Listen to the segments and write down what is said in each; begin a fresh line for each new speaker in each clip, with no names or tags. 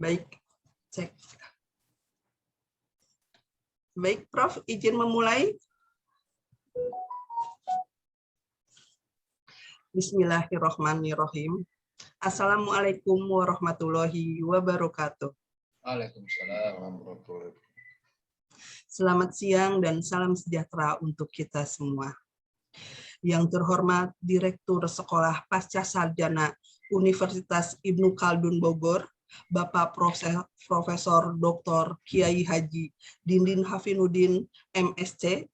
Baik, cek. Baik, Prof, izin memulai. Bismillahirrahmanirrahim. Assalamualaikum warahmatullahi wabarakatuh.
Waalaikumsalam warahmatullahi wabarakatuh.
Selamat siang dan salam sejahtera untuk kita semua. Yang terhormat Direktur Sekolah Pasca Sarjana Universitas Ibnu Khaldun Bogor, Bapak Profesor Dr. Kiai Haji Dindin Hafinuddin MSc,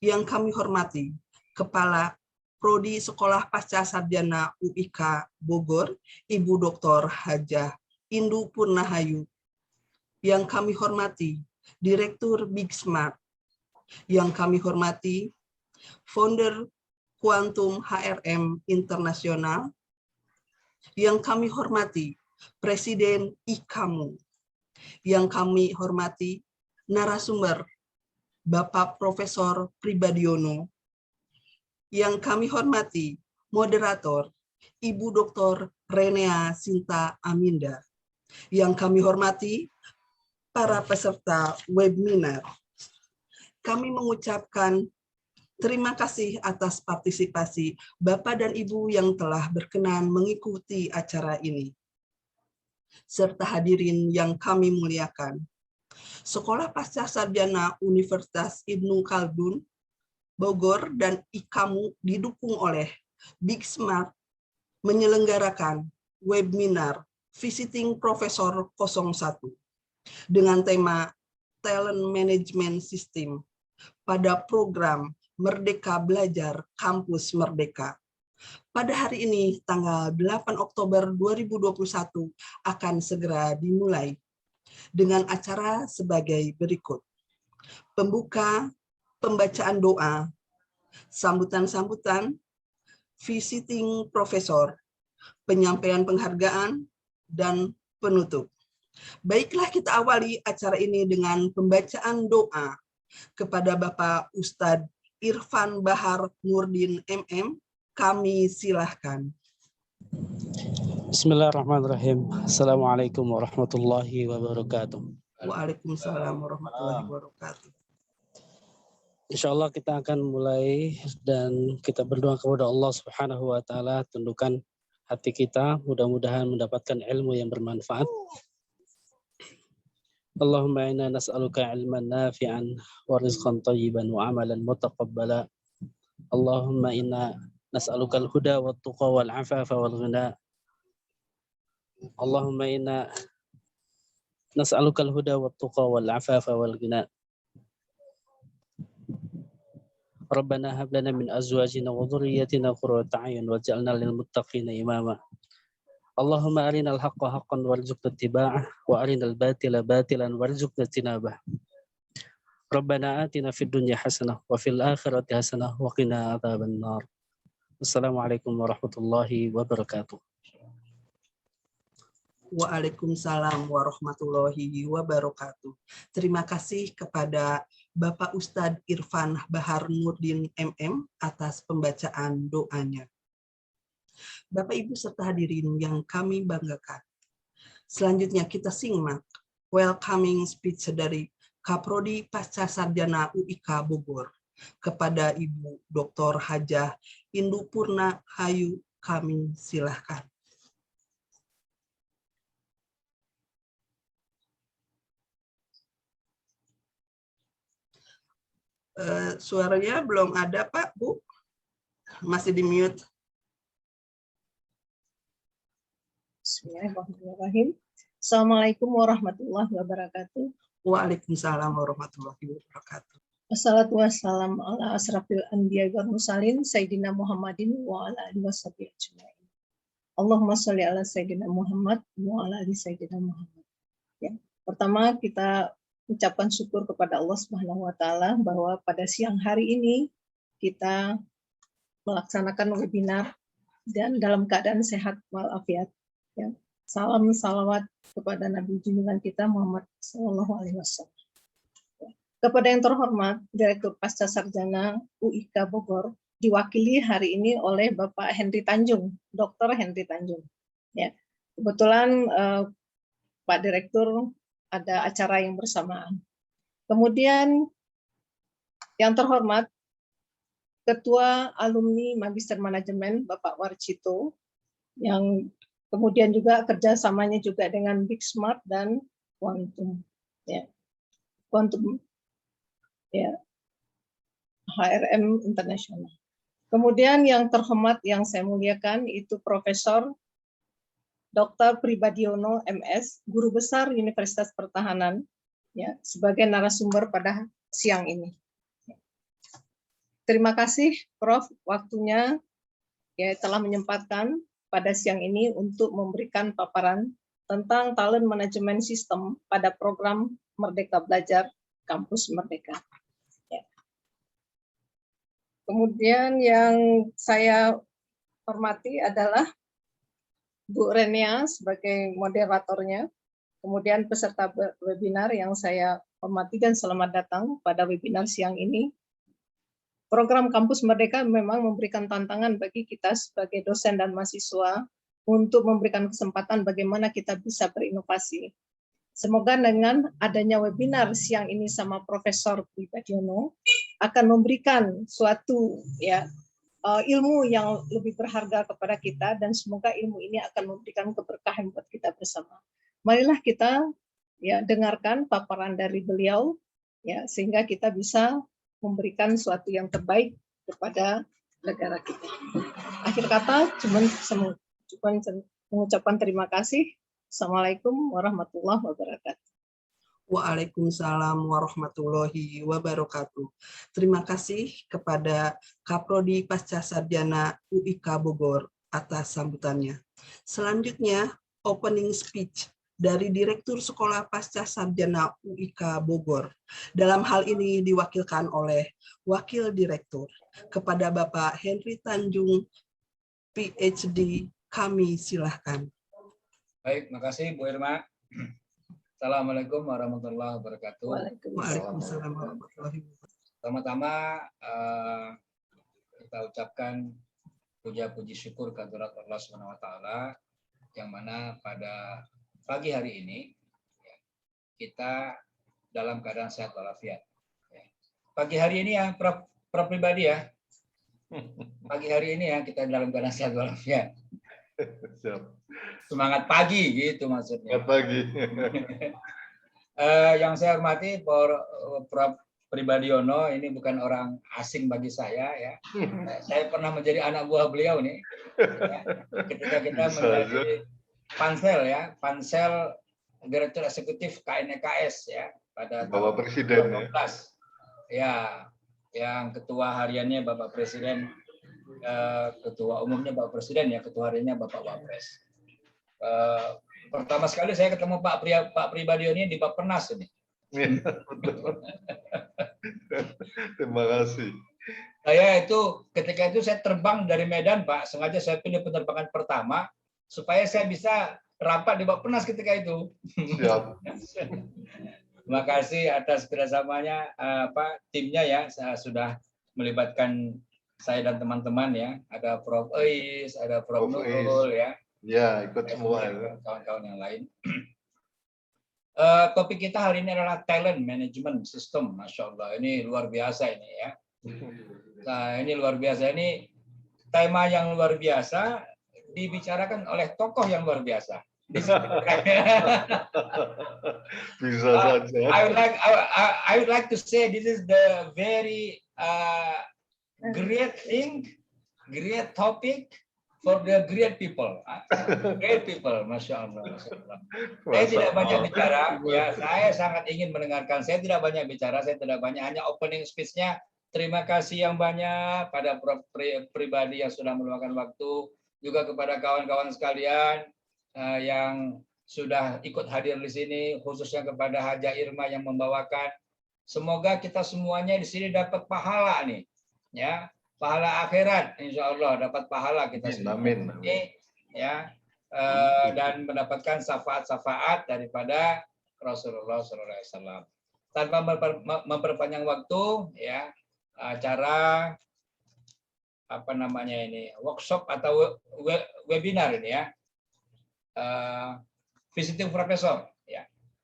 yang kami hormati Kepala Prodi Sekolah Pasca Sarjana UIK Bogor, Ibu Dr. Hajah Indu Purnahayu, yang kami hormati Direktur Big Smart, yang kami hormati Founder Quantum HRM Internasional, yang kami hormati Presiden IKAMU, yang kami hormati narasumber Bapak Profesor Pribadiono, yang kami hormati moderator Ibu Dr. Renea Sinta Aminda, yang kami hormati para peserta webinar. Kami mengucapkan terima kasih atas partisipasi Bapak dan Ibu yang telah berkenan mengikuti acara ini. Serta hadirin yang kami muliakan. Sekolah Pasca Sarjana Universitas Ibnu Khaldun Bogor dan IKAMU didukung oleh Big Smart menyelenggarakan webinar Visiting Professor 01 dengan tema Talent Management System pada program Merdeka Belajar Kampus Merdeka. Pada hari ini, tanggal 8 Oktober 2021, akan segera dimulai dengan acara sebagai berikut. Pembuka, pembacaan doa, sambutan-sambutan, visiting profesor, penyampaian penghargaan, dan penutup. Baiklah, kita awali acara ini dengan pembacaan doa kepada Bapak Ustadz Irfan Bahar Nurdin MM. Kami silahkan.
Bismillahirrahmanirrahim. Assalamualaikum warahmatullahi wabarakatuh.
Waalaikumsalam warahmatullahi wabarakatuh.
Insyaallah kita akan mulai dan kita berdoa kepada Allah Subhanahu wa taala, tundukkan hati kita, mudah-mudahan mendapatkan ilmu yang bermanfaat. Allahumma inna nas'aluka ilman nafi'an wa rizqan thayyiban wa amalan mutaqabbala. Allahumma inna nas'aluka al-huda wat tuqa wal afafa wal ghina. Allahumma inna nas'aluka al-huda wat tuqa wal afafa wal ghina. Rabbana hab lana min azwajina wa dhurriyyatina qurrata a'yun waj'alna lil muttaqina imama. Allahumma arinal haqqa haqqan warzuqna ittiba'ah wa arinal batila batilan warzuqna ijtinabah. Rabbana atina fid dunya hasanah wa fil akhirati hasanah wa qina adzabannar. Wassalamualaikum warahmatullahi wabarakatuh.
Waalaikumsalam warahmatullahi wabarakatuh. Terima kasih kepada Bapak Ustadz Irfan Bahar Nurdin MM atas pembacaan doanya. Bapak Ibu serta hadirin yang kami banggakan. Selanjutnya kita simak welcoming speech dari Kaprodi Pasca Sarjana UIK Bogor kepada Ibu Dr. Hajah Indu Purnahayu. Kami silahkan. Suaranya belum ada, Pak, Bu. Masih di mute.
Bismillahirrahmanirrahim. Assalamualaikum warahmatullahi wabarakatuh.
Waalaikumsalam warahmatullahi wabarakatuh.
Wassalatu wassalamu ala asrafil anbiya wal mursalin Sayyidina Muhammadin wa ala alihi washabihi ajma'in. Allahumma sholli ala Sayyidina Muhammad wa ala ali Sayyidina Muhammad. Ya. Pertama kita ucapkan syukur kepada Allah Subhanahu wa taala bahwa pada siang hari ini kita melaksanakan webinar dan dalam keadaan sehat walafiat. Ya. Salam salawat kepada Nabi junjungan kita Muhammad sallallahu alaihi wasallam. Kepada yang terhormat Direktur Pasca Sarjana UIK Bogor, diwakili hari ini oleh Bapak Henry Tanjung, Dr. Henry Tanjung. Ya, kebetulan Pak Direktur ada acara yang bersamaan. Kemudian yang terhormat Ketua Alumni Magister Manajemen Bapak Warcito, yang kemudian juga kerjasamanya juga dengan Big Smart dan Quantum, ya, Quantum, ya, HRM Internasional. Kemudian yang terhormat yang saya muliakan itu Profesor Dr. Pribadiono MS, Guru Besar Universitas Pertahanan, ya, sebagai narasumber pada siang ini. Terima kasih, Prof, waktunya ya telah menyempatkan pada siang ini untuk memberikan paparan tentang talent management system pada program Merdeka Belajar Kampus Merdeka. Ya. Kemudian yang saya hormati adalah Bu Renia sebagai moderatornya, kemudian peserta webinar yang saya hormati dan selamat datang pada webinar siang ini. Program Kampus Merdeka memang memberikan tantangan bagi kita sebagai dosen dan mahasiswa untuk memberikan kesempatan bagaimana kita bisa berinovasi. Semoga dengan adanya webinar siang ini sama Profesor Pribadiono akan memberikan suatu ya ilmu yang lebih berharga kepada kita, dan semoga ilmu ini akan memberikan keberkahan buat kita bersama. Marilah kita ya dengarkan paparan dari beliau ya sehingga kita bisa memberikan sesuatu yang terbaik kepada negara kita. Akhir kata, cuma mengucapkan terima kasih. Assalamualaikum warahmatullahi wabarakatuh.
Waalaikumsalam warahmatullahi wabarakatuh. Terima kasih kepada Kaprodi Pascasarjana UIK Bogor atas sambutannya. Selanjutnya, opening speech dari Direktur Sekolah Pascasarjana UIK Bogor. Dalam hal ini diwakilkan oleh Wakil Direktur. Kepada Bapak Henry Tanjung, PhD, kami silahkan.
Baik, makasih Bu Irma. Assalamualaikum warahmatullahi wabarakatuh.
Waalaikumsalam warahmatullahi wabarakatuh.
Pertama-tama kita ucapkan puja-puji syukur kehadirat Allah Subhanahu wa taala yang mana pada pagi hari ini kita dalam keadaan sehat walafiat. Pagi hari ini ya, Prof pribadi ya. Pagi hari ini ya kita dalam keadaan sehat walafiat. Semangat pagi gitu maksudnya.
Semangat pagi.
Yang saya hormati Prof Pribadiono ini bukan orang asing bagi saya ya. Saya pernah menjadi anak buah beliau nih. Ya. Ketika kita menjadi pansel ya, pansel Direktur Eksekutif KNEKS ya pada
Bapak Presiden
2012. Ya, yang ketua hariannya Bapak Presiden, ketua umumnya Bapak Presiden ya, ketua hariannya Bapak Wapres. Pertama sekali saya ketemu Pak Pribadiono ini di Bappenas ini.
Terima kasih.
Saya itu ketika itu saya terbang dari Medan Pak, sengaja saya pilih penerbangan pertama supaya saya bisa rapat di Bappenas ketika itu.
Siap.
Terima kasih atas kerjasamanya timnya ya, saya sudah melibatkan saya dan teman-teman ya, ada Prof Eis, ada Prof Nurul ya.
Ya, ikut semua
kawan-kawan yang lain. Topik kita hari ini adalah talent management system. Masya Allah, ini luar biasa ini ya. Nah, ini luar biasa, ini tema yang luar biasa dibicarakan oleh tokoh yang luar biasa.
Bisa saja.
I would like to say this is the very great thing, great topic for the great people. Great people, Masya Allah. Masya Allah. Saya tidak banyak bicara, ya saya sangat ingin mendengarkan. Saya tidak banyak bicara, saya tidak banyak, hanya opening speech-nya. Terima kasih yang banyak pada Prof Pribadi yang sudah meluangkan waktu, juga kepada kawan-kawan sekalian yang sudah ikut hadir di sini, khususnya kepada Haja Irma yang membawakan. Semoga kita semuanya di sini dapat pahala nih, ya, pahala akhirat, insya Allah dapat pahala kita semua.
Amin.
Ya, dan mendapatkan syafaat-syafaat daripada Rasulullah SAW. Tanpa memperpanjang waktu, ya, acara apa namanya ini, workshop atau webinar ini ya. Visiting Profesor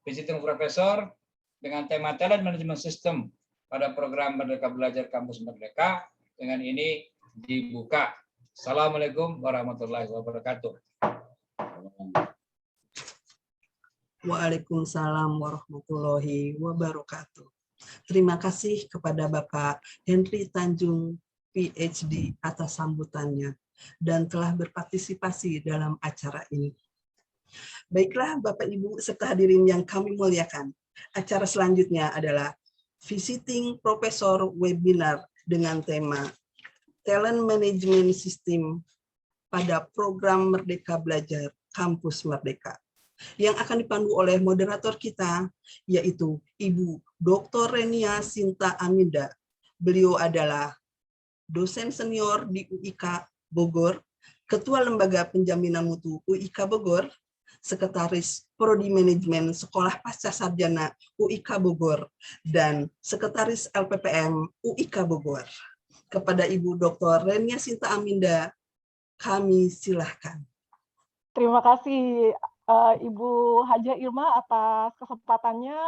visiting professor dengan tema Talent Management System pada program Merdeka Belajar Kampus Merdeka. Dengan ini dibuka. Assalamualaikum warahmatullahi wabarakatuh.
Waalaikumsalam warahmatullahi wabarakatuh. Terima kasih kepada Bapak Henry Tanjung, PhD, atas sambutannya dan telah berpartisipasi dalam acara ini. Baiklah Bapak Ibu serta hadirin yang kami muliakan. Acara selanjutnya adalah Visiting Professor Webinar dengan tema Talent Management System pada program Merdeka Belajar Kampus Merdeka, yang akan dipandu oleh moderator kita, yaitu Ibu Dr. Renia Sinta Aminda. Beliau adalah dosen senior di UIK Bogor, Ketua Lembaga Penjaminan Mutu UIK Bogor, Sekretaris Prodi Manajemen Sekolah Pasca Sarjana UIK Bogor, dan Sekretaris LPPM UIK Bogor. Kepada Ibu Dr. Renia Sinta Aminda, kami silahkan.
Terima kasih Ibu Haja Irma atas kesempatannya.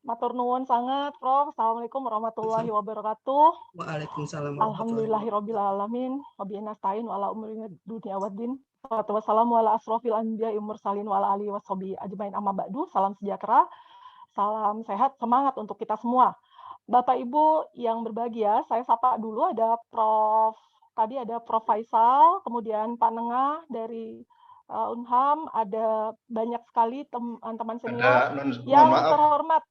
Matur nuwun sangat, Prof. Assalamualaikum warahmatullahi wabarakatuh.
Waalaikumsalam.
Alhamdulillahirabbil alamin. Wabihi nasta'in wa ala umuri dunya waddin. Wassalatu wassalamu ala asrofil anbiya'i mursalin wa ala alihi washabihi ajmain amma ba'du. Salam sejahtera, salam sehat, semangat untuk kita semua. Bapak Ibu yang berbahagia, saya sapa dulu ada Prof. Tadi ada Prof. Faisal, kemudian Pak Nengah dari Unham, ada banyak sekali teman-teman senior yang terhormat.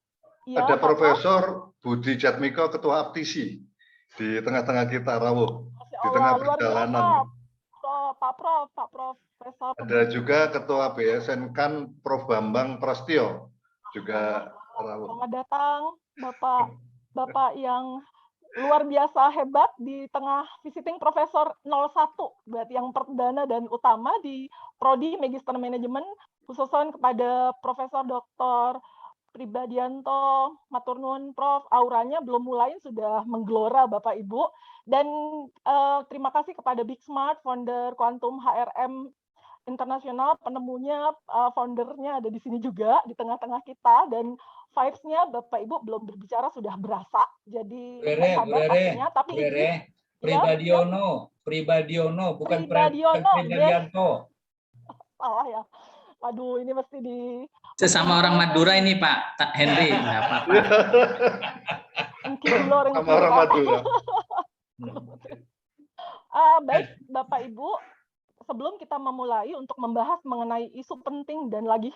Ya,
ada Profesor Budi Jatmiko, Ketua Aptisi di tengah-tengah kita, rawuh di tengah perjalanan.
Pak Profesor.
Ada juga Ketua BSN kan Prof. Bambang Prastio juga rawuh.
Selamat datang Bapak yang luar biasa hebat di tengah visiting Profesor 01, berarti yang perdana dan utama di Prodi Magister Manajemen, khususnya kepada Profesor Dr. Pribadianto. Matur nuwun Prof, auranya belum mulai sudah menggelora Bapak Ibu. Dan terima kasih kepada Big Smart, founder Quantum HRM Internasional, penemunya, foundernya ada di sini juga di tengah-tengah kita, dan vibes-nya Bapak Ibu belum berbicara sudah berasa. Jadi
tapi ini Pribadiono bukan Pribadianto.
Salah ya. Waduh, ini mesti di
sesama orang Madura ini Pak Henry, nggak apa-apa.
Sama orang Madura.
Baik Bapak Ibu, sebelum kita memulai untuk membahas mengenai isu penting dan lagi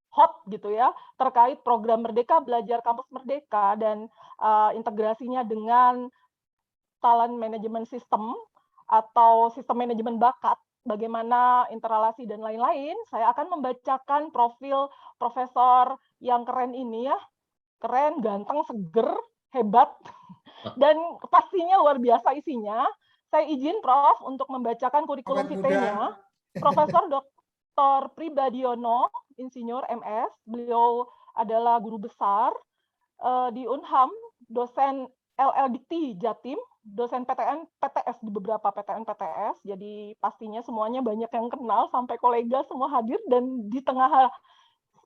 hot gitu ya, terkait program Merdeka Belajar Kampus Merdeka dan integrasinya dengan talent management system atau sistem manajemen bakat, bagaimana interrelasi dan lain-lain, saya akan membacakan profil profesor yang keren ini ya. Keren, ganteng, seger, hebat, dan pastinya luar biasa isinya. Saya izin Prof untuk membacakan kurikulum vitae-nya. Profesor Dr. Pribadiono, Insinyur MS, beliau adalah guru besar di Unham, dosen LLDT Jatim, dosen PTN PTS di beberapa PTN PTS, jadi pastinya semuanya banyak yang kenal, sampai kolega semua hadir, dan di tengah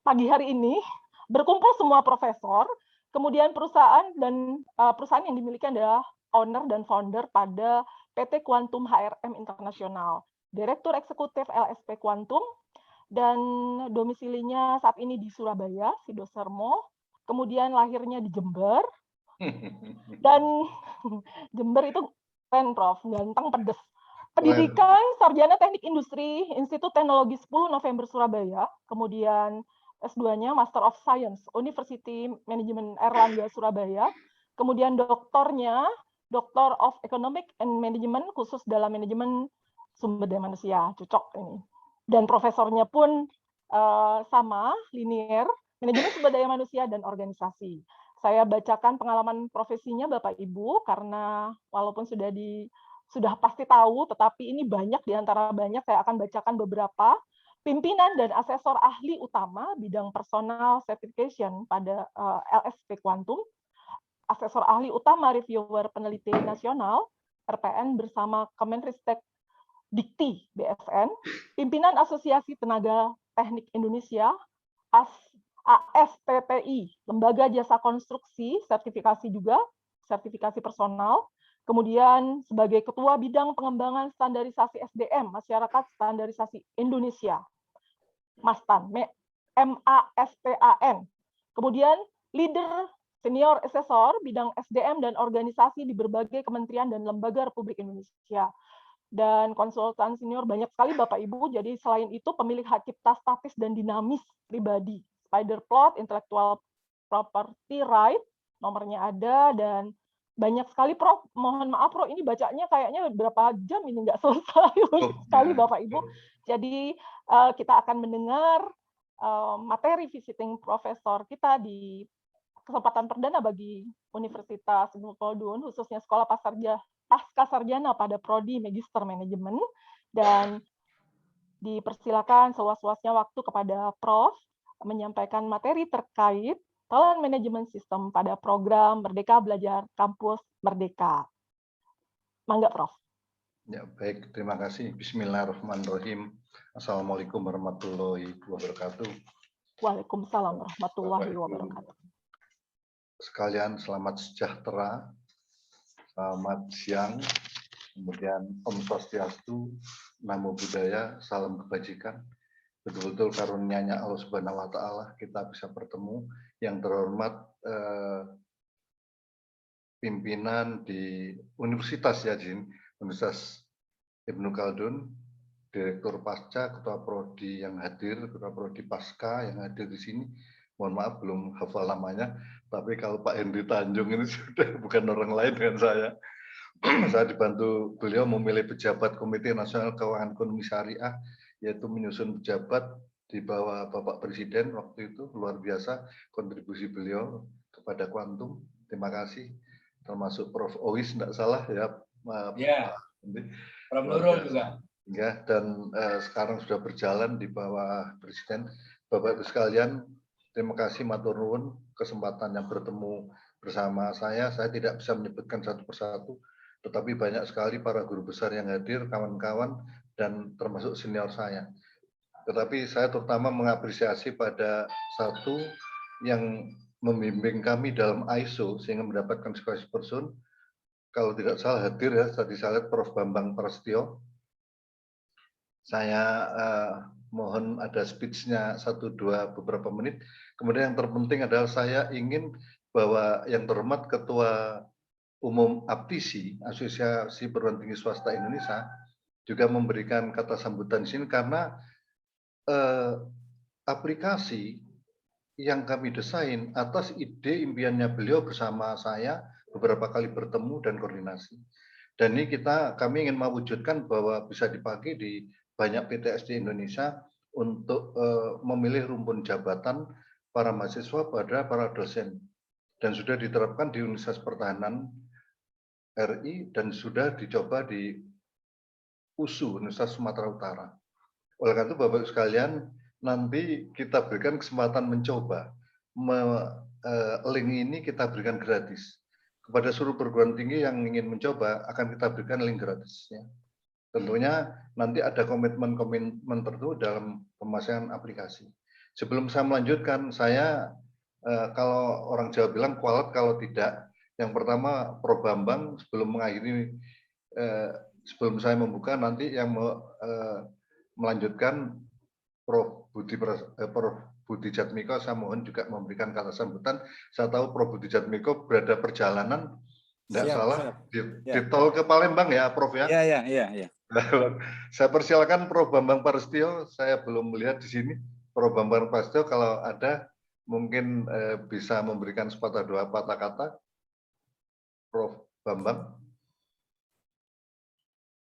pagi hari ini berkumpul semua profesor. Kemudian perusahaan yang dimiliki adalah owner dan founder pada PT Quantum HRM Internasional, Direktur Eksekutif LSP Quantum, dan domisilinya saat ini di Surabaya, Sidosermo, kemudian lahirnya di Jember, dan Jember itu keren Prof, ganteng, pedes. Pendidikan Sarjana Teknik Industri, Institut Teknologi 10 November Surabaya, kemudian S2-nya Master of Science, University Management Erlangga Surabaya, kemudian doktornya Doctor of Economic and Management, khusus dalam manajemen sumber daya manusia, cocok ini. Dan profesornya pun sama, linier, manajemen sumber daya manusia dan organisasi. Saya bacakan pengalaman profesinya Bapak Ibu, karena walaupun sudah pasti tahu, tetapi ini banyak di antara banyak, saya akan bacakan beberapa. Pimpinan dan asesor ahli utama bidang personal certification pada LSP Quantum, asesor ahli utama reviewer peneliti nasional RPN bersama Kemenristek Dikti BSN, pimpinan Asosiasi Tenaga Teknik Indonesia, ASPPI, Lembaga Jasa Konstruksi, sertifikasi juga, sertifikasi personal. Kemudian sebagai Ketua Bidang Pengembangan Standarisasi SDM, Masyarakat Standarisasi Indonesia, MASTAN, MASTAN. Kemudian leader senior asesor bidang SDM dan organisasi di berbagai kementerian dan lembaga Republik Indonesia. Dan konsultan senior banyak sekali Bapak Ibu, jadi selain itu pemilik hak cipta statis dan dinamis pribadi. Spiderplot, intellectual property right, nomornya ada, dan banyak sekali Prof. Mohon maaf Prof, ini bacanya kayaknya berapa jam ini nggak selesai. Sekali Bapak Ibu. Jadi kita akan mendengar materi visiting profesor kita di kesempatan perdana bagi Universitas Ibnu Khaldun, khususnya Sekolah Pasca Sarjana pada Prodi Magister Manajemen, dan dipersilakan seluas-luasnya waktu kepada Prof menyampaikan materi terkait talent management system pada program Merdeka Belajar Kampus Merdeka. Mangga Prof.
Ya, baik, terima kasih. Bismillahirrahmanirrahim. Assalamualaikum warahmatullahi wabarakatuh.
Waalaikumsalam warahmatullahi wabarakatuh.
Sekalian selamat sejahtera, selamat siang, kemudian Om Swastiastu, Namo Buddhaya, salam kebajikan. Betul-betul karunia-Nya Allah Subhanahu wa Ta'ala kita bisa bertemu. Yang terhormat pimpinan di Universitas ya, Universitas Ibnu Khaldun, Direktur Pasca, Ketua Prodi yang hadir, Ketua Prodi Pasca yang hadir di sini. Mohon maaf belum hafal namanya, tapi kalau Pak Henry Tanjung ini sudah bukan orang lain dengan saya. Saya dibantu beliau memilih pejabat Komite Nasional Keuangan Ekonomi Syariah, yaitu menyusun pejabat di bawah Bapak Presiden waktu itu. Luar biasa kontribusi beliau kepada kuantum. Terima kasih. Termasuk Prof. Owis, tidak salah ya.
Ya, Prof. Nurul juga.
Ya, dan sekarang sudah berjalan di bawah Presiden. Bapak Ibu sekalian, terima kasih matur nuwun kesempatan yang bertemu bersama saya. Saya tidak bisa menyebutkan satu persatu, tetapi banyak sekali para guru besar yang hadir, kawan-kawan, dan termasuk senior saya. Tetapi saya terutama mengapresiasi pada satu yang membimbing kami dalam ISO sehingga mendapatkan sebagai person. Kalau tidak salah hadir ya, tadi saya lihat Prof. Bambang Prasetyo. Saya mohon ada speech-nya 1-2 beberapa menit. Kemudian yang terpenting adalah saya ingin bahwa yang terhormat Ketua Umum APTISI, Asosiasi Perguruan Tinggi Swasta Indonesia, juga memberikan kata sambutan di sini karena aplikasi yang kami desain atas ide impiannya beliau bersama saya beberapa kali bertemu dan koordinasi. Dan ini kami ingin mewujudkan bahwa bisa dipakai di banyak PTSD Indonesia untuk memilih rumpun jabatan para mahasiswa pada para dosen. Dan sudah diterapkan di Universitas Pertahanan RI dan sudah dicoba di USU, Universitas Sumatera Utara. Oleh karena itu Bapak Ibu sekalian, nanti kita berikan kesempatan mencoba. Link ini kita berikan gratis. Kepada seluruh perguruan tinggi yang ingin mencoba, akan kita berikan link gratis. Ya. Tentunya nanti ada komitmen tertentu dalam pemasangan aplikasi. Sebelum saya melanjutkan, saya kalau orang Jawa bilang kualat kalau tidak. Yang pertama, Prof. Bambang sebelum mengakhiri, sebelum saya membuka nanti yang melanjutkan Prof. Budi Jatmiko, saya mohon juga memberikan kata sambutan. Saya tahu Prof. Budi Jatmiko berada perjalanan, tidak salah, di tol ke Palembang ya Prof ya?
Iya.
Saya persilakan Prof. Bambang Prasetyo, saya belum melihat di sini. Prof. Bambang Prasetyo kalau ada mungkin bisa memberikan sepatah dua patah kata. Prof. Bambang.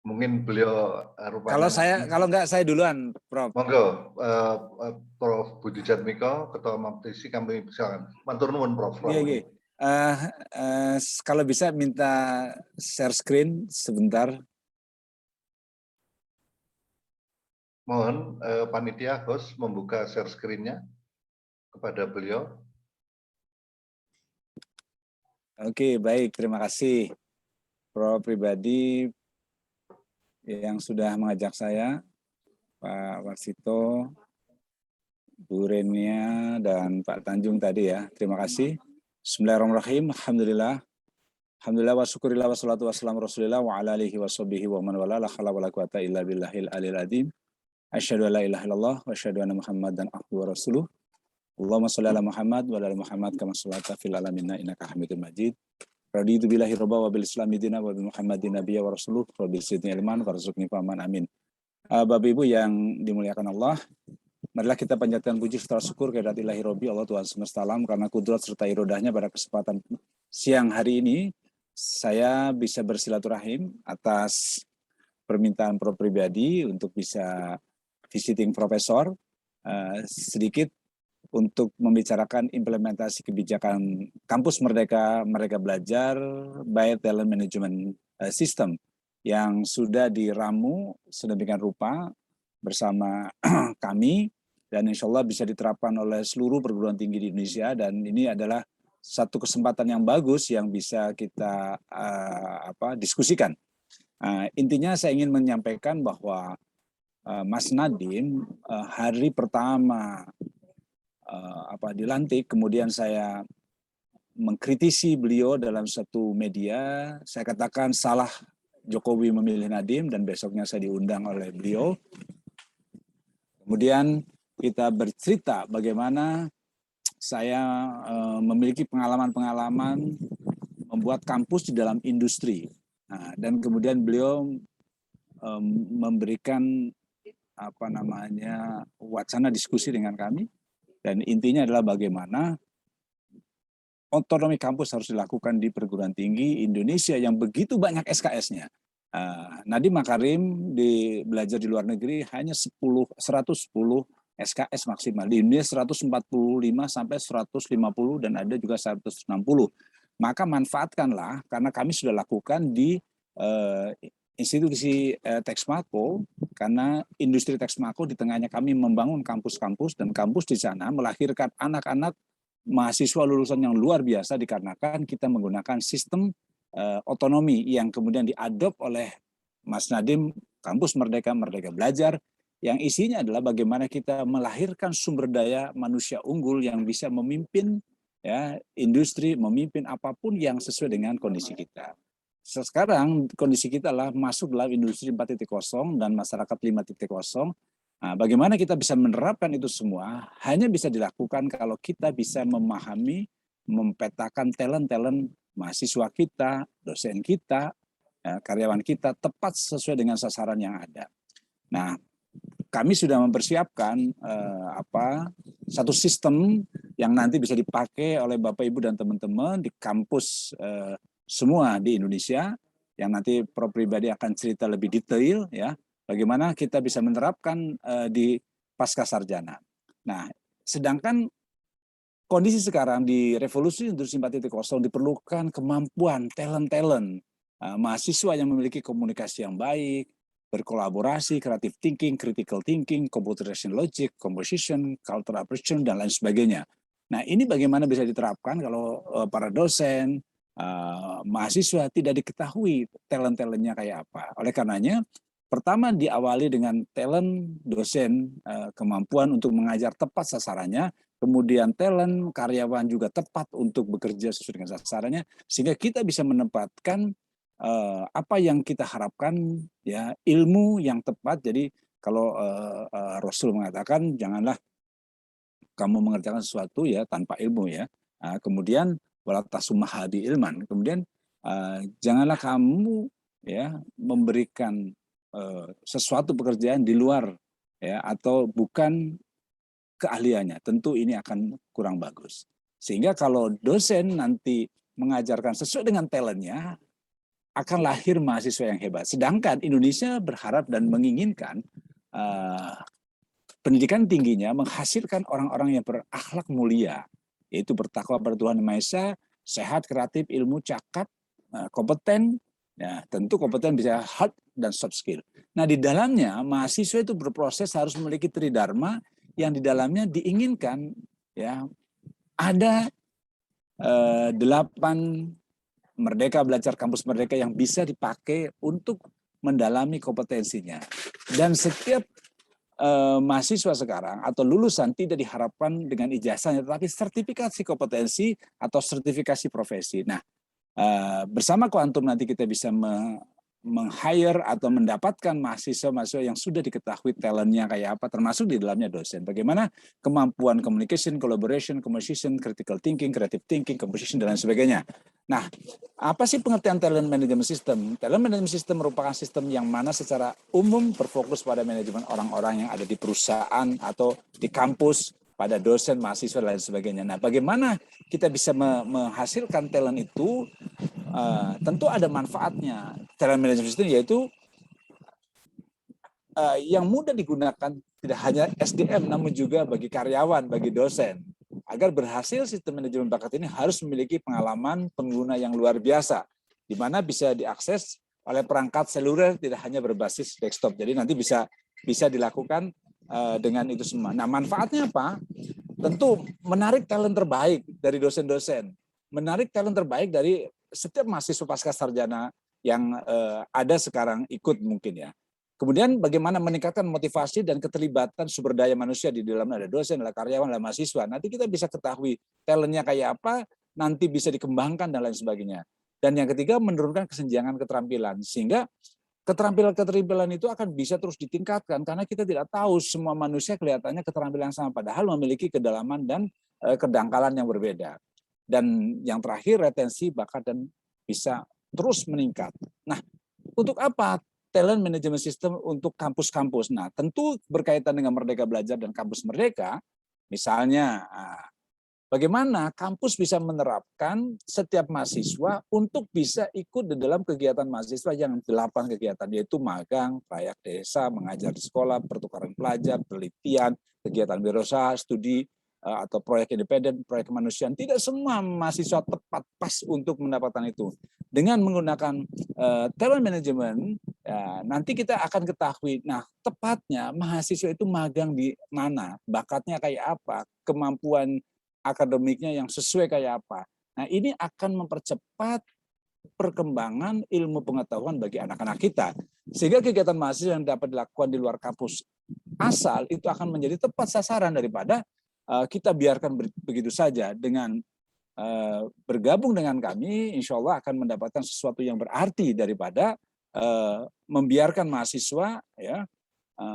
Mungkin beliau rupanya.
Kalau enggak saya duluan, Prof.
Monggo, Prof. Budi Jatmiko, Ketua MAPTISI, kami silakan. Matur nuwun, Prof.
Iya. Kalau bisa minta share screen sebentar.
Mohon panitia host membuka share screen-nya kepada beliau.
Oke, baik. Terima kasih, Prof. Pribadi yang sudah mengajak saya, Pak Warsito, Bu Renia dan Pak Tanjung tadi ya. Terima kasih. Bismillahirrahmanirrahim. Alhamdulillah. Alhamdulillah wa syukurillah wa salatu wassalamu rasulillah wa ala alihi wa sahbihi wa man wala la khala wa la quwata illa billahil alil azim. Asyhadu an la ilaha illallah wa asyhadu anna Muhammadan abduhu wa rasuluh. Allahumma shalli ala Muhammad wa ala ali Muhammad kama shallaita fil alamin innaka Hamidum Majid. Raditu billahi robba wa bil islami dina wa bi Muhammadin nabiyya wa rasuluh. Rabbil zidni ilman warzuqni fahman amin. Bapak Ibu yang dimuliakan Allah, marilah kita panjatkan puji serta syukur kehadirat ilahi Robbi Allah Tuhan semesta alam karena kudrat serta irodahnya pada kesempatan siang hari ini saya bisa bersilaturahim atas permintaan Prof pribadi untuk bisa visiting profesor sedikit untuk membicarakan implementasi kebijakan kampus Merdeka Belajar by Talent Management System yang sudah diramu sedemikian rupa bersama kami dan insya Allah bisa diterapkan oleh seluruh perguruan tinggi di Indonesia, dan ini adalah satu kesempatan yang bagus yang bisa kita diskusikan. Intinya saya ingin menyampaikan bahwa Mas Nadiem hari pertama dilantik, kemudian saya mengkritisi beliau dalam satu media, saya katakan salah Jokowi memilih Nadiem, dan besoknya saya diundang oleh beliau. Kemudian kita bercerita bagaimana saya memiliki pengalaman-pengalaman membuat kampus di dalam industri. Dan kemudian beliau memberikan wacana diskusi dengan kami, dan intinya adalah bagaimana otonomi kampus harus dilakukan di perguruan tinggi Indonesia yang begitu banyak SKS-nya. Nadiem Makarim belajar di luar negeri hanya 110 SKS maksimal. Di Indonesia 145 sampai 150 dan ada juga 160. Maka manfaatkanlah, karena kami sudah lakukan di institusi Texmaco, karena industri Texmaco di tengahnya kami membangun kampus-kampus, dan kampus di sana melahirkan anak-anak mahasiswa lulusan yang luar biasa dikarenakan kita menggunakan sistem otonomi yang kemudian diadop oleh Mas Nadiem, kampus Merdeka Belajar, yang isinya adalah bagaimana kita melahirkan sumber daya manusia unggul yang bisa memimpin industri, memimpin apapun yang sesuai dengan kondisi kita. Sekarang kondisi kita adalah masuk dalam industri 4.0 dan masyarakat 5.0. Bagaimana kita bisa menerapkan itu semua hanya bisa dilakukan kalau kita bisa memahami, mempetakan talent-talent mahasiswa kita, dosen kita, karyawan kita tepat sesuai dengan sasaran yang ada. Nah, kami sudah mempersiapkan satu sistem yang nanti bisa dipakai oleh Bapak Ibu dan teman-teman di kampus semua di Indonesia, yang nanti Prof pribadi akan cerita lebih detail ya. Bagaimana kita bisa menerapkan di pasca sarjana. Nah, sedangkan kondisi sekarang di revolusi industri 4.0 diperlukan kemampuan talent mahasiswa yang memiliki komunikasi yang baik, berkolaborasi, creative thinking, critical thinking, computation logic, composition, cultural appreciation, dan lain sebagainya. Nah, ini bagaimana bisa diterapkan kalau para dosen, mahasiswa tidak diketahui talent-talentnya kayak apa. Oleh karenanya, pertama diawali dengan talent dosen, kemampuan untuk mengajar tepat sasarannya, kemudian talent karyawan juga tepat untuk bekerja sesuai dengan sasarannya, sehingga kita bisa menempatkan apa yang kita harapkan, ya, ilmu yang tepat. Jadi kalau Rasul mengatakan janganlah kamu mengerjakan sesuatu ya tanpa ilmu ya. Kemudian wala tasummaha bi ilman. Kemudian janganlah kamu ya memberikan sesuatu pekerjaan di luar ya atau bukan keahliannya, tentu ini akan kurang bagus. Sehingga kalau dosen nanti mengajarkan sesuai dengan talentnya, akan lahir mahasiswa yang hebat. Sedangkan Indonesia berharap dan menginginkan pendidikan tingginya menghasilkan orang-orang yang berakhlak mulia, yaitu bertakwa pada Tuhan Yang Maha Esa, sehat, kreatif, ilmu, cakap, kompeten. Ya, tentu kompeten bisa hard dan soft skill. Nah, di dalamnya mahasiswa itu berproses harus memiliki tridharma yang di dalamnya diinginkan ya ada 8 Merdeka Belajar Kampus Merdeka yang bisa dipakai untuk mendalami kompetensinya. Dan setiap mahasiswa sekarang atau lulusan tidak diharapkan dengan ijazahnya, tetapi sertifikasi kompetensi atau sertifikasi profesi. Nah, bersama Quantum nanti kita bisa meng-hire atau mendapatkan mahasiswa-mahasiswa yang sudah diketahui talentnya kayak apa, termasuk di dalamnya dosen. Bagaimana kemampuan communication, collaboration, conversation, critical thinking, creative thinking, composition, dan lain sebagainya. Nah, apa sih pengertian talent management system? Talent management system merupakan sistem yang mana secara umum berfokus pada manajemen orang-orang yang ada di perusahaan atau di kampus, pada dosen, mahasiswa, dan lain sebagainya. Nah, bagaimana kita bisa menghasilkan talent itu? Tentu ada manfaatnya. Talent management system yaitu yang mudah digunakan tidak hanya SDM, namun juga bagi karyawan, bagi dosen. Agar berhasil sistem manajemen bakat ini harus memiliki pengalaman pengguna yang luar biasa, di mana bisa diakses oleh perangkat seluler, tidak hanya berbasis desktop. Jadi nanti bisa dilakukan dengan itu semua. Nah, manfaatnya apa? Tentu menarik talent terbaik dari dosen-dosen, menarik talent terbaik dari setiap mahasiswa pasca sarjana yang ada sekarang ikut mungkin ya. Kemudian bagaimana meningkatkan motivasi dan keterlibatan sumber daya manusia di dalam ada dosen, ada karyawan, ada mahasiswa. Nanti kita bisa ketahui talentnya kayak apa, nanti bisa dikembangkan dan lain sebagainya. Dan yang ketiga, menurunkan kesenjangan keterampilan. Sehingga keterampilan itu akan bisa terus ditingkatkan karena kita tidak tahu semua manusia kelihatannya keterampilan yang sama, padahal memiliki kedalaman dan kedangkalan yang berbeda. Dan yang terakhir, retensi bakat dan bisa terus meningkat. Nah, untuk apa talent management system untuk kampus-kampus? Nah, tentu berkaitan dengan Merdeka Belajar dan Kampus Merdeka. Misalnya, bagaimana kampus bisa menerapkan setiap mahasiswa untuk bisa ikut di dalam kegiatan mahasiswa yang 8 kegiatan, yaitu magang, proyek desa, mengajar di sekolah, pertukaran pelajar, penelitian, kegiatan wirausaha, studi, atau proyek independen, proyek kemanusiaan. Tidak semua mahasiswa tepat pas untuk mendapatkan itu. Dengan menggunakan talent management, nanti kita akan ketahui, nah tepatnya mahasiswa itu magang di mana, bakatnya kayak apa, kemampuan akademiknya yang sesuai kayak apa. Nah, ini akan mempercepat perkembangan ilmu pengetahuan bagi anak-anak kita. Sehingga kegiatan mahasiswa yang dapat dilakukan di luar kampus asal itu akan menjadi tepat sasaran daripada kita biarkan begitu saja. Dengan bergabung dengan kami, insya Allah akan mendapatkan sesuatu yang berarti daripada membiarkan mahasiswa ya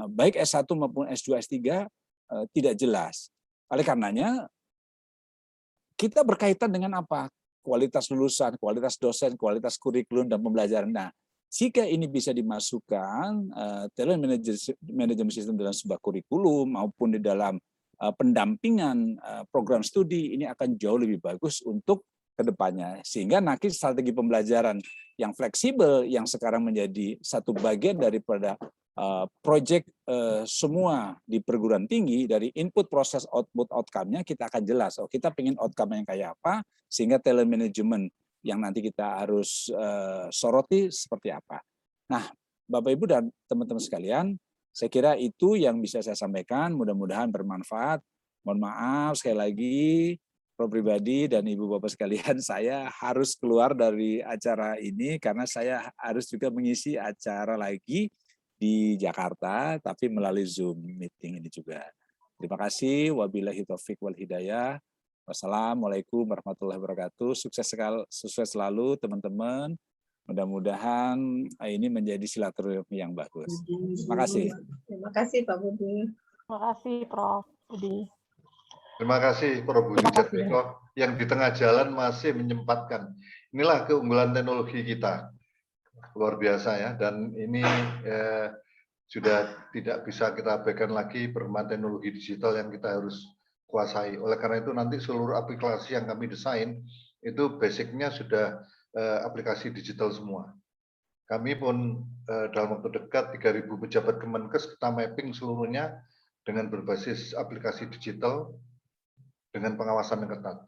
baik S1 maupun S2, S3 tidak jelas. Oleh karenanya, kita berkaitan dengan apa? Kualitas lulusan, kualitas dosen, kualitas kurikulum dan pembelajaran. Nah, jika ini bisa dimasukkan talent management system dalam sebuah kurikulum maupun di dalam pendampingan program studi, ini akan jauh lebih bagus untuk kedepannya. Sehingga nanti strategi pembelajaran yang fleksibel yang sekarang menjadi satu bagian daripada proyek semua di perguruan tinggi, dari input, proses, output, outcome-nya kita akan jelas. Oh, kita pengen outcome yang kayak apa, sehingga talent management yang nanti kita harus soroti seperti apa. Nah, Bapak Ibu dan teman-teman sekalian, saya kira itu yang bisa saya sampaikan, mudah-mudahan bermanfaat. Mohon maaf sekali lagi, Prof pribadi dan Ibu Bapak sekalian, saya harus keluar dari acara ini karena saya harus juga mengisi acara lagi di Jakarta, tapi melalui Zoom meeting ini juga. Terima kasih. Wabillahi taufiq wal hidayah. Wassalamualaikum warahmatullahi wabarakatuh. Sukses selalu teman-teman. Mudah-mudahan ini menjadi silaturahmi yang bagus. Terima kasih.
Terima kasih Pak Budi.
Terima kasih Prof Budi.
Terima kasih Prof Budi Jatmiko yang di tengah jalan masih menyempatkan. Inilah keunggulan teknologi kita. Luar biasa ya, dan ini sudah tidak bisa kita abaikan lagi perkembangan teknologi digital yang kita harus kuasai. Oleh karena itu nanti seluruh aplikasi yang kami desain itu basicnya sudah aplikasi digital semua. Kami pun dalam waktu dekat 3.000 pejabat Kemenkes kita mapping seluruhnya dengan berbasis aplikasi digital dengan pengawasan yang ketat.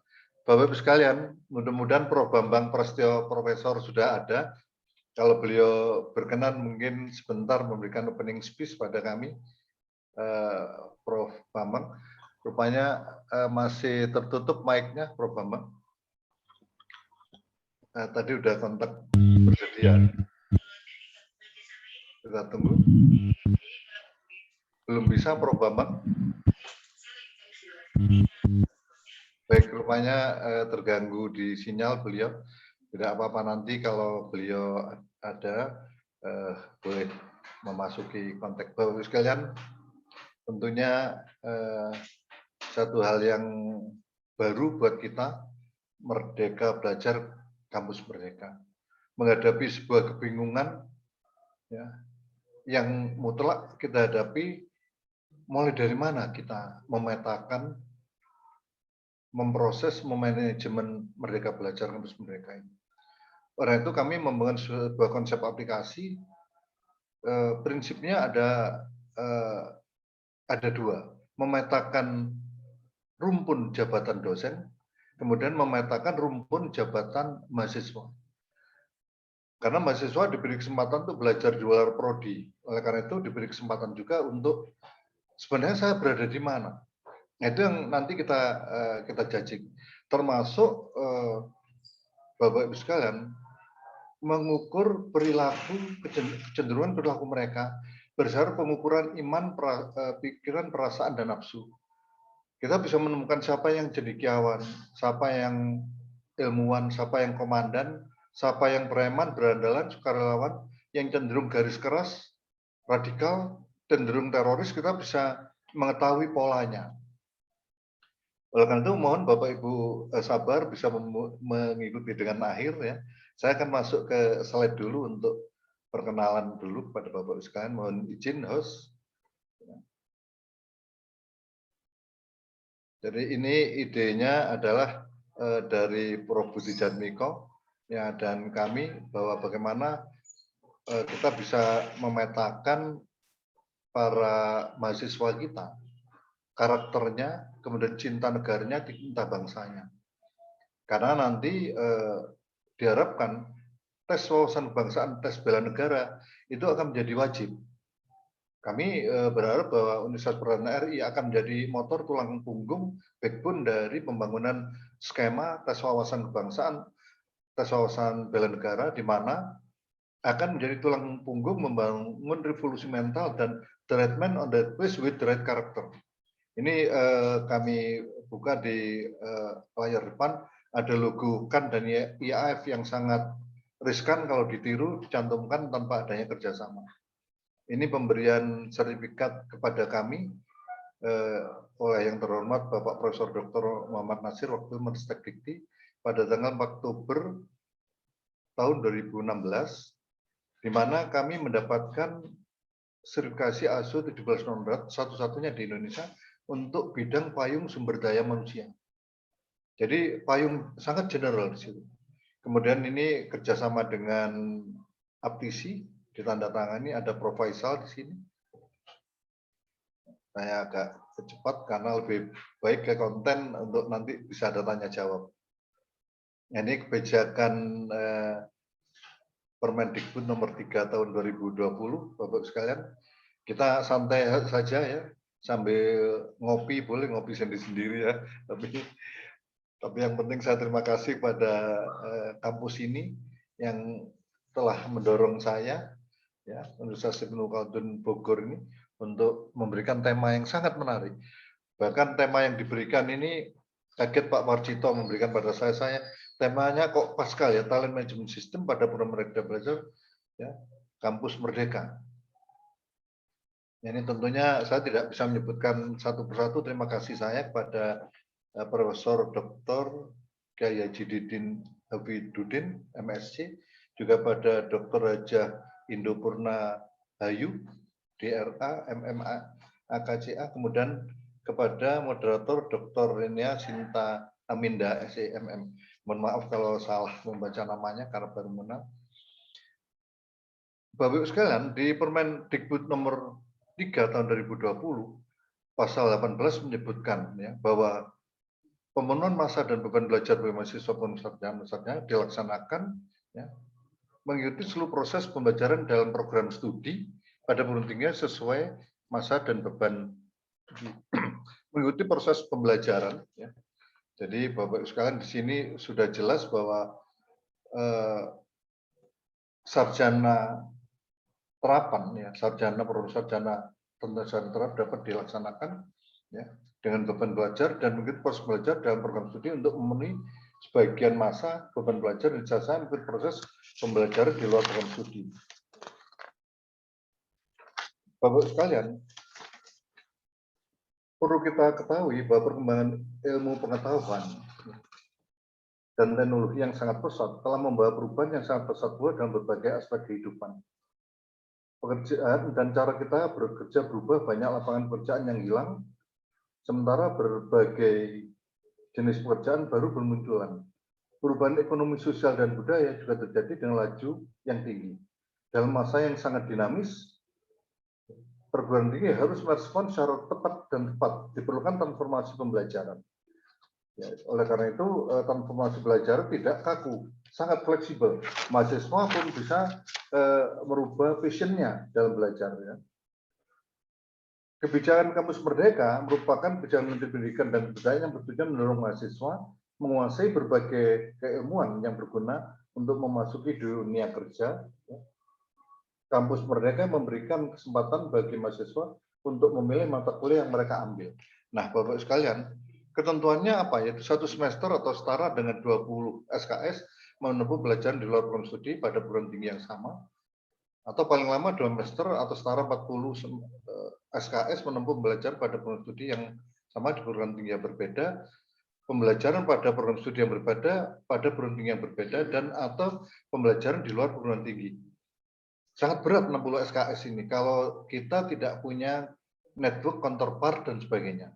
Bapak Ibu sekalian, mudah-mudahan Prof Bambang Prasetyo Profesor sudah ada. Kalau beliau berkenan mungkin sebentar memberikan opening speech pada kami, Prof Bambang. Rupanya masih tertutup mic-nya, Prof Bambang. Tadi udah kontak bersedia. Kita tunggu. Belum bisa, Prof. Bambang? Baik, rupanya terganggu di sinyal beliau. Tidak apa-apa, nanti kalau beliau ada, boleh memasuki konteks. Bapak Ibu sekalian, tentunya satu hal yang baru buat kita, Merdeka Belajar Kampus Merdeka. Menghadapi sebuah kebingungan ya, yang mutlak kita hadapi, mulai dari mana kita memetakan, memproses, memanajemen Merdeka Belajar Kampus Merdeka ini. Oleh itu kami membangun sebuah konsep aplikasi, prinsipnya ada dua, memetakan rumpun jabatan dosen, kemudian memetakan rumpun jabatan mahasiswa. Karena mahasiswa diberi kesempatan untuk belajar di luar prodi, oleh karena itu diberi kesempatan juga untuk sebenarnya saya berada di mana. Nah, itu yang nanti kita judging, termasuk Bapak Ibu sekalian mengukur perilaku, kecenderungan perilaku mereka berdasarkan pengukuran iman, pikiran, perasaan, dan nafsu. Kita bisa menemukan siapa yang cendekiawan, siapa yang ilmuwan, siapa yang komandan, siapa yang preman, berandalan, sukarelawan, yang cenderung garis keras, radikal, cenderung teroris, kita bisa mengetahui polanya. Oleh karena itu mohon Bapak Ibu sabar bisa mengikuti dengan akhir ya. Saya akan masuk ke slide dulu untuk perkenalan dulu kepada Bapak Ibu sekalian. Mohon izin host. Jadi ini idenya adalah dari Prof. Budi Jatmiko ya, dan kami bahwa bagaimana kita bisa memetakan para mahasiswa kita, karakternya, kemudian cinta negaranya, cinta bangsanya. Karena nanti diharapkan tes wawasan kebangsaan, tes bela negara itu akan menjadi wajib. Kami berharap bahwa Universitas Perdana RI akan menjadi motor tulang punggung, backbone dari pembangunan skema tes wawasan kebangsaan, tes wawasan bela negara, di mana akan menjadi tulang punggung membangun revolusi mental dan the right man on the place with the right character. Ini kami buka di layar depan, ada logo KAN dan IAF yang sangat riskan kalau ditiru, dicantumkan tanpa adanya kerjasama. Ini pemberian sertifikat kepada kami oleh yang terhormat Bapak Profesor Dr. Muhammad Nasir waktu Menstek Dikti pada tanggal 4 Oktober tahun 2016, di mana kami mendapatkan sertifikasi ISO 17600 satu-satunya di Indonesia untuk bidang payung sumber daya manusia. Jadi payung sangat general di situ. Kemudian ini kerjasama dengan Aptisi, ditandatangani, ada Prof. Faisal di sini. Saya agak cepat karena lebih baik ke konten untuk nanti bisa ada tanya jawab. Ini kebijakan Permendikbud nomor 3 tahun 2020, Bapak sekalian. Kita santai saja ya, sambil ngopi, boleh ngopi sendiri-sendiri ya. Tapi yang penting saya terima kasih pada kampus ini yang telah mendorong saya, ya, Universitas Ibnu Khaldun Bogor ini untuk memberikan tema yang sangat menarik. Bahkan tema yang diberikan ini kaget Pak Marcito memberikan pada saya temanya kok pas sekali ya, Talent Management System pada program Merdeka Belajar ya, Kampus Merdeka. Ini tentunya saya tidak bisa menyebutkan satu persatu terima kasih saya kepada Profesor Dr. Kiai Haji Didin Hafidudin MSc, juga pada Dr. Hajah Indopurna Hayu, DRA, MMA, AKCA, kemudian kepada moderator Dr. Renia Sinta Aminda, SEMM. Mohon maaf kalau salah membaca namanya karena baru menang. Bapak Ibu sekalian, di Permendikbud nomor 3 tahun 2020, pasal 18 menyebutkan ya, bahwa pemenuhan masa dan beban belajar bagi mahasiswa penuh dilaksanakan ya, mengikuti seluruh proses pembelajaran dalam program studi pada perguruan tinggi sesuai masa dan beban mengikuti proses pembelajaran. Ya. Jadi Bapak Ibu sekalian di sini sudah jelas bahwa sarjana terapan, ya, sarjana secara terap dapat dilaksanakan ya, dengan beban belajar dan mungkin pos belajar dalam program studi untuk memenuhi sebagian masa beban belajar dan jasa mungkin proses pembelajaran di luar program studi. Bapak sekalian, perlu kita ketahui bahwa perkembangan ilmu pengetahuan dan teknologi yang sangat pesat telah membawa perubahan yang sangat pesat pula dalam berbagai aspek kehidupan. Pekerjaan dan cara kita bekerja berubah, banyak lapangan pekerjaan yang hilang, sementara berbagai jenis pekerjaan baru bermunculan. Perubahan ekonomi, sosial, dan budaya juga terjadi dengan laju yang tinggi. Dalam masa yang sangat dinamis, perguruan tinggi harus merespon secara tepat dan tepat. Diperlukan transformasi pembelajaran. Ya, oleh karena itu, transformasi belajar tidak kaku, sangat fleksibel. Mahasiswa pun bisa merubah visionnya dalam belajar. Ya. Kebijakan Kampus Merdeka merupakan kebijakan Menteri Pendidikan dan Kebudayaan yang bertujuan mendorong mahasiswa menguasai berbagai keilmuan yang berguna untuk memasuki dunia kerja. Kampus Merdeka memberikan kesempatan bagi mahasiswa untuk memilih mata kuliah yang mereka ambil. Nah, Bapak sekalian, ketentuannya apa? Yaitu 1 semester atau setara dengan 20 SKS menempuh belajar di luar program studi pada perguruan tinggi yang sama, atau paling lama 2 semester atau setara 40 SKS menempuh belajar pada program studi yang sama di perguruan tinggi yang berbeda, pembelajaran pada program studi yang berbeda, pada perguruan tinggi yang berbeda, dan atau pembelajaran di luar perguruan tinggi. Sangat berat 60 SKS ini kalau kita tidak punya network counterpart dan sebagainya.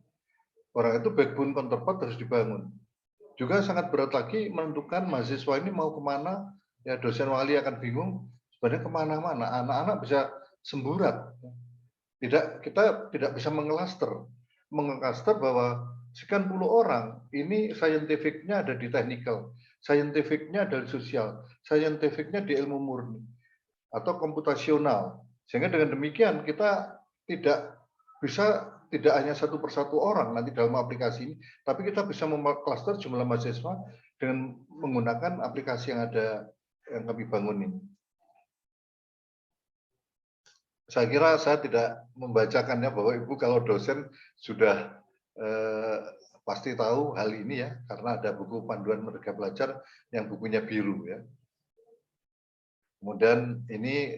Orang itu backbone counterpart harus dibangun. Juga sangat berat lagi menentukan mahasiswa ini mau kemana, ya dosen wali akan bingung, sebenarnya kemana-mana, anak-anak bisa semburat. Kita tidak bisa mengklaster bahwa sekian puluh orang, ini scientific-nya ada di technical, scientific-nya ada di sosial, scientific-nya di ilmu murni, atau komputasional. Sehingga dengan demikian kita tidak hanya satu persatu orang nanti dalam aplikasi ini, tapi kita bisa mengklaster jumlah mahasiswa dengan menggunakan aplikasi yang ada yang kami bangun ini. Saya kira saya tidak membacakannya, Bapak Ibu kalau dosen sudah pasti tahu hal ini ya, karena ada buku panduan Merdeka Belajar yang bukunya biru ya. Kemudian ini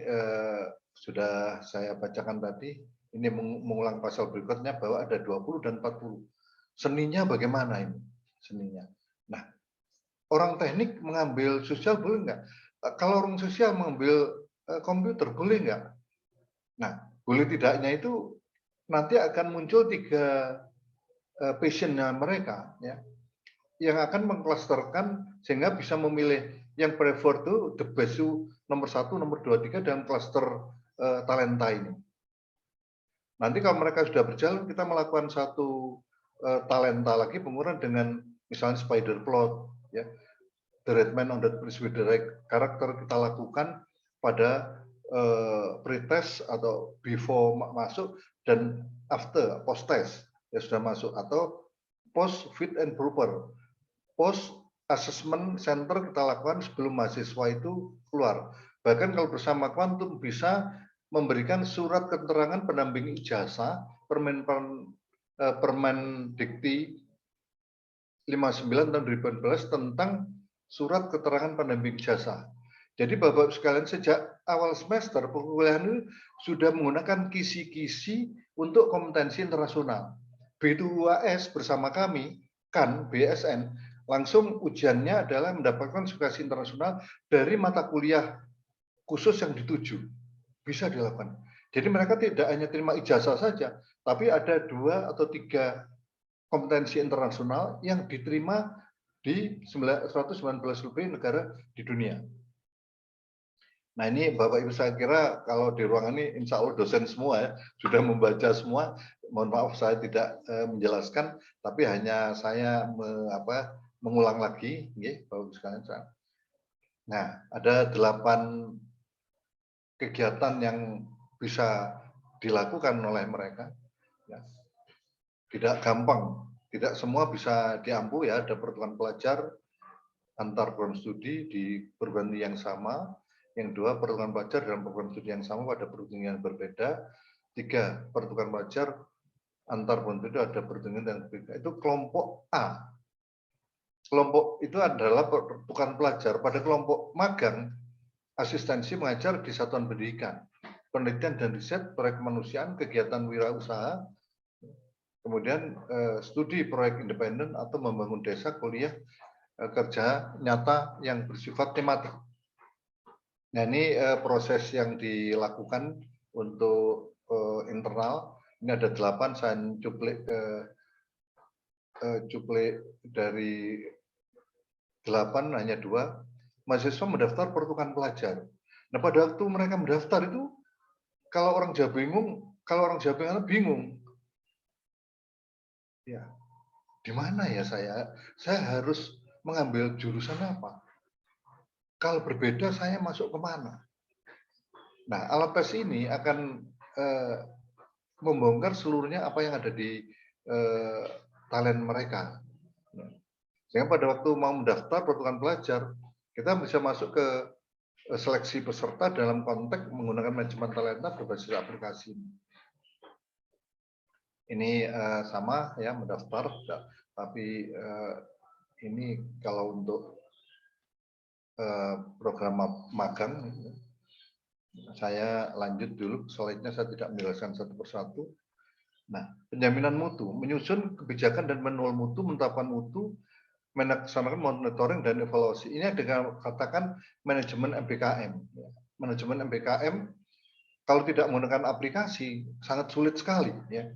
sudah saya bacakan tadi. Ini mengulang pasal berikutnya bahwa ada 20 dan 40. Seninya bagaimana ini? Seninya. Nah, orang teknik mengambil sosial boleh nggak? Kalau orang sosial mengambil komputer boleh nggak? Nah, boleh tidaknya itu nanti akan muncul 3 passion-nya mereka, ya, yang akan mengklasterkan sehingga bisa memilih yang prefer itu the best nomor 1, nomor 2, 3 dalam klaster talenta ini. Nanti kalau mereka sudah berjalan, kita melakukan satu talenta lagi pengukuran dengan misalnya spider plot, ya, the red man on the bridge with the right character kita lakukan pada pre-test atau before masuk dan after post test ya sudah masuk, atau post fit and proper, post assessment center kita lakukan sebelum mahasiswa itu keluar. Bahkan kalau bersama Quantum bisa memberikan surat keterangan pendamping ijazah Permendikti 59 tahun 2014 tentang surat keterangan pendamping ijazah. Jadi Bapak sekalian sejak awal semester perkuliahan ini sudah menggunakan kisi-kisi untuk kompetensi internasional. B2AS bersama kami kan BSN langsung ujiannya adalah mendapatkan sertifikasi internasional dari mata kuliah khusus yang dituju. Bisa dilakukan. Jadi mereka tidak hanya terima ijazah saja, tapi ada 2 atau 3 kompetensi internasional yang diterima di 119 lebih negara di dunia. Nah ini Bapak Ibu saya kira kalau di ruangan ini insya Allah dosen semua ya, sudah membaca semua. Mohon maaf saya tidak menjelaskan, tapi hanya saya mengulang lagi, Bapak Ibu sekalian. Nah ada 8 kegiatan yang bisa dilakukan oleh mereka. Ya. Tidak gampang, tidak semua bisa diampu ya. Ada pertemuan pelajar antar program studi di perguruan tinggi yang sama. Yang 2 pertemuan pelajar dalam program studi yang sama pada perguruan tinggi yang berbeda. 3 pertukaran pelajar antar pondok itu ada pertemuan yang berbeda. Itu kelompok A. Kelompok itu adalah pertukaran pelajar. Pada kelompok magang, asistensi mengajar di satuan pendidikan, penelitian dan riset, proyek kemanusiaan, kegiatan wirausaha, kemudian studi proyek independen atau membangun desa, kuliah, kerja nyata yang bersifat tematik. Nah, ini proses yang dilakukan untuk internal. Ini ada 8, saya cuplik dari 8 hanya 2. Mahasiswa mendaftar pertukaran pelajar. Nah, pada waktu mereka mendaftar itu, kalau orang Jawa bingung, ya, di mana ya saya harus mengambil jurusan apa? Kalau berbeda, saya masuk kemana? Nah, alat tes ini akan membongkar seluruhnya apa yang ada di talent mereka. Sehingga pada waktu mau mendaftar pertukaran pelajar, kita bisa masuk ke seleksi peserta dalam konteks menggunakan manajemen talenta berbasis aplikasi. Ini sama ya, mendaftar, tapi ini kalau untuk program magang, saya lanjut dulu, slide-nya saya tidak menjelaskan satu persatu. Nah, penjaminan mutu, menyusun kebijakan dan manual mutu, menetapkan mutu, melaksanakan monitoring dan evaluasi. Ini dengan katakan manajemen MBKM. Manajemen MBKM kalau tidak menggunakan aplikasi sangat sulit sekali. Ya.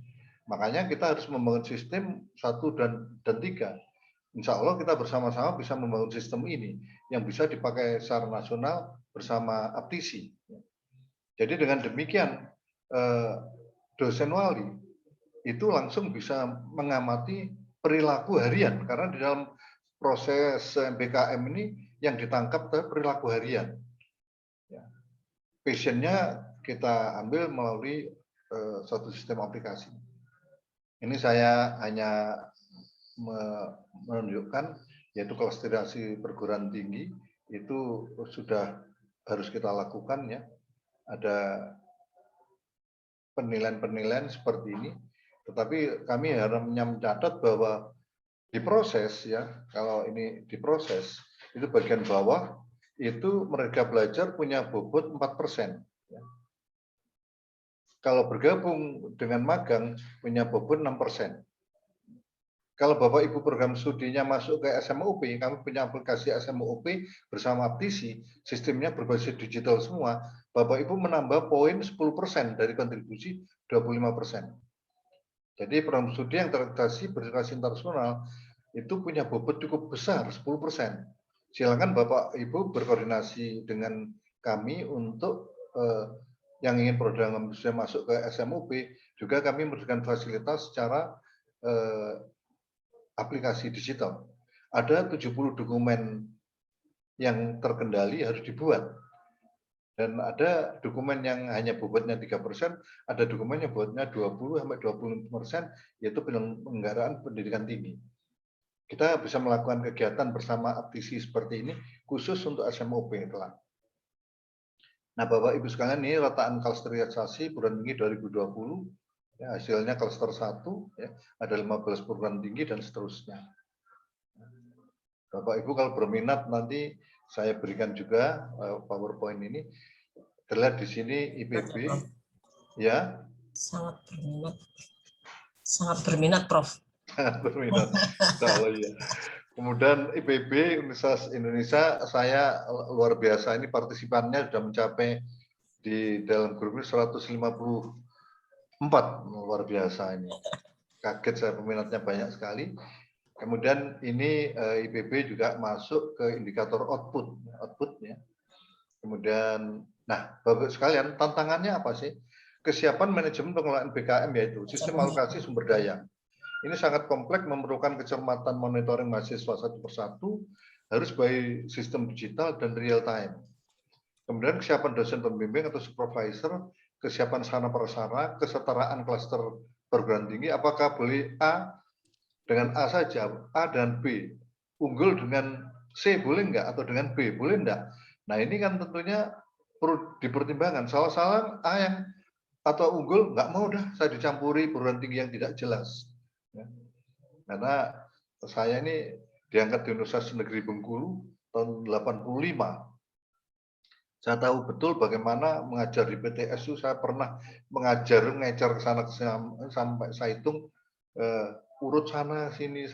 Makanya kita harus membangun sistem 1 dan 3. Insya Allah kita bersama-sama bisa membangun sistem ini yang bisa dipakai secara nasional bersama Aptisi. Jadi dengan demikian dosen wali itu langsung bisa mengamati perilaku harian, karena di dalam proses MBKM ini yang ditangkap adalah perilaku harian. Ya. Passionnya kita ambil melalui suatu sistem aplikasi. Ini saya hanya menunjukkan, yaitu klasterisasi perguruan tinggi itu sudah harus kita lakukan ya. Ada penilaian-penilaian seperti ini. Tetapi kami harus mencatat bahwa diproses ya, kalau ini diproses, itu bagian bawah, itu mereka belajar punya bobot 4%. Ya. Kalau bergabung dengan magang, punya bobot 6%. Kalau Bapak Ibu program studinya masuk ke SMUP, kami punya aplikasi SMUP bersama Aptisi, sistemnya berbasis digital semua, Bapak Ibu menambah poin 10% dari kontribusi 25%. Jadi program studi yang terakreditasi berbasis internasional itu punya bobot cukup besar, 10%. Silakan Bapak Ibu berkoordinasi dengan kami untuk yang ingin program studi masuk ke SMUP, juga kami memberikan fasilitas secara aplikasi digital. Ada 70 dokumen yang terkendali harus dibuat. Dan ada dokumen yang hanya bobotnya 3%, ada dokumen yang bobotnya 20-25%, yaitu penyelenggaraan pendidikan tinggi. Kita bisa melakukan kegiatan bersama Aptisi seperti ini, khusus untuk SMUP kelak. Nah, Bapak Ibu sekalian, ini rataan klasterisasi perguruan tinggi 2020, ya, hasilnya klaster 1, ya, ada 15 perguruan tinggi dan seterusnya. Bapak Ibu kalau berminat nanti saya berikan juga PowerPoint ini. Terlihat di sini IPB, ya.
Sangat berminat, Prof.
Sangat berminat. Kalau ya. Kemudian IPB Universitas Indonesia, saya luar biasa, ini partisipannya sudah mencapai di dalam grup ini 154, luar biasa ini. Kaget saya, peminatnya banyak sekali. Kemudian ini IPB juga masuk ke indikator outputnya. Kemudian, nah Bapak sekalian, tantangannya apa sih? Kesiapan manajemen pengelolaan BKM, yaitu sistem alokasi sumber daya. Ini sangat kompleks, memerlukan kecermatan monitoring mahasiswa satu persatu, harus by sistem digital dan real time. Kemudian kesiapan dosen pembimbing atau supervisor, kesiapan sarana prasarana, kesetaraan klaster perguruan tinggi, apakah boleh A dengan A saja, A dan B, unggul dengan C boleh enggak, atau dengan B boleh enggak? Nah ini kan tentunya perlu dipertimbangkan. Salah-salah A yang atau unggul, nggak mau dah saya dicampuri perguruan tinggi yang tidak jelas. Ya. Karena saya ini diangkat di Universitas Negeri Bengkulu tahun 85. Saya tahu betul bagaimana mengajar di PTS itu. Saya pernah mengajar, ngejar ke sana sampai saya hitung urut sana sini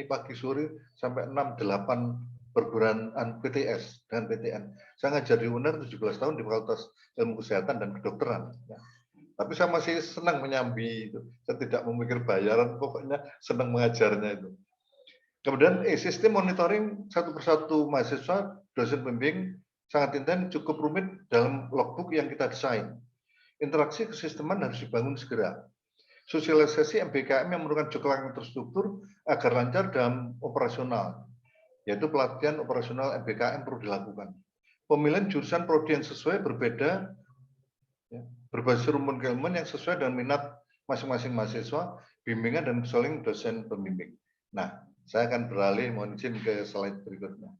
pagi sore sampai 6-8 perguruan PTS dan PTN. Saya ngajar di UNER 17 tahun di Fakultas Ilmu Kesehatan dan Kedokteran. Ya. Tapi saya masih senang menyambi itu. Saya tidak memikir bayaran, pokoknya senang mengajarnya itu. Kemudian sistem monitoring satu persatu mahasiswa, dosen pembimbing sangat intens, cukup rumit dalam logbook yang kita desain. Interaksi kesisteman harus dibangun segera. Sosialisasi MBKM yang memerlukan joklang terstruktur agar lancar dalam operasional, yaitu pelatihan operasional MBKM perlu dilakukan. Pemilihan jurusan prodi yang sesuai berbeda, ya, berbasis rumpun keilmuan yang sesuai dengan minat masing-masing mahasiswa, bimbingan dan conseling dosen pembimbing. Nah, saya akan beralih, mohon izin ke slide berikutnya.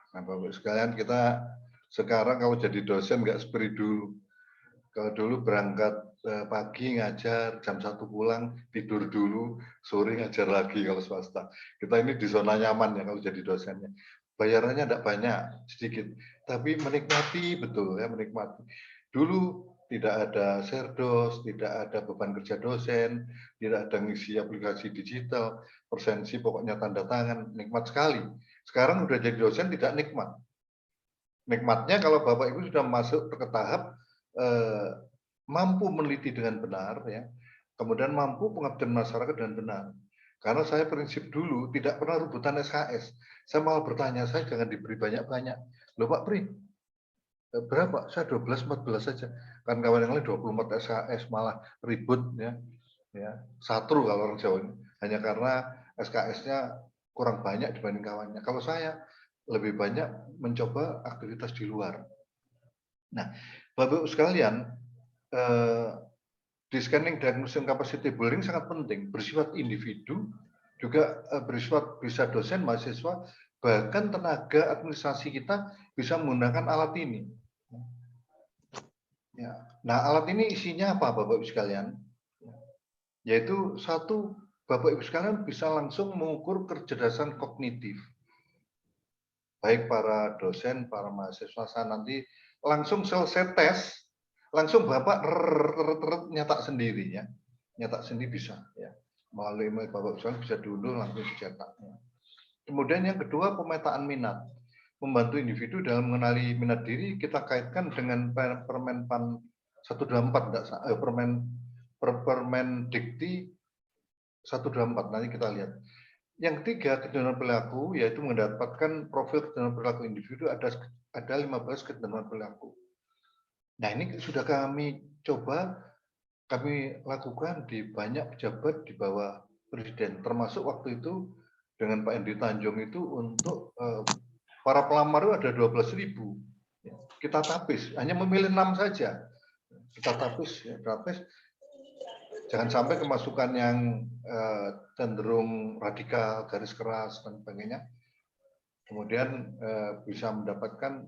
Nah, Bapak sekalian, kita sekarang kalau jadi dosen nggak seperti dulu. Kalau dulu berangkat pagi ngajar, jam 1 pulang, tidur dulu, sore ngajar lagi kalau swasta. Kita ini di zona nyaman ya kalau jadi dosennya. Bayarannya tidak banyak, sedikit. Tapi menikmati betul ya, menikmati. Dulu tidak ada serdos, tidak ada beban kerja dosen, tidak ada ngisi aplikasi digital, persensi pokoknya tanda tangan, nikmat sekali. Sekarang udah jadi dosen tidak nikmat. Nikmatnya kalau Bapak Ibu sudah masuk ke tahap mampu meneliti dengan benar, ya, kemudian mampu pengabdian masyarakat dengan benar. Karena saya prinsip dulu tidak pernah rebutan SKS. Saya malah bertanya, saya jangan diberi banyak-banyak. Loh Pak Pri, berapa? Saya 12-14 saja. Kan kawan yang lain 24 SKS malah ribut ya. Ya, satru kalau orang Jawa ini. Hanya karena SKS-nya kurang banyak dibanding kawannya. Kalau saya lebih banyak mencoba aktivitas di luar. Nah, Bapak-Ibu sekalian, di scanning diagnosis capacity building sangat penting, bersifat individu, juga bersifat bisa dosen, mahasiswa, bahkan tenaga administrasi kita bisa menggunakan alat ini. Ya. Nah, alat ini isinya apa, Bapak-Ibu sekalian? Yaitu satu, Bapak-Ibu sekalian bisa langsung mengukur kecerdasan kognitif. Baik para dosen, para mahasiswa, saya nanti langsung selesai tes, langsung Bapak nyetak sendiri ya. Nyetak sendiri bisa ya. Melalui email Bapak sekalian bisa diunduh langsung dicetak. Ya. Kemudian yang kedua, pemetaan minat. Membantu individu dalam mengenali minat diri, kita kaitkan dengan Permenpan 124, Permen Dikti 124, nanti kita lihat. Yang ketiga, kecenderungan perilaku, yaitu mendapatkan profil kecenderungan perilaku individu, ada 15 kecenderungan perilaku. Nah, ini sudah kami coba, kami lakukan di banyak pejabat di bawah Presiden, termasuk waktu itu dengan Pak Henry Tanjung itu untuk para pelamar itu ada 12.000. Kita tapis, hanya memilih 6 saja. Kita tapis, ya, tapis. Jangan sampai kemasukan yang cenderung radikal, garis keras, dan sebagainya. Kemudian bisa mendapatkan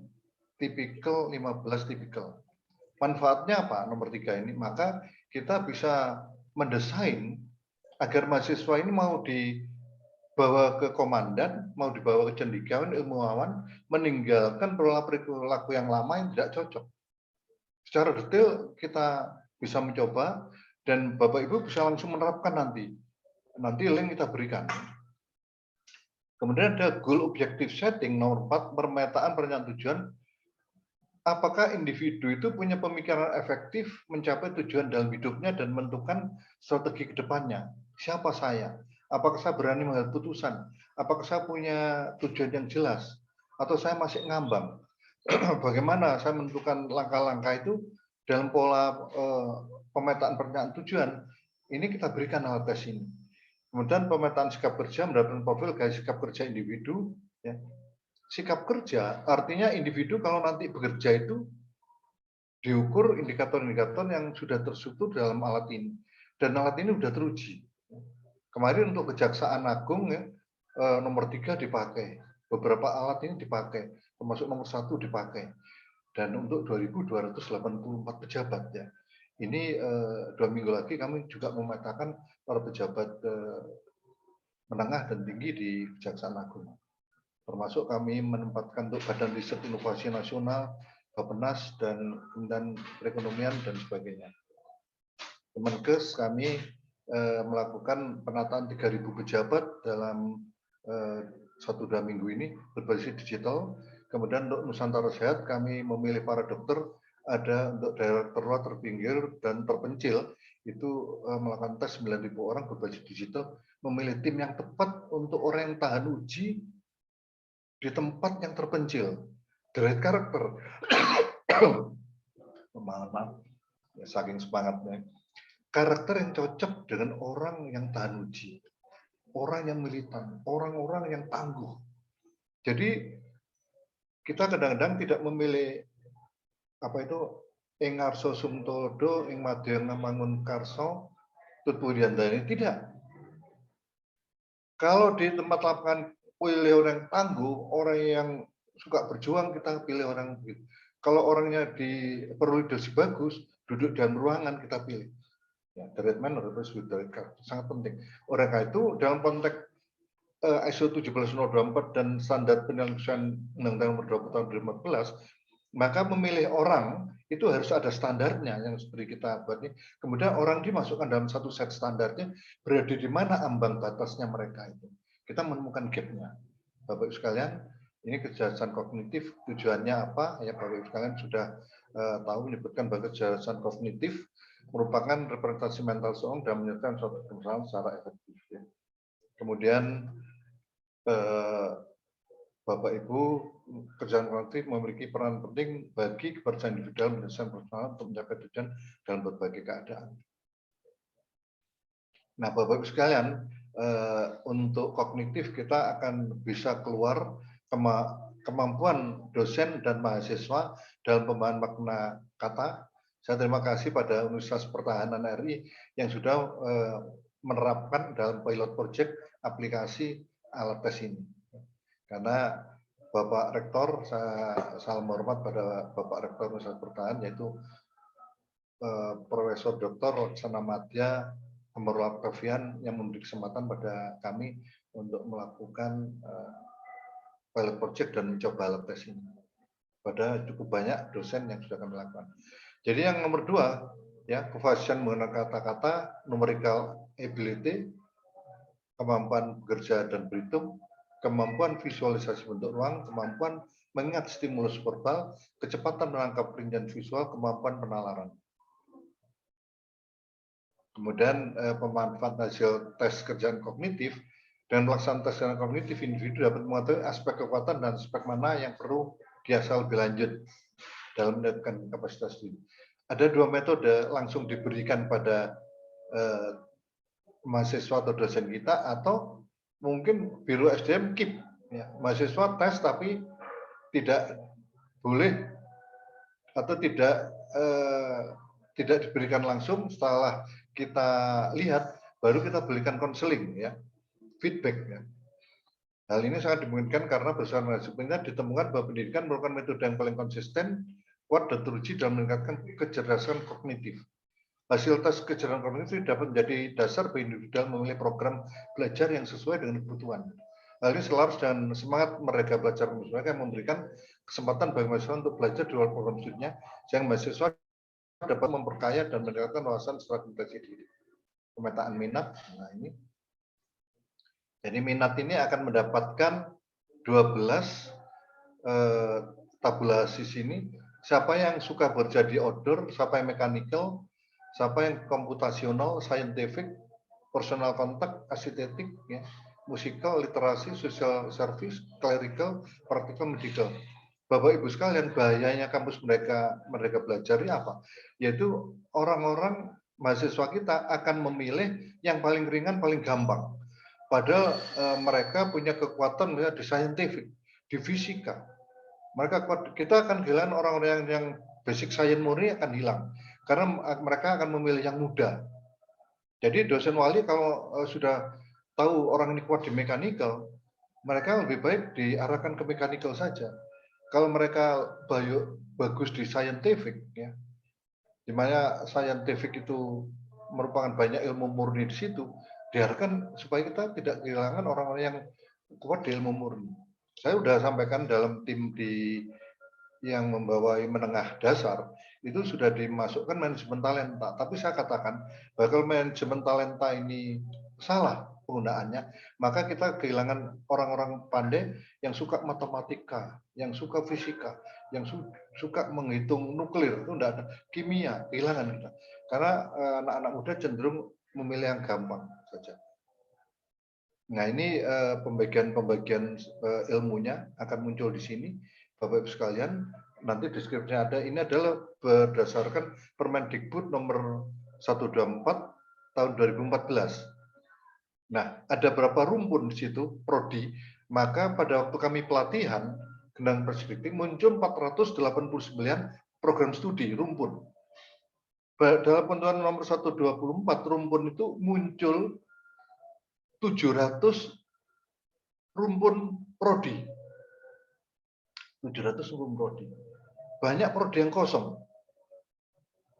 tipikal 15 tipikal. Manfaatnya apa? Nomor 3 ini, maka kita bisa mendesain agar mahasiswa ini mau dibawa ke komandan, mau dibawa ke cendekiawan, ilmuwan, meninggalkan perilaku yang lama yang tidak cocok. Secara detail kita bisa mencoba, dan Bapak Ibu bisa langsung menerapkan nanti. Nanti link kita berikan. Kemudian ada goal objective setting nomor 4, pemetaan perencanaan tujuan. Apakah individu itu punya pemikiran efektif mencapai tujuan dalam hidupnya dan menentukan strategi ke depannya? Siapa saya? Apakah saya berani mengambil putusan? Apakah saya punya tujuan yang jelas? Atau saya masih ngambang? Bagaimana saya menentukan langkah-langkah itu dalam pola pemetaan perencanaan tujuan? Ini kita berikan alat tes ini. Kemudian pemetaan sikap kerja mendapatkan profil gaya sikap kerja individu. Ya. Sikap kerja artinya individu kalau nanti bekerja itu diukur indikator-indikator yang sudah terstruktur dalam alat ini. Dan alat ini sudah teruji. Kemarin untuk Kejaksaan Agung ya, nomor 3 dipakai, beberapa alat ini dipakai, termasuk nomor 1 dipakai, dan untuk 2.284 pejabat ya. Ini 2 minggu lagi kami juga memetakan para pejabat menengah dan tinggi di Kejaksaan Agung. Termasuk kami menempatkan untuk Badan Riset Inovasi Nasional, Bappenas, dan Kementerian Perekonomian dan sebagainya. Kemenkes kami melakukan penataan 3.000 pejabat dalam 1-2 minggu ini berbasis digital. Kemudian untuk Nusantara Sehat kami memilih para dokter, ada untuk daerah terluar, terpinggir, dan terpencil, itu melakukan tes 9.000 orang berbasis digital, memilih tim yang tepat untuk orang yang tahan uji di tempat yang terpencil. Derajat karakter. Maaf, ya, saking semangatnya. Karakter yang cocok dengan orang yang tahan uji, orang yang militan, orang-orang yang tangguh. Jadi kita kadang-kadang tidak memilih apa itu ing arso sumtodo ing madya ngamangun karso tutwuryandani, tidak. Kalau di tempat lapangan pilih orang yang tangguh, orang yang suka berjuang, kita pilih orang begitu. Kalau orangnya perlu leadership bagus, duduk dalam ruangan kita pilih. Ya, the right man or the best with the right card, sangat penting. Orang itu dalam konteks ISO 17024 dan standar penyelesaian Undang-Undang Nomor 20 Tahun 2014, maka memilih orang itu harus ada standarnya yang seperti kita buat ini. Kemudian orang dimasukkan dalam satu set standarnya, berada di mana ambang batasnya mereka itu. Kita menemukan gap-nya. Bapak Ibu sekalian, ini kecerdasan kognitif tujuannya apa? Ya, Bapak Ibu sekalian sudah tahu menyebutkan bahwa kecerdasan kognitif merupakan representasi mental seorang dan menyelesaikan suatu permasalahan secara efektif. Ya. Kemudian Bapak Ibu, kecerdasan kognitif memiliki peran penting bagi kepercayaan individual menyelesaikan permasalahan untuk mencapai tujuan dalam berbagai keadaan. Nah, Bapak Ibu sekalian, untuk kognitif kita akan bisa keluar kemampuan dosen dan mahasiswa dalam pemahaman makna kata. Saya terima kasih pada Universitas Pertahanan RI yang sudah menerapkan dalam pilot project aplikasi alat tes ini. Karena Bapak Rektor, saya salam hormat pada Bapak Rektor Universitas Pertahanan, yaitu Profesor Dr. Roksana Madya Amarul Octavian yang memberi kesempatan pada kami untuk melakukan pilot project dan mencoba alat tes ini. Pada cukup banyak dosen yang sudah kami lakukan. Jadi yang nomor 2, ya, kefasihan menggunakan kata-kata, numerical ability, kemampuan bekerja dan berhitung, kemampuan visualisasi bentuk ruang, kemampuan mengingat stimulus verbal, kecepatan menangkap rincian visual, kemampuan penalaran. Kemudian pemanfaatan hasil tes kerjaan kognitif dan pelaksanaan tes kerjaan kognitif, individu dapat mengetahui aspek kekuatan dan aspek mana yang perlu diasah lebih lanjut dalam meningkatkan kapasitas diri. Ada 2 metode langsung diberikan pada mahasiswa atau dosen kita, atau mungkin Biro SDM keep, ya, mahasiswa tes tapi tidak boleh atau tidak diberikan langsung, setelah kita lihat baru kita berikan konseling, ya, feedback, ya. Hal ini sangat dimungkinkan karena berdasarkan hasilnya ditemukan bahwa pendidikan merupakan metode yang paling konsisten, kuat, dan teruji dalam meningkatkan kecerdasan kognitif. Hasil tes kecerdasan kognitif dapat menjadi dasar bagi individu memilih program belajar yang sesuai dengan kebutuhan. Hal ini selaras dan semangat mereka belajar mereka yang memberikan kesempatan bagi mahasiswa untuk belajar di luar program studinya, sehingga mahasiswa dapat memperkaya dan meningkatkan wawasan secara kompetensi diri. Pemetaan minat, nah ini. Jadi minat ini akan mendapatkan 12 tabulasi sini. Siapa yang suka bekerja di outdoor, siapa yang mechanical, siapa yang komputasional, scientific, personal contact, arsitektik, ya, musikal, literasi, social service, clerical, practical, medical. Bapak Ibu sekalian, bahayanya kampus mereka belajar apa? Yaitu orang-orang mahasiswa kita akan memilih yang paling ringan, paling gampang. Padahal mereka punya kekuatan misalnya di scientific, di fisika. Kita akan kehilangan orang-orang yang basic science murni akan hilang. Karena mereka akan memilih yang mudah. Jadi dosen wali kalau sudah tahu orang ini kuat di mechanical, mereka lebih baik diarahkan ke mechanical saja. Kalau mereka bagus di scientific, ya, di mana scientific itu merupakan banyak ilmu murni di situ, diarahkan supaya kita tidak kehilangan orang-orang yang kuat di ilmu murni. Saya sudah sampaikan dalam tim yang membawai menengah dasar, itu sudah dimasukkan manajemen talenta. Tapi saya katakan, bakal manajemen talenta ini salah penggunaannya, maka kita kehilangan orang-orang pandai yang suka matematika, yang suka fisika, yang suka menghitung nuklir, itu tidak ada, kimia, kehilangan kita. Karena anak-anak muda cenderung memilih yang gampang saja. Nah, ini pembagian ilmunya akan muncul di sini, Bapak Ibu sekalian. Nanti deskripsinya ada. Ini adalah berdasarkan Permendikbud nomor 124 tahun 2014. Nah, ada berapa rumpun di situ, prodi. Maka pada waktu kami pelatihan Gendang Perspektif muncul 489 program studi rumpun. Dalam ketentuan nomor 124 rumpun itu muncul 700 rumpun prodi. 700 rumpun prodi. Banyak prodi yang kosong.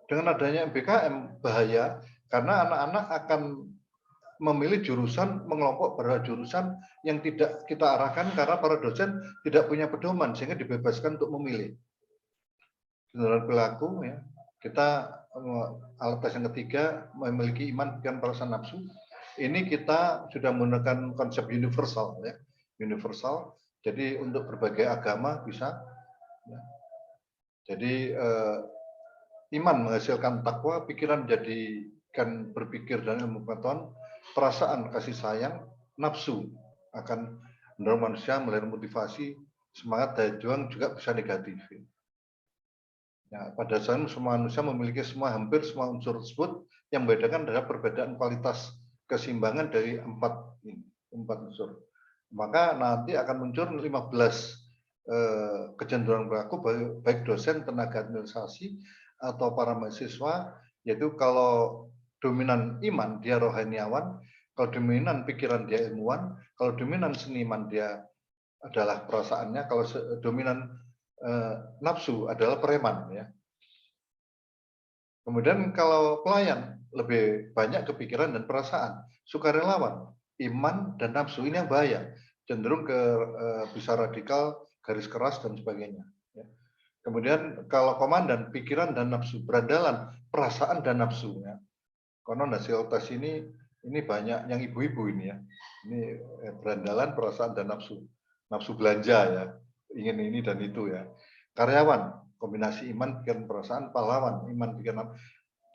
Dengan adanya MBKM bahaya karena anak-anak akan memilih jurusan, mengelompok pada jurusan yang tidak kita arahkan karena para dosen tidak punya pedoman sehingga dibebaskan untuk memilih. General perilaku, ya, kita alat tes yang ketiga memiliki iman, pikiran, perasaan, nafsu. Ini kita sudah menggunakan konsep universal, ya, universal. Jadi untuk berbagai agama bisa. Ya. Jadi iman menghasilkan takwa, pikiran jadikan berpikir dan ilmu pengetahuan, perasaan kasih sayang, nafsu akan mendorong manusia melihat motivasi, semangat daya juang juga bisa negatif. Ya, pada saat semua manusia memiliki hampir semua unsur tersebut, yang membedakan adalah perbedaan kualitas keseimbangan dari empat unsur. Maka nanti akan muncul 15 kecenderungan perilaku baik dosen, tenaga administrasi atau para mahasiswa, yaitu kalau dominan iman dia rohaniawan, kalau dominan pikiran dia ilmuwan, kalau dominan seniman dia adalah perasaannya, kalau dominan nafsu adalah preman, ya. Kemudian kalau pelayan lebih banyak kepikiran dan perasaan, sukarelawan, iman dan nafsu ini yang bahaya, cenderung ke bisa radikal, garis keras dan sebagainya. Ya. Kemudian kalau komandan pikiran dan nafsu, berandalan perasaan dan nafsu. Ya. Konon hasil tes ini banyak yang ibu-ibu ini, ya. Ini berandalan perasaan dan nafsu, nafsu belanja, ya, ingin ini dan itu, ya. Karyawan kombinasi iman, pikiran, perasaan, pahlawan, iman, pikiran,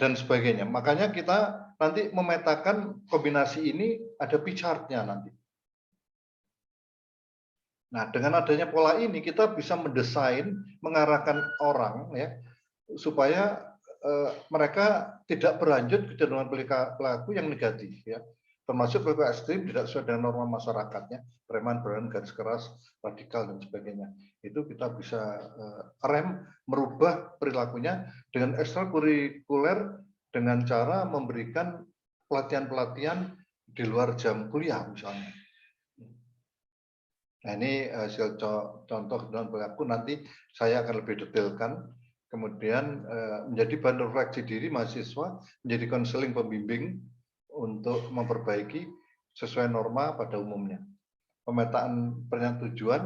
dan sebagainya. Makanya kita nanti memetakan kombinasi ini ada pie chart-nya nanti. Nah, dengan adanya pola ini kita bisa mendesain, mengarahkan orang, ya, supaya mereka tidak berlanjut kecenderungan pelaku yang negatif, ya. Termasuk perilaku ekstrim tidak sesuai dengan norma masyarakatnya, preman, berani, garis keras, radikal dan sebagainya. Itu kita bisa rem, merubah perilakunya dengan ekstrakurikuler dengan cara memberikan pelatihan-pelatihan di luar jam kuliah misalnya. Nah, ini hasil contoh dan perilaku nanti saya akan lebih detailkan. Kemudian menjadi bahan refleksi diri mahasiswa, menjadi konseling pembimbing untuk memperbaiki sesuai norma pada umumnya. Pemetaan pernyataan tujuan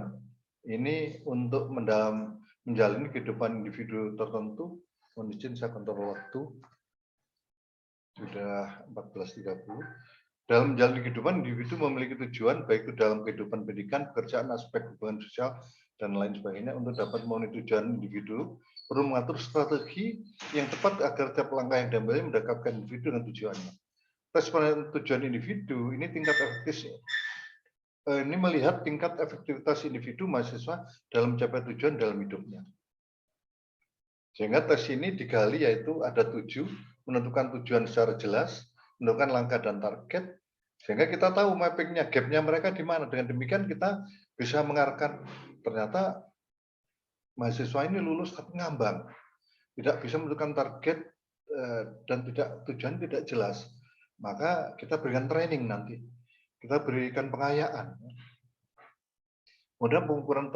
ini untuk menjalani kehidupan individu tertentu. Mohon izin saya kontrol waktu. Sudah 14.30. Dalam menjalani kehidupan, individu memiliki tujuan, baik itu dalam kehidupan pendidikan, pekerjaan, aspek hubungan sosial, dan lain sebagainya. Untuk dapat memenuhi tujuan individu, perlu mengatur strategi yang tepat agar tiap langkah yang diambil mendekatkan individu dengan tujuannya. Tes tujuan individu ini tingkat efektif. Ini melihat tingkat efektivitas individu mahasiswa dalam mencapai tujuan dalam hidupnya. Sehingga tes ini digali yaitu ada 7, menentukan tujuan secara jelas, menentukan langkah dan target, sehingga kita tahu mappingnya, gapnya mereka di mana. Dengan demikian kita bisa mengarahkan, ternyata mahasiswa ini lulus tapi ngambang, tidak bisa menentukan target dan tujuan tidak jelas. Maka kita berikan training nanti, kita berikan pengayaan. Kemudian pengukuran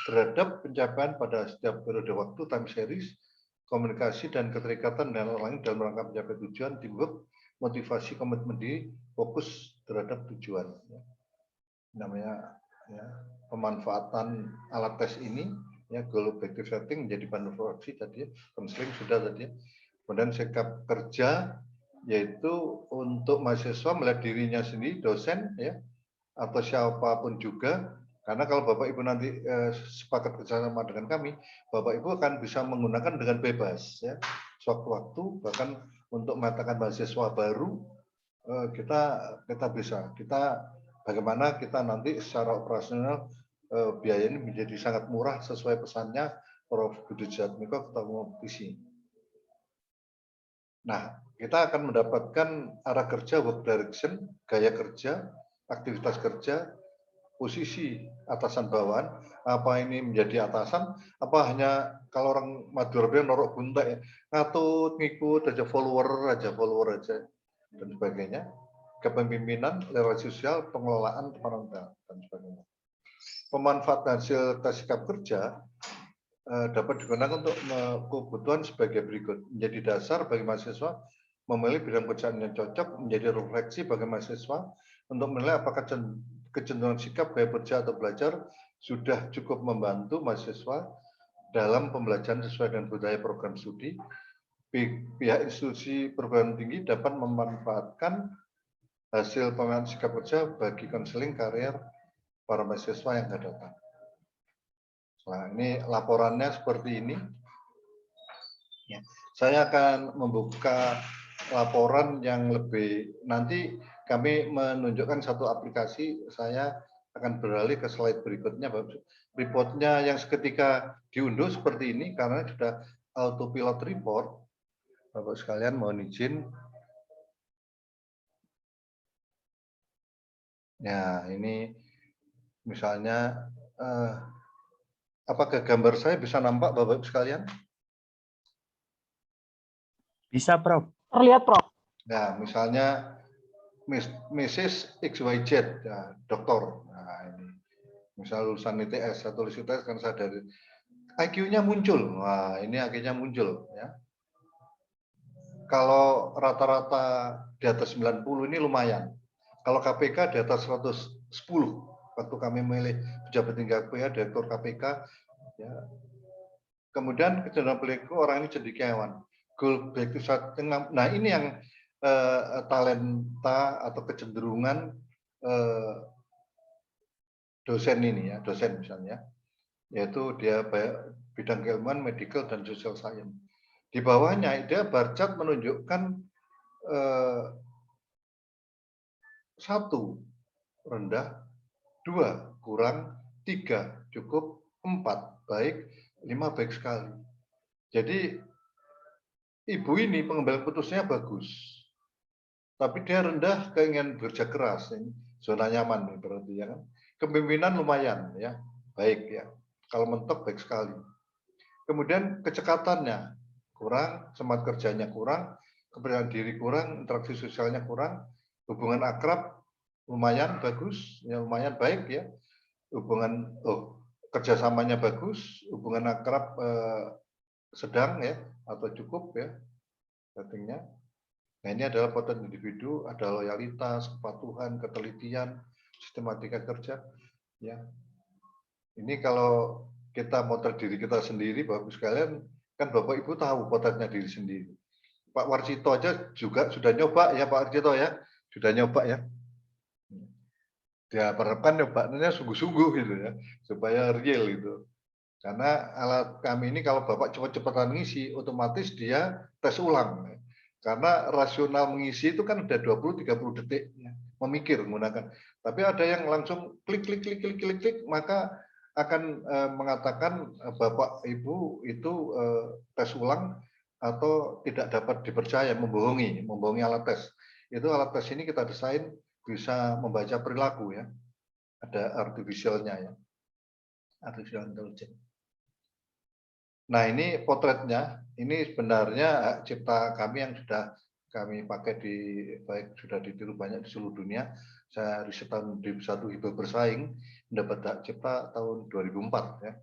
terhadap pencapaian pada setiap periode waktu, time series, komunikasi dan keterikatan dan lain dalam rangka mencapai tujuan, teamwork, motivasi, komitmen diri, fokus terhadap tujuan. Namanya ya, pemanfaatan alat tes ini, ya, goal objective setting menjadi bahan refleksi tadi, konseling sudah tadi. Kemudian sikap kerja, yaitu untuk mahasiswa melihat dirinya sendiri, dosen, ya, atau siapapun juga. Karena kalau Bapak Ibu nanti sepakat kerjasama dengan kami, Bapak Ibu akan bisa menggunakan dengan bebas, ya, sewaktu-waktu, bahkan untuk mengatakan mahasiswa baru, kita bisa, bagaimana kita nanti secara operasional biaya ini menjadi sangat murah sesuai pesannya Prof. Budi Jatmiko, Ketua Umum PISI. Nah, kita akan mendapatkan arah kerja, work direction, gaya kerja, aktivitas kerja, posisi atasan bawahan, apa ini menjadi atasan, apa hanya kalau orang Madura bilang norok buntek ya, ngatut, ngikut aja, follower aja, dan sebagainya. Kepemimpinan, relasi sosial, pengelolaan, dan sebagainya. Pemanfaatan hasil tes sikap kerja dapat digunakan untuk kebutuhan sebagai berikut. Menjadi dasar bagi mahasiswa memilih bidang pekerjaan yang cocok, menjadi refleksi bagi mahasiswa untuk menilai apakah kecenderungan sikap gaya kerja atau belajar sudah cukup membantu mahasiswa dalam pembelajaran sesuai dengan budaya program studi. Pihak institusi perguruan tinggi dapat memanfaatkan hasil pemilihan sikap kerja bagi konseling karier para mahasiswa yang akan datang. Nah, ini laporannya seperti ini. Ya. Saya akan membuka laporan yang lebih, nanti kami menunjukkan satu aplikasi, saya akan beralih ke slide berikutnya. Reportnya yang seketika diunduh seperti ini, karena sudah autopilot report. Bapak sekalian mohon izin. Ya, ini misalnya, apakah gambar saya bisa nampak Bapak sekalian?
Bisa, Prof.
Terlihat, Prof.
Nah, misalnya Mrs. XYZ, ya, doktor. Nah, ini. Misal lulusan ITS atau lulusan ITS kan sadar. IQ-nya muncul. Wah, ini IQ-nya muncul. Ya. Kalau rata-rata di atas 90 ini lumayan. Kalau KPK di atas 110. Waktu kami memilih pejabat tinggi KPK, direktur KPK. Ya. Kemudian kecenderungan perilaku orang ini cendekiawan. Goal objective setting. Nah, ini yang talenta atau kecenderungan dosen ini ya, dosen misalnya, yaitu dia bidang keilmuan, medical dan social science. Di bawahnya dia bar chart menunjukkan 1 rendah, 2 kurang, 3 cukup, 4 baik, 5 baik sekali. Jadi ibu ini pengembalian putusnya bagus. Tapi dia rendah, keinginan bekerja keras, ini zona nyaman nih berarti ya kan. Kepemimpinan lumayan ya, baik ya. Kalau mentok baik sekali. Kemudian kecekatannya kurang, semangat kerjanya kurang, kepercayaan diri kurang, interaksi sosialnya kurang, hubungan akrab lumayan bagus, ya lumayan baik ya. Hubungan kerjasamanya bagus, hubungan akrab sedang ya atau cukup ya ratingnya. Nah, ini adalah potensi individu, ada loyalitas, kepatuhan, ketelitian, sistematika kerja. Ya, ini kalau kita motret diri kita sendiri, Bapak sekalian, kan Bapak Ibu tahu potensinya diri sendiri. Pak Warsito aja juga sudah nyoba ya, Pak Warsito ya, sudah nyoba ya. Dia harapkan nyobanya sungguh-sungguh gitu ya, supaya real gitu. Karena alat kami ini kalau Bapak cepat-cepatan ngisi, otomatis dia tes ulang. Karena rasional mengisi itu kan udah 20-30 detik ya, memikir menggunakan. Tapi ada yang langsung klik, maka akan mengatakan Bapak Ibu itu tes ulang atau tidak dapat dipercaya, membohongi alat tes. Itu alat tes ini kita desain bisa membaca perilaku ya. Ada artificialnya ya. Artificial intelligence. Nah, ini potretnya, ini sebenarnya hak cipta kami yang sudah kami pakai baik sudah ditiru banyak di seluruh dunia. Saya riset tahun 2001 hibah bersaing, mendapat hak cipta tahun 2004 ya.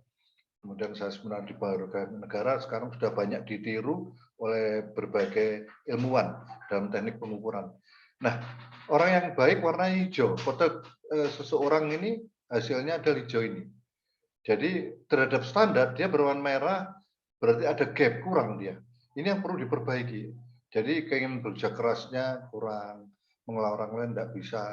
Kemudian saya sebenarnya di berbagai negara sekarang sudah banyak ditiru oleh berbagai ilmuwan dalam teknik pengukuran. Nah, orang yang baik warna hijau. Foto seseorang ini hasilnya adalah hijau ini. Jadi terhadap standar dia berwarna merah, berarti ada gap, kurang dia. Ini yang perlu diperbaiki. Jadi keinginan bekerja kerasnya kurang, mengelola orang lain tidak bisa,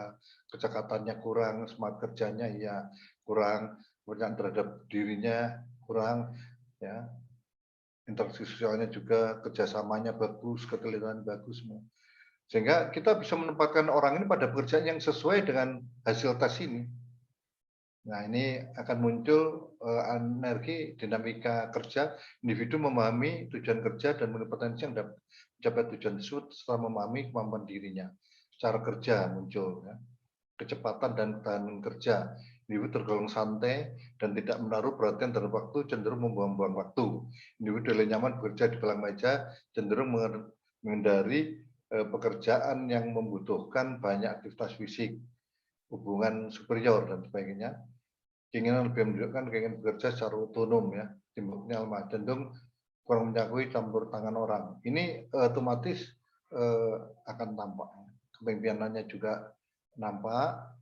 kecekatannya kurang, semangat kerjanya ya kurang, kepercayaan terhadap dirinya kurang, ya, interaksi sosialnya juga, kerjasamanya bagus, ketelitian bagus semua. Sehingga kita bisa menempatkan orang ini pada pekerjaan yang sesuai dengan hasil tes ini. Nah, ini akan muncul energi dinamika kerja, individu memahami tujuan kerja dan berpotensi yang dapat mencapai tujuan tersebut setelah memahami kemampuan dirinya. Cara kerja muncul, ya. Kecepatan dan ketahanan kerja. Individu tergolong santai dan tidak menaruh perhatian terhadap waktu, cenderung membuang-buang waktu. Individu lebih nyaman bekerja di belakang meja, cenderung menghindari pekerjaan yang membutuhkan banyak aktivitas fisik, hubungan superior dan sebagainya. Keinginan lebih menunjukkan keinginan bekerja secara otonom ya, timbulnya lemah, cenderung kurang mengakui campur tangan orang. Ini otomatis akan tampak. Kepemimpinannya juga nampak,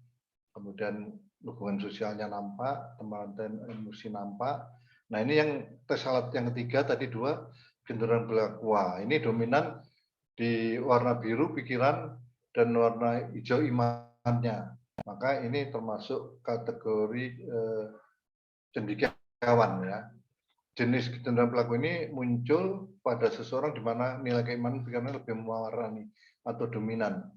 kemudian hubungan sosialnya nampak, teman dan emosi nampak. Nah, ini yang tes alat yang ketiga tadi 2, cenderung berlaku. Wah, ini dominan di warna biru pikiran dan warna hijau imannya. Maka ini termasuk kategori cendekiawan ya. Jenis kecenderungan pelaku ini muncul pada seseorang di mana nilai keimanan pikirannya lebih mewarnai atau dominan.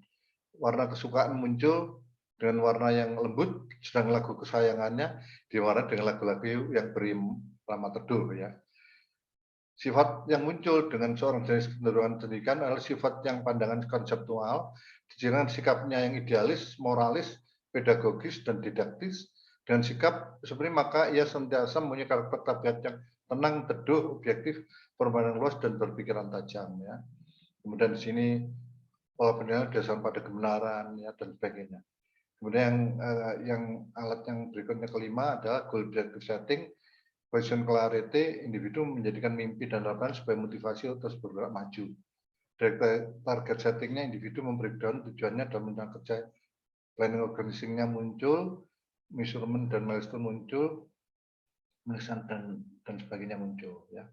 Warna kesukaan muncul dengan warna yang lembut, sedang lagu kesayangannya diwarnai dengan lagu-lagu yang berirama teduh ya. Sifat yang muncul dengan seorang jenis kecenderungan pendidikan adalah sifat yang pandangan konseptual, dengan sikapnya yang idealis, moralis, pedagogis, dan didaktis, dan sikap seperti maka ia sentiasa mempunyai karakter tabiat yang tenang, teduh, objektif, berpandang luas, dan berpikiran tajam. Ya. Kemudian di sini pola penilaian dasar pada kebenaran ya, dan sebagainya. Kemudian yang alat yang berikutnya kelima adalah goal objective setting. Vision clarity, individu menjadikan mimpi dan harapan sebagai motivasi untuk bergerak maju. Dari target settingnya, individu membreakdown tujuannya dalam rencana kerja. Planning organizing-nya muncul, measurement dan milestone muncul, dan sebagainya muncul. Ya.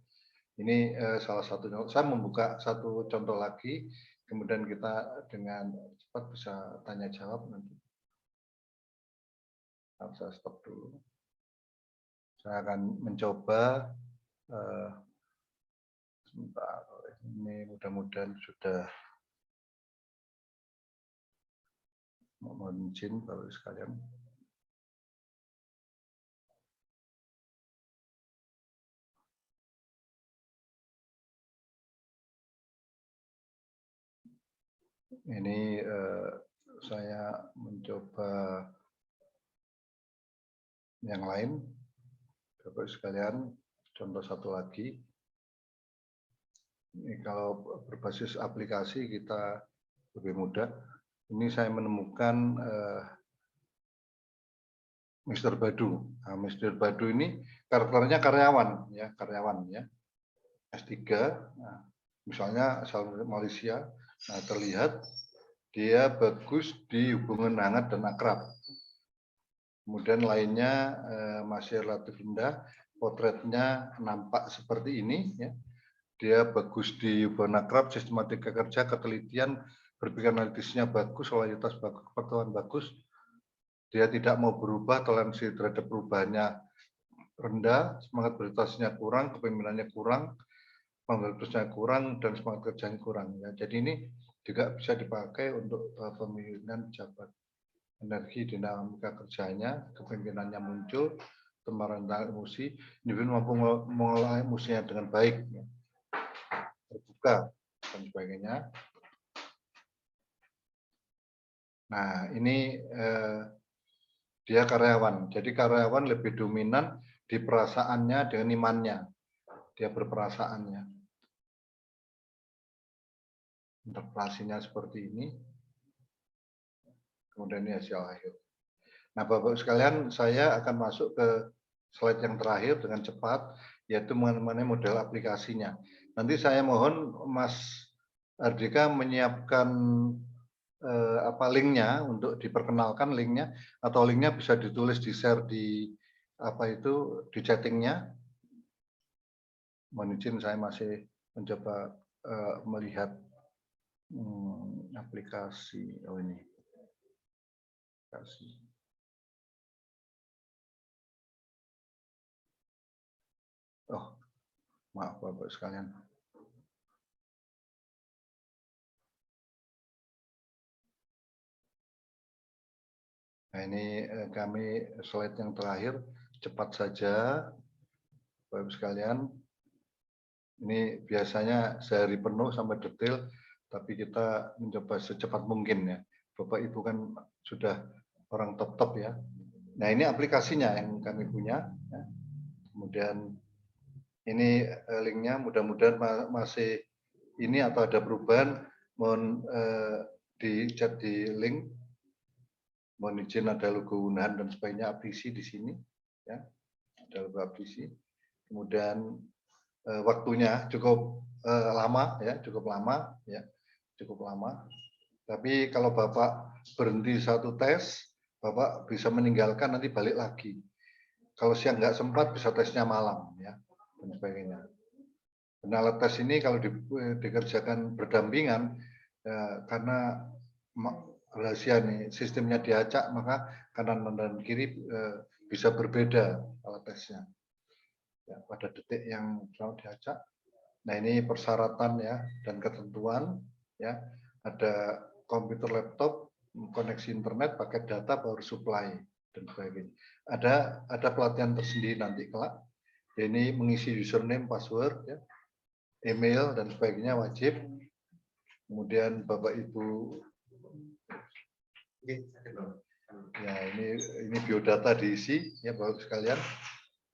Ini salah satunya. Saya membuka satu contoh lagi, kemudian kita dengan cepat bisa tanya jawab nanti. Saya stop dulu. Saya akan mencoba sebentar. Ini mudah-mudahan sudah mohon izin Bapak sekalian. Ini saya mencoba yang lain. Bapak sekalian, contoh satu lagi. Ini kalau berbasis aplikasi kita lebih mudah. Ini saya menemukan Mr. Badu. Nah, Mr. Badu ini karakternya karyawan ya. S3. Nah, misalnya asal Malaysia. Nah, terlihat dia bagus di hubungan hangat dan akrab. Kemudian lainnya masih relatif rendah, potretnya nampak seperti ini. Ya. Dia bagus di hubungan akrab, sistematika kerja, ketelitian, berpikir analitisnya bagus, loyalitas bagus, kepatuhan bagus. Dia tidak mau berubah, toleransi terhadap perubahannya rendah, semangat beritasnya kurang, kepemimpinannya kurang, pemilihannya kurang, dan semangat kerjanya kurang. Ya. Jadi ini juga bisa dipakai untuk pemilihan pejabat. Energi dinamika kerjanya, kepemimpinannya muncul, kemarahan emosi, individu mampu mengelola emosinya dengan baik, ya. Terbuka dan sebagainya. Nah, ini dia karyawan. Jadi karyawan lebih dominan di perasaannya dengan imannya. Dia berperasaannya. Interpretasinya seperti ini. kemudian ini hasil akhir. Nah, Bapak sekalian, saya akan masuk ke slide yang terakhir dengan cepat, yaitu mengenai model aplikasinya. Nanti saya mohon Mas Ardika menyiapkan linknya untuk diperkenalkan linknya, atau linknya bisa ditulis di share di di chattingnya. Mohon izin, saya masih mencoba melihat aplikasi. Oh, ini aplikasi. Oh, maaf Bapak sekalian. Nah, ini kami slide yang terakhir, cepat saja Bapak sekalian. Ini biasanya sehari penuh sampai detail, tapi kita mencoba secepat mungkin ya. Bapak Ibu kan sudah orang top-top ya. Nah, ini aplikasinya yang kami punya. Kemudian ini linknya, mudah-mudahan masih ini atau ada perubahan, mohon di chat di link. Mohon izin ada logo Unahan dan sebagainya, Abdisi di sini ya. Ada logo Abdisi. Kemudian waktunya cukup lama ya, cukup lama. Tapi kalau Bapak berhenti satu tes, Bapak bisa meninggalkan, nanti balik lagi. Kalau siang nggak sempat, bisa tesnya malam ya, dan sebagainya. Dan alat tes ini kalau dikerjakan berdampingan, ya, karena rahasia nih, sistemnya diacak, maka kanan dan kiri bisa berbeda alat tesnya. Ya, pada detik yang selalu diacak. Nah, ini persyaratan ya dan ketentuan ya. Ada komputer laptop, koneksi internet, paket data, power supply dan sebagainya. Ada pelatihan tersendiri nanti kelak. Ini mengisi username, password ya, email dan sebagainya wajib. Kemudian Bapak Ibu ya, ini biodata diisi ya Bapak sekalian.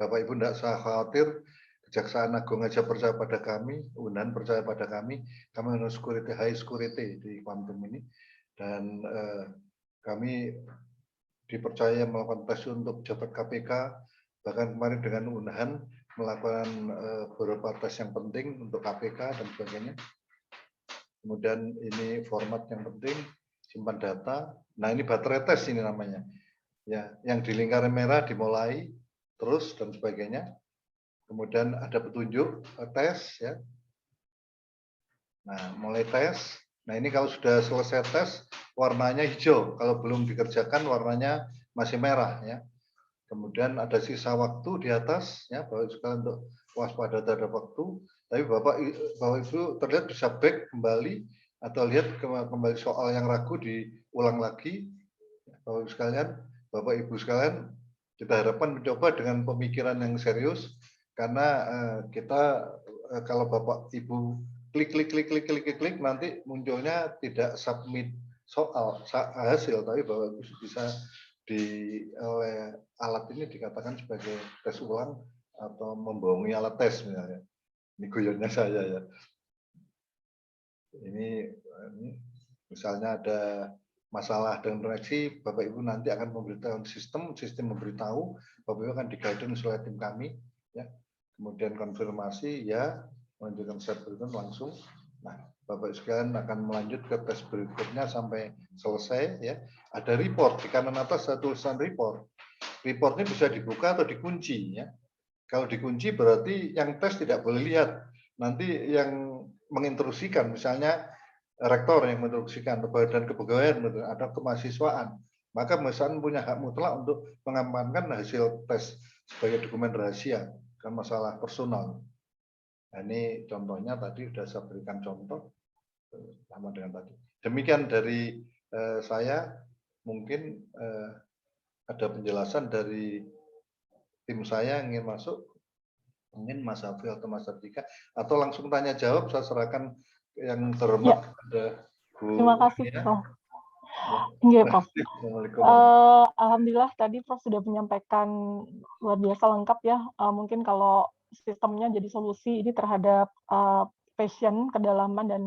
Bapak Ibu tidak usah khawatir, Kejaksaan Agung aja percaya pada kami, Unahan percaya pada kami harus security, high security di Quantum ini, dan kami dipercaya melakukan tes untuk pejabat KPK, bahkan kemarin dengan Unahan melakukan beberapa tes yang penting untuk KPK dan sebagainya. Kemudian ini format yang penting, simpan data. Nah, ini baterai tes ini namanya. Ya, yang di lingkaran merah dimulai terus dan sebagainya. Kemudian ada petunjuk tes ya. Nah, mulai tes. Nah, ini kalau sudah selesai tes warnanya hijau, kalau belum dikerjakan warnanya masih merah ya. Kemudian ada sisa waktu di atas ya, Bapak sekalian untuk waspada terhadap waktu. Tapi Bapak Ibu terlihat bisa back kembali atau lihat kembali soal yang ragu diulang lagi. Bapak Ibu sekalian, kita harapkan mencoba dengan pemikiran yang serius, karena kita kalau Bapak Ibu klik nanti munculnya tidak submit soal hasil, tapi Bapak Ibu bisa oleh alat ini dikatakan sebagai tes ulang atau membohongi alat tes misalnya. Ini guyonnya saya ya. Ini misalnya ada masalah dengan koneksi, Bapak Ibu nanti akan memberitahu sistem memberitahu, Bapak Ibu akan di-guidance oleh tim kami ya. Kemudian konfirmasi ya, melanjutkan step berikutnya langsung. Nah, Bapak sekalian akan melanjut ke tes berikutnya sampai selesai ya. Ada report di kanan atas, ada tulisan report. Report ini bisa dibuka atau dikunci ya. Kalau dikunci berarti yang tes tidak boleh lihat. Nanti yang menginstruksikan, misalnya rektor yang menginstruksikan, dan kepegawaian atau kemahasiswaan, maka perusahaan punya hak mutlak untuk mengamankan hasil tes sebagai dokumen rahasia, kan masalah personal. Nah, ini contohnya tadi sudah saya berikan contoh sama dengan tadi. Demikian dari saya, mungkin ada penjelasan dari tim saya yang ingin masuk, mungkin Mas Hafil atau Mas Ardika, atau langsung tanya jawab, saya serahkan yang terhormat kepada Bu.
Terima kasih, Prof. Iya, Prof. Alhamdulillah tadi Prof sudah menyampaikan luar biasa lengkap ya. Mungkin kalau sistemnya jadi solusi ini terhadap passion, kedalaman dan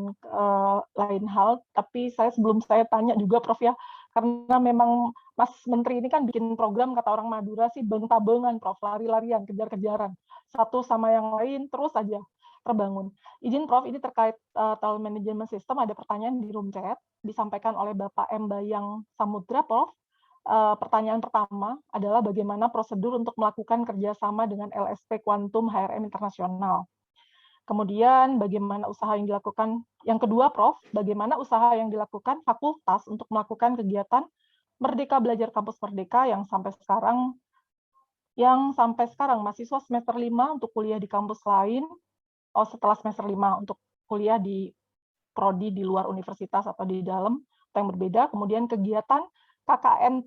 lain hal. Tapi sebelum saya tanya juga Prof ya, Karena memang Mas Menteri ini kan bikin program, kata orang Madura sih, beng-tabengan, Prof, lari-larian, kejar-kejaran. Satu sama yang lain terus aja terbangun. Izin Prof, ini terkait Talent Management System, ada pertanyaan di room chat, disampaikan oleh Bapak M. Bayang Samudra, Prof. Pertanyaan pertama adalah bagaimana prosedur untuk melakukan kerjasama dengan LSP Quantum HRM Internasional. Kemudian bagaimana usaha yang dilakukan, yang kedua Prof, bagaimana usaha yang dilakukan fakultas untuk melakukan kegiatan Merdeka Belajar Kampus Merdeka yang sampai sekarang mahasiswa semester 5 untuk kuliah di kampus lain, setelah semester 5 untuk kuliah di prodi di luar universitas atau di dalam atau yang berbeda, kemudian kegiatan KKN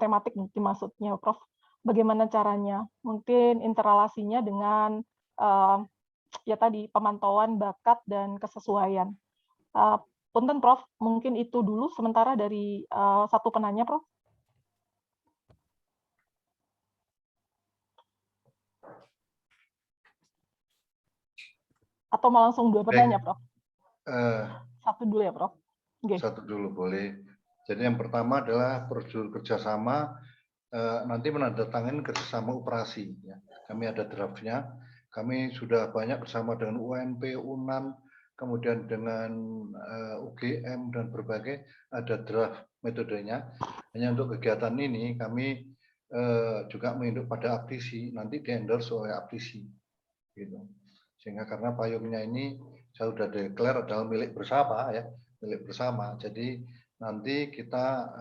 tematik mungkin maksudnya Prof. Bagaimana caranya? Mungkin interrelasinya dengan ya tadi pemantauan bakat dan kesesuaian. Punten Prof, mungkin itu dulu sementara dari satu penanya Prof. Atau mau langsung dua penanya Prof? Satu dulu ya Prof. Okay.
Satu dulu boleh. Jadi yang pertama adalah prosedur kerjasama, nanti menandatangani kerjasama operasi. Ya. Kami ada draftnya, kami sudah banyak bersama dengan UNP, UNAN, kemudian dengan UGM dan berbagai, ada draft metodenya. Hanya untuk kegiatan ini kami juga menginduk pada Aptisi, nanti di-endorse oleh Aptisi. Gitu. Sehingga karena payungnya ini saya sudah declare adalah milik bersama ya, milik bersama. Jadi nanti kita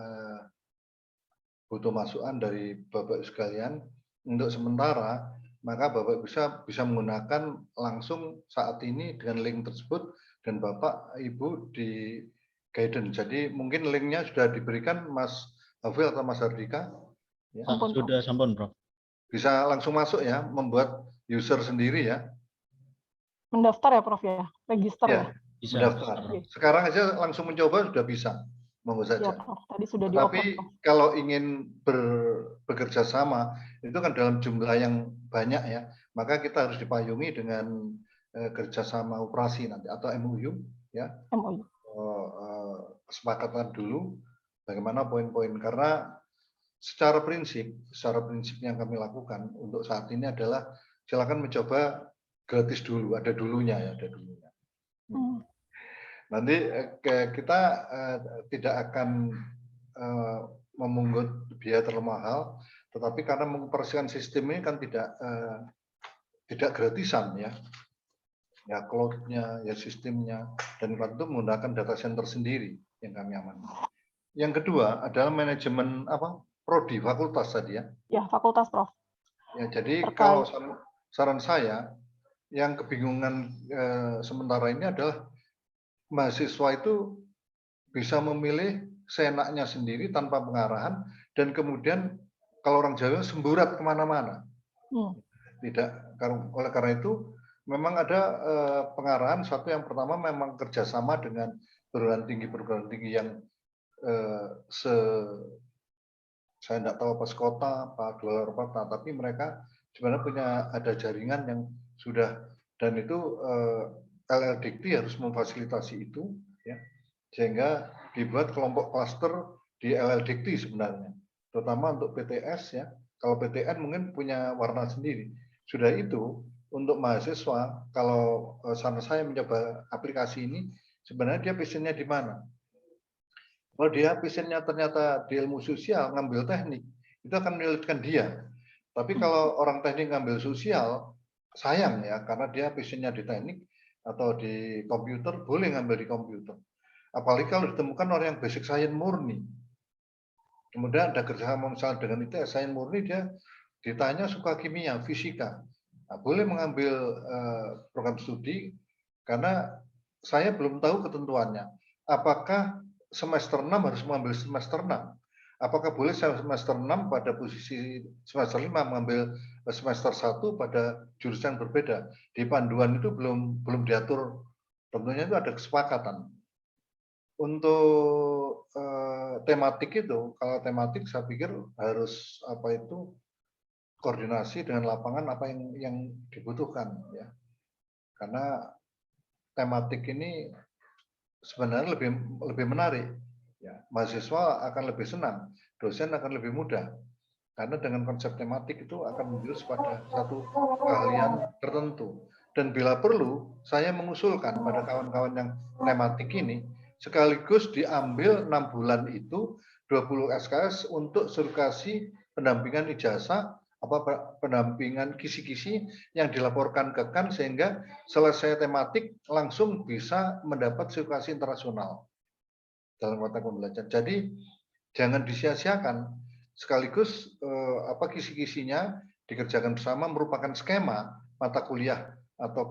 butuh masukan dari Bapak sekalian. Untuk sementara maka Bapak bisa menggunakan langsung saat ini dengan link tersebut dan Bapak Ibu di guidance. Jadi mungkin linknya sudah diberikan Mas Hafil atau Mas Hardika. Ya.
Sudah sampun Prof.
Bisa langsung masuk ya, membuat user sendiri ya.
Mendaftar ya Prof ya, register ya.
Bisa.
Mendaftar. Sekarang aja langsung mencoba sudah bisa. Monggo saja.
Ya, Prof. Tadi sudah
Tapi kalau ingin bekerja sama itu kan dalam jumlah yang banyak ya, maka kita harus dipayungi dengan kerjasama operasi nanti atau MOU ya.
MOU.
Kesepakatan dulu bagaimana poin-poin, karena secara prinsip yang kami lakukan untuk saat ini adalah silakan mencoba gratis dulu, ada dulunya ya, ada dulunya. Nanti kita tidak akan memungut biaya terlalu mahal, tetapi karena mengoperasikan sistem ini kan tidak gratisan ya, ya cloud-nya, ya sistemnya, dan itu menggunakan data center sendiri yang kami amankan. Yang kedua adalah manajemen prodi fakultas tadi ya.
Ya fakultas Prof.
Ya jadi kalau saran saya yang kebingungan sementara ini adalah mahasiswa itu bisa memilih seenaknya sendiri tanpa pengarahan, dan kemudian kalau orang Jawa semburat kemana-mana. Tidak, oleh karena itu memang ada pengarahan. Satu yang pertama memang kerjasama dengan perguruan tinggi yang saya tidak tahu apa sekota, apa luar kota, tapi mereka sebenarnya ada jaringan yang sudah, dan itu LLDikti harus memfasilitasi itu, ya, sehingga dibuat kelompok klaster di LLDikti sebenarnya, terutama untuk PTS ya. Kalau PTN mungkin punya warna sendiri. Sudah itu untuk mahasiswa, kalau saran saya mencoba aplikasi ini, sebenarnya dia passionnya di mana? Kalau dia passionnya ternyata di ilmu sosial, ngambil teknik, itu akan menyulitkan dia. Tapi kalau orang teknik ngambil sosial, sayang ya, karena dia passionnya di teknik atau di komputer, boleh ngambil di komputer. Apalagi kalau ditemukan orang yang basic science murni. Kemudian ada kerjasama misalnya dengan ITS science murni, dia ditanya suka kimia, fisika. Nah, boleh mengambil program studi, karena saya belum tahu ketentuannya. Apakah semester 6 harus mengambil semester 6? Apakah boleh semester 6 pada posisi semester 5 mengambil semester 1 pada jurusan berbeda? Di panduan itu belum diatur, tentunya itu ada kesepakatan. Untuk tematik itu, kalau tematik saya pikir harus koordinasi dengan lapangan apa yang dibutuhkan ya. Karena tematik ini sebenarnya lebih menarik Ya, mahasiswa akan lebih senang, dosen akan lebih mudah. Karena dengan konsep tematik itu akan menjurus pada satu keahlian tertentu. Dan bila perlu, saya mengusulkan pada kawan-kawan yang tematik ini, sekaligus diambil 6 bulan itu 20 SKS untuk sertifikasi pendampingan ijazah, pendampingan kisi-kisi yang dilaporkan ke KAN, sehingga selesai tematik langsung bisa mendapat sertifikasi internasional dalam konteks pembelajaran. Jadi jangan disia-siakan. Sekaligus kisi-kisinya dikerjakan bersama, merupakan skema mata kuliah atau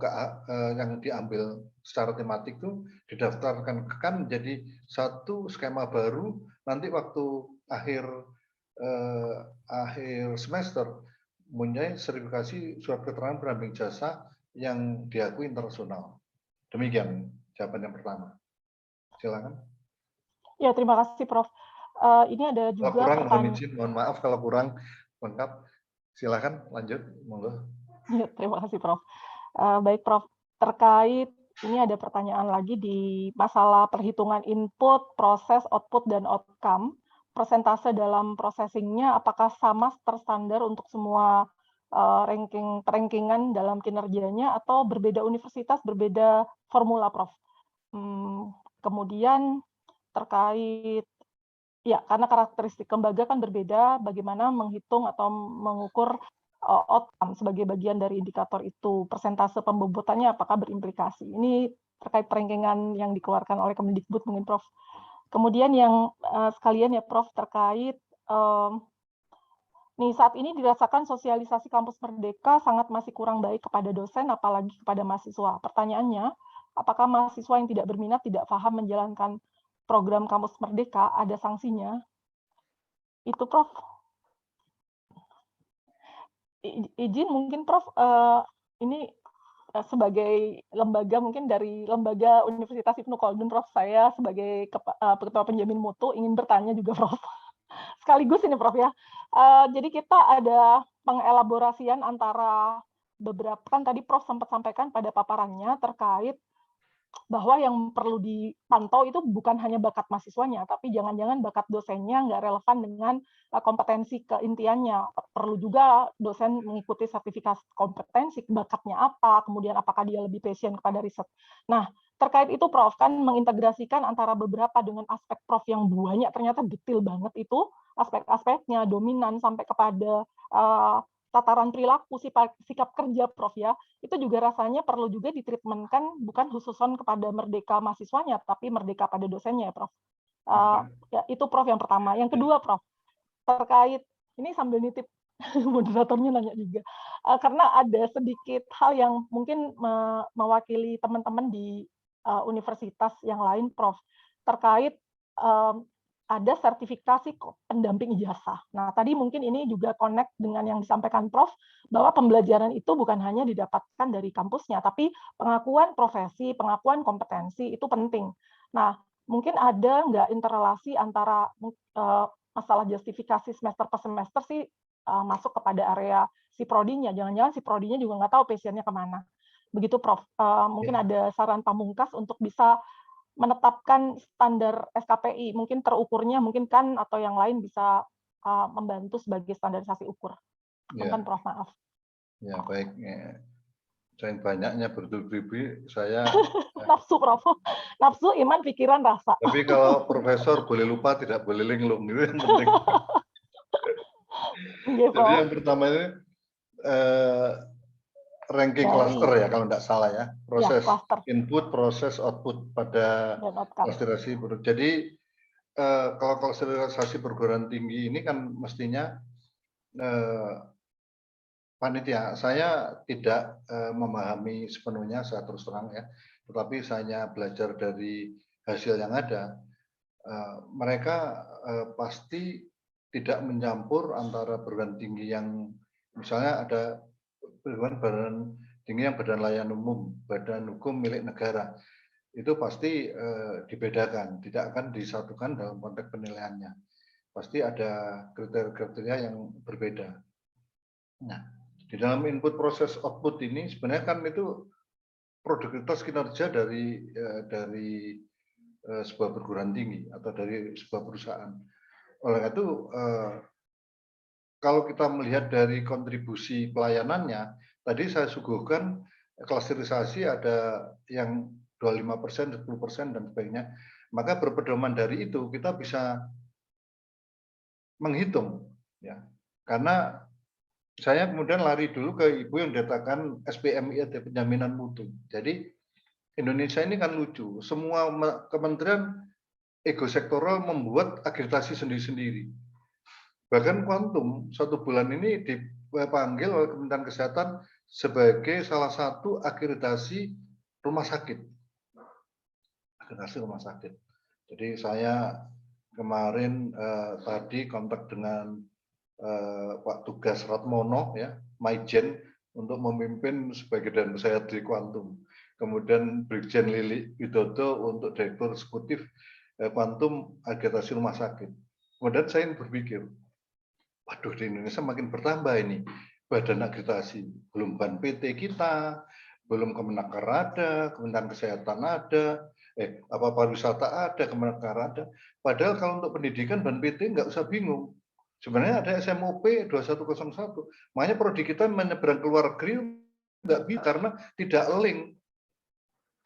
yang diambil secara tematik itu didaftarkan ke KAN menjadi satu skema baru. Nanti waktu akhir semester mempunyai sertifikasi surat keterangan pendamping jasa yang diakui internasional. Demikian jawaban yang pertama. Silakan.
Ya, terima kasih Prof. Ini ada
Kalau
juga
kurang, mohon
pertanyaan.
izin, mohon maaf kalau kurang lengkap. Silakan lanjut, monggo.
Ya, terima kasih Prof. Baik Prof, terkait ini ada pertanyaan lagi di masalah perhitungan input, proses, output, dan outcome. Persentase dalam processingnya apakah sama terstandar untuk semua rankingan dalam kinerjanya atau berbeda universitas, berbeda formula Prof? Kemudian terkait ya, karena karakteristik lembaga kan berbeda, bagaimana menghitung atau mengukur outcome sebagai bagian dari indikator itu, persentase pembobotannya apakah berimplikasi. Ini terkait rankingan yang dikeluarkan oleh Kemendikbud mungkin Prof. Kemudian yang sekalian ya Prof, terkait nih saat ini dirasakan sosialisasi kampus Merdeka sangat masih kurang baik kepada dosen, apalagi kepada mahasiswa. Pertanyaannya, apakah mahasiswa yang tidak berminat, tidak paham menjalankan program kampus Merdeka, ada sanksinya? Itu Prof. Izin mungkin Prof, ini sebagai lembaga, mungkin dari lembaga Universitas Ibnu Khaldun Prof, saya sebagai ketua penjamin mutu ingin bertanya juga Prof. Sekaligus ini Prof ya. Jadi kita ada pengelaborasian antara beberapa, kan tadi Prof sempat sampaikan pada paparannya terkait bahwa yang perlu dipantau itu bukan hanya bakat mahasiswanya, tapi jangan-jangan bakat dosennya nggak relevan dengan kompetensi keintiannya. Perlu juga dosen mengikuti sertifikasi kompetensi, bakatnya apa, kemudian apakah dia lebih passion kepada riset. Nah, terkait itu Prof, kan mengintegrasikan antara beberapa dengan aspek Prof yang banyak, ternyata detail banget itu, aspek-aspeknya, dominan, sampai kepada tataran perilaku, sikap kerja Prof ya, itu juga rasanya perlu juga ditreatmentkan bukan khususon kepada merdeka mahasiswanya, tapi merdeka pada dosennya ya Prof. Ya, itu Prof yang pertama. Yang kedua Prof, terkait, ini sambil nitip moderatornya nanya juga, karena ada sedikit hal yang mungkin mewakili teman-teman di universitas yang lain Prof, terkait ada sertifikasi pendamping ijazah. Nah, tadi mungkin ini juga connect dengan yang disampaikan Prof, bahwa pembelajaran itu bukan hanya didapatkan dari kampusnya, tapi pengakuan profesi, pengakuan kompetensi itu penting. Nah, mungkin ada nggak interrelasi antara masalah justifikasi semester per semester sih masuk kepada area si prodinya. Jangan-jangan si prodinya juga nggak tahu passionnya kemana. Begitu Prof. Mungkin ada saran pamungkas untuk bisa menetapkan standar SKPI, mungkin terukurnya mungkin kan atau yang lain bisa membantu sebagai standarisasi ukur. Mungkin Prof, maaf.
Ya baik, saking banyaknya bertubi-tubi saya
nafsu Prof, nafsu, iman, pikiran, rasa.
Tapi kalau profesor boleh lupa, tidak boleh linglung, itu yang penting. Jadi yang pertama ini ranking cluster ya kalau tidak salah ya, proses input, proses output pada konsentrasi. Jadi kalau konsentrasi perguruan tinggi ini kan mestinya panitia, saya tidak memahami sepenuhnya, saya terus terang ya, tetapi saya belajar dari hasil yang ada. Mereka pasti tidak mencampur antara perguruan tinggi yang misalnya ada badan tinggi yang badan layanan umum, badan hukum milik negara, itu pasti dibedakan, tidak akan disatukan dalam konteks penilaiannya. Pasti ada kriteria-kriteria yang berbeda. Nah, di dalam input proses output ini sebenarnya kan itu produktivitas kinerja dari sebuah perguruan tinggi atau dari sebuah perusahaan. Oleh itu, kalau kita melihat dari kontribusi pelayanannya, tadi saya suguhkan klasterisasi ada yang 25%, 10% dan sebagainya. Maka berpedoman dari itu kita bisa menghitung, ya. Karena saya kemudian lari dulu ke ibu yang dikatakan SPMI ada penjaminan mutu. Jadi Indonesia ini kan lucu, semua kementerian ekosektoral membuat akreditasi sendiri-sendiri. Bahkan Quantum 1 bulan ini dipanggil oleh Kementerian Kesehatan sebagai salah satu akreditasi rumah sakit. Akreditasi rumah sakit. Jadi saya kemarin tadi kontak dengan Pak Tugas Ratmono, ya, Maijen, untuk memimpin sebagai dan saya di Quantum. Kemudian Brigjen Lili Widodo untuk Direktur Eksekutif Quantum akreditasi rumah sakit. Kemudian saya berpikir, waduh, di Indonesia makin bertambah ini badan akreditasi. Belum BAN PT kita, belum Kemenaker ada, Kementerian Kesehatan ada, pariwisata ada, Kemenaker ada. Padahal kalau untuk pendidikan BAN PT nggak usah bingung. Sebenarnya ada SMOP 2101. Makanya prodi kita menyeberang ke luar negeri nggak bisa karena tidak link.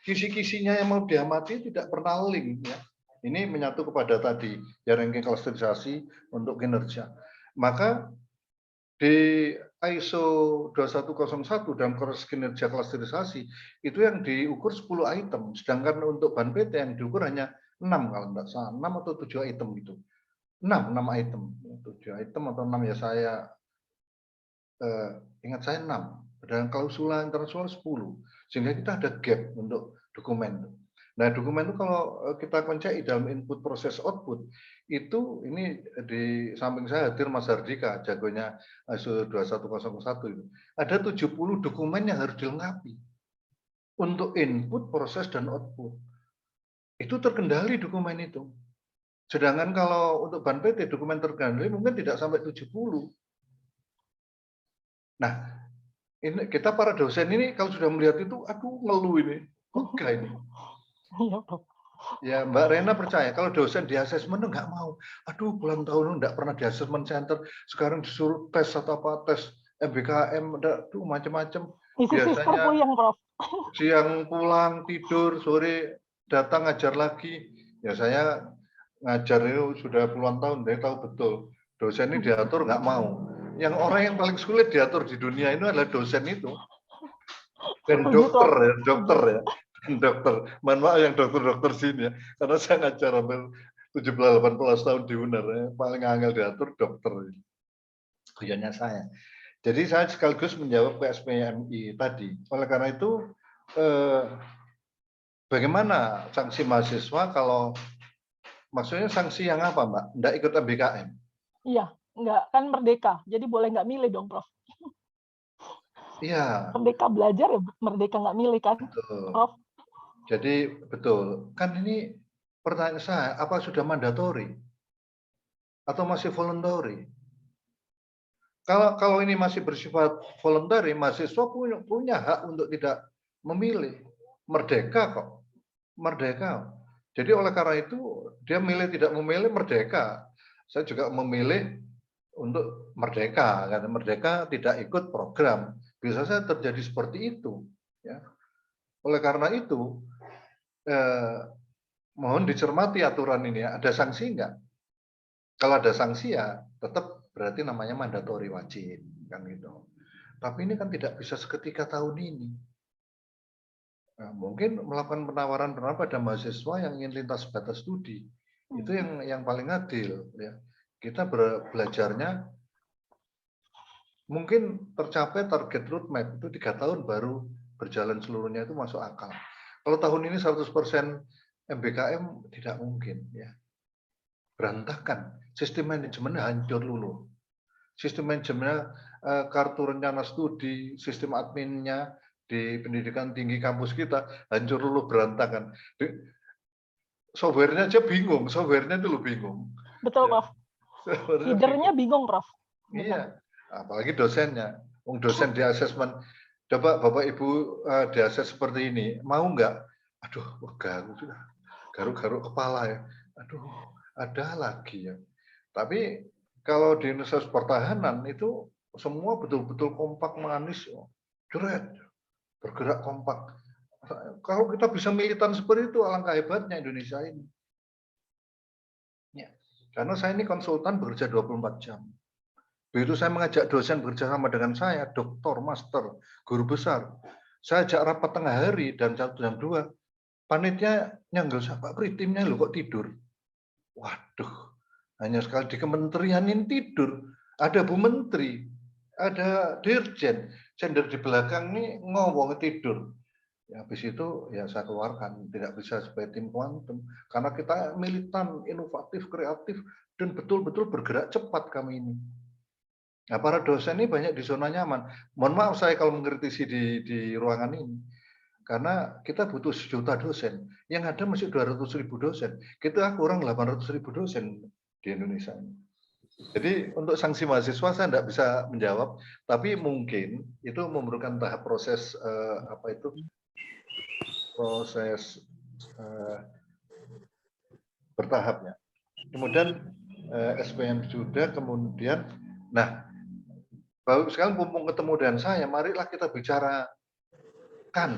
Kisi-kisinya yang mau diamati tidak pernah link, ya. Ini menyatu kepada tadi ya, ranking klasterisasi untuk kinerja. Maka di ISO 2101 dalam proses kinerja klasterisasi itu yang diukur 10 item, sedangkan untuk BAN PT yang diukur hanya 6 kalau tidak salah, 6 atau 7 item itu. 6 item, 7 item atau 6 ya, saya ingat saya 6. Dan klausula internasional 10, sehingga kita ada gap untuk dokumen. Nah, dokumen itu kalau kita koncai dalam input proses output, itu ini di samping saya hadir Mas Hardika, jagonya ISO 2101 itu. Ada 70 dokumen yang harus dilengkapi untuk input, proses, dan output. Itu terkendali dokumen itu. Sedangkan kalau untuk BAN PT, dokumen terkendali mungkin tidak sampai 70. Nah, ini kita para dosen ini kalau sudah melihat itu, aduh, ngeluh ini, lega ini.
Iya, Prof.
Ya, Mbak Rena percaya kalau dosen di asesmen itu nggak mau. Aduh, bulan tahun nggak pernah di asesmen center, sekarang disuruh tes atau apa, tes MBKM, aduh macam-macam.
Sister puyeng, Prof.
Siang pulang tidur, sore datang ngajar lagi. Ya saya ngajar itu sudah puluhan tahun, saya tahu betul. Dosen ini diatur nggak mau. Yang orang yang paling sulit diatur di dunia ini adalah dosen itu. Dan dokter ya, dokter. Mohon maaf yang dokter sini ya, karena saya ngajar hampir 17-18 tahun di UNER, ya. Paling angel diatur dokter. Guyonnya saya. Jadi saya sekaligus menjawab ke SPMI tadi. Oleh karena itu, bagaimana sanksi mahasiswa kalau, maksudnya sanksi yang apa, Mbak? Nggak ikut MBKM?
Iya, nggak, kan merdeka, jadi boleh nggak milih dong, Prof.
Iya.
Merdeka belajar ya, merdeka nggak milih kan,
betul.
Prof.
Jadi betul, kan ini pertanyaan saya, apa sudah mandatori atau masih voluntary? Kalau ini masih bersifat voluntary, mahasiswa punya hak untuk tidak memilih, merdeka kok, merdeka. Jadi oleh karena itu dia milih tidak memilih, merdeka. Saya juga memilih untuk merdeka, karena merdeka tidak ikut program. Bisa saja terjadi seperti itu. Ya. Oleh karena itu, mohon dicermati aturan ini. Ada sanksi enggak? Kalau ada sanksi ya tetap berarti namanya mandatori, wajib, kan gitu. Tapi ini kan tidak bisa seketika tahun ini. Nah, mungkin melakukan penawaran pada mahasiswa yang ingin lintas batas studi. Itu yang paling adil, ya. Kita belajarnya mungkin tercapai target roadmap itu 3 tahun baru berjalan seluruhnya, itu masuk akal. Kalau tahun ini 100% MBKM tidak mungkin, ya. Berantakan, sistem manajemen hancur dulu. Sistem manajemennya, kartu rencana studi, sistem adminnya di pendidikan tinggi kampus kita hancur dulu, berantakan. Softwarenya aja bingung, softwarenya dulu bingung.
Betul, Prof. Leadernya bingung, Prof.
Iya, apalagi dosennya. Dosen di asesmen, coba Bapak Ibu di ases seperti ini, mau nggak? Aduh, enggak, sudah. garuk-garuk kepala ya. Aduh, ada lagi ya. Tapi kalau di Universitas Pertahanan itu semua betul-betul kompak, manis, jeret, bergerak kompak. Kalau kita bisa militan seperti itu, alangkah hebatnya Indonesia ini. Ya. Karena saya ini konsultan bekerja 24 jam. Begitu saya mengajak dosen bekerja sama dengan saya, doktor, master, guru besar, saya ajak rapat tengah hari dan jam 2, panitia nyanggel saya, Pak Pri, timnya lo kok tidur? Waduh, hanya sekali di kementerian ini tidur. Ada Bu Menteri, ada Dirjen, sender di belakang nih ngomong tidur. Ya, habis itu ya saya keluarkan, tidak bisa sebagai tim kuantum. Karena kita militan, inovatif, kreatif, dan betul-betul bergerak cepat kami ini. Nah, para dosen ini banyak di zona nyaman. Mohon maaf saya kalau mengkritisi di ruangan ini. Karena kita butuh 1 juta dosen. Yang ada masih 200.000 dosen. Kita kurang 800.000 dosen di Indonesia ini. Jadi untuk sanksi mahasiswa saya tidak bisa menjawab. Tapi mungkin itu memerlukan tahap proses proses bertahapnya. Kemudian SPM sudah, kemudian, nah, baru sekarang mumpung ketemu dengan saya, marilah kita bicarakan.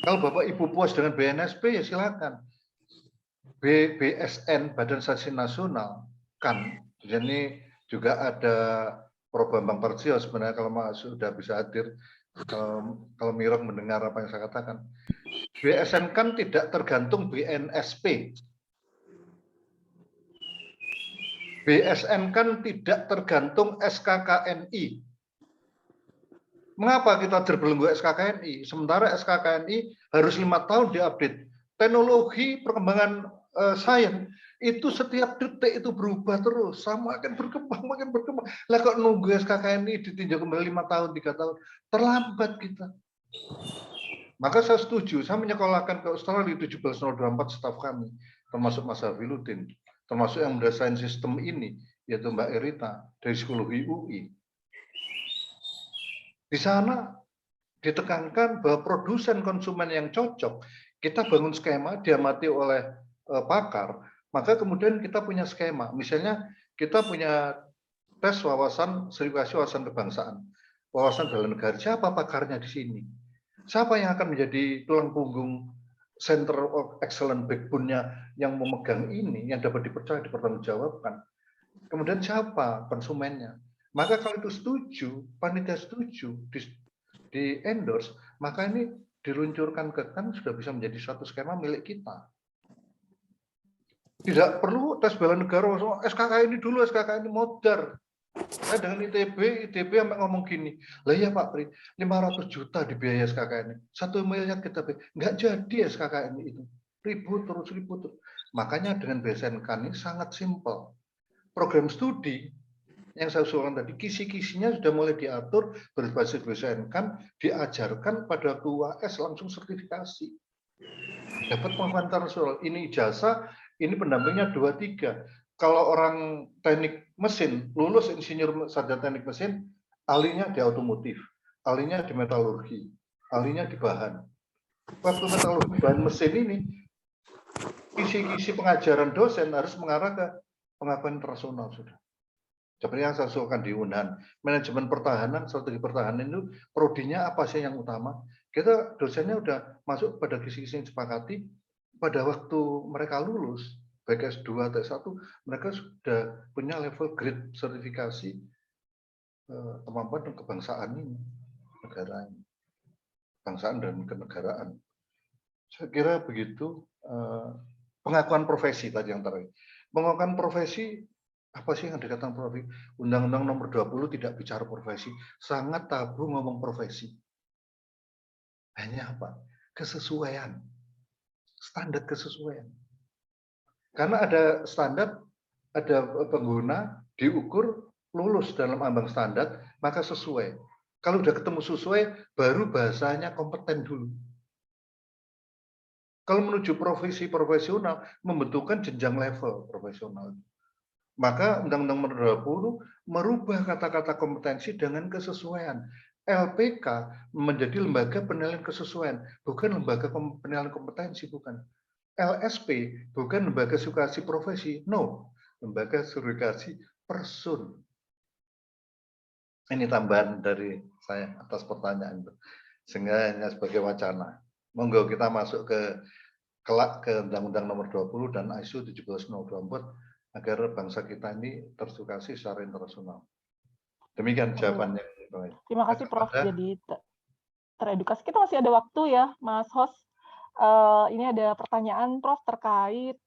Kalau Bapak Ibu puas dengan BNSP ya silakan. BSN, Badan Stasiun Nasional, kan, jadi juga ada Prof. Bambang Partio sebenarnya kalau sudah bisa hadir. Kalau Mirong mendengar apa yang saya katakan, BSN kan tidak tergantung BNSP. BSN kan tidak tergantung SKKNI. Mengapa kita terbelenggu SKKNI? Sementara SKKNI harus 5 tahun diupdate. Teknologi perkembangan sains itu setiap detik itu berubah terus, makin berkembang. Lah kok nunggu SKKNI ditinjau kembali 5 tahun, 3 tahun, terlambat kita. Maka saya setuju, saya menyekolahkan ke Australia 17024 staf kami, termasuk Mas Hafiludin, termasuk yang mendesain sistem ini, yaitu Mbak Erita dari psikologi UI. Di sana ditekankan bahwa produsen konsumen yang cocok, kita bangun skema, diamati oleh pakar, maka kemudian kita punya skema. Misalnya kita punya tes wawasan, sertifikasi wawasan kebangsaan, wawasan bela negara. Siapa pakarnya di sini? Siapa yang akan menjadi tulang punggung Center of Excellence backbone-nya yang memegang ini, yang dapat dipercaya, dipertanggungjawabkan? Kemudian siapa konsumennya? Maka kalau itu setuju, panitia setuju, di endorse, maka ini diluncurkan ke kan sudah bisa menjadi suatu skema milik kita. Tidak perlu tes bela negara, SKKNI dulu, SKKNI modar. Saya dengan ITB sampai ngomong gini, lah ya Pak Pri, 500 juta dibiaya SKKNI, 1 miliar kita beli, nggak jadi SKKNI itu, ribut terus. Makanya dengan BSNK ini sangat simpel. Program studi yang saya usulkan tadi, kisi-kisinya sudah mulai diatur berbasis BSNK, diajarkan pada UAS langsung sertifikasi. Dapat pengakuan internasional, ini ijazah, ini pendampingnya 2-3. Kalau orang teknik mesin, lulus insinyur sarjana teknik mesin, ahlinya di otomotif, ahlinya di metalurgi, ahlinya di bahan. Waktu metalurgi bahan mesin ini, kisi-kisi pengajaran dosen harus mengarah ke pengakuan internasional sudah. Seperti yang saya usulkan di UNHAN, manajemen pertahanan, strategi pertahanan itu prodinya apa sih yang utama? Kita dosennya udah masuk pada kisi-kisi yang disepakati, pada waktu mereka lulus, baik S2 atau S1, mereka sudah punya level grade sertifikasi kemampuan dan kebangsaan ini, negara ini, kebangsaan dan kenegaraan. Saya kira begitu. Pengakuan profesi tadi yang terakhir. Pengakuan profesi, apa sih yang dikatakan profesi? Undang-Undang Nomor 20 tidak bicara profesi, sangat tabu ngomong profesi. Hanya apa? Kesesuaian. Standar kesesuaian. Karena ada standar, ada pengguna, diukur, lulus dalam ambang standar, maka sesuai. Kalau udah ketemu sesuai, baru bahasanya kompeten dulu. Kalau menuju profesi profesional, membentukkan jenjang level profesional. Maka Undang-Undang Nomor 20 merubah kata-kata kompetensi dengan kesesuaian. LPK menjadi lembaga penilaian kesesuaian, bukan lembaga penilaian kompetensi, bukan. LSP bukan lembaga sertifikasi profesi, no, lembaga sertifikasi person. Ini tambahan dari saya atas pertanyaan itu, sehingga hanya sebagai wacana. Monggo kita masuk ke kelak ke Undang-Undang Nomor 20 dan ISO 17024 agar bangsa kita ini tersertifikasi secara internasional. Demikian jawabannya.
Terima kasih Prof. Jadi teredukasi. Kita masih ada waktu ya, Mas Host. Ini ada pertanyaan Prof terkait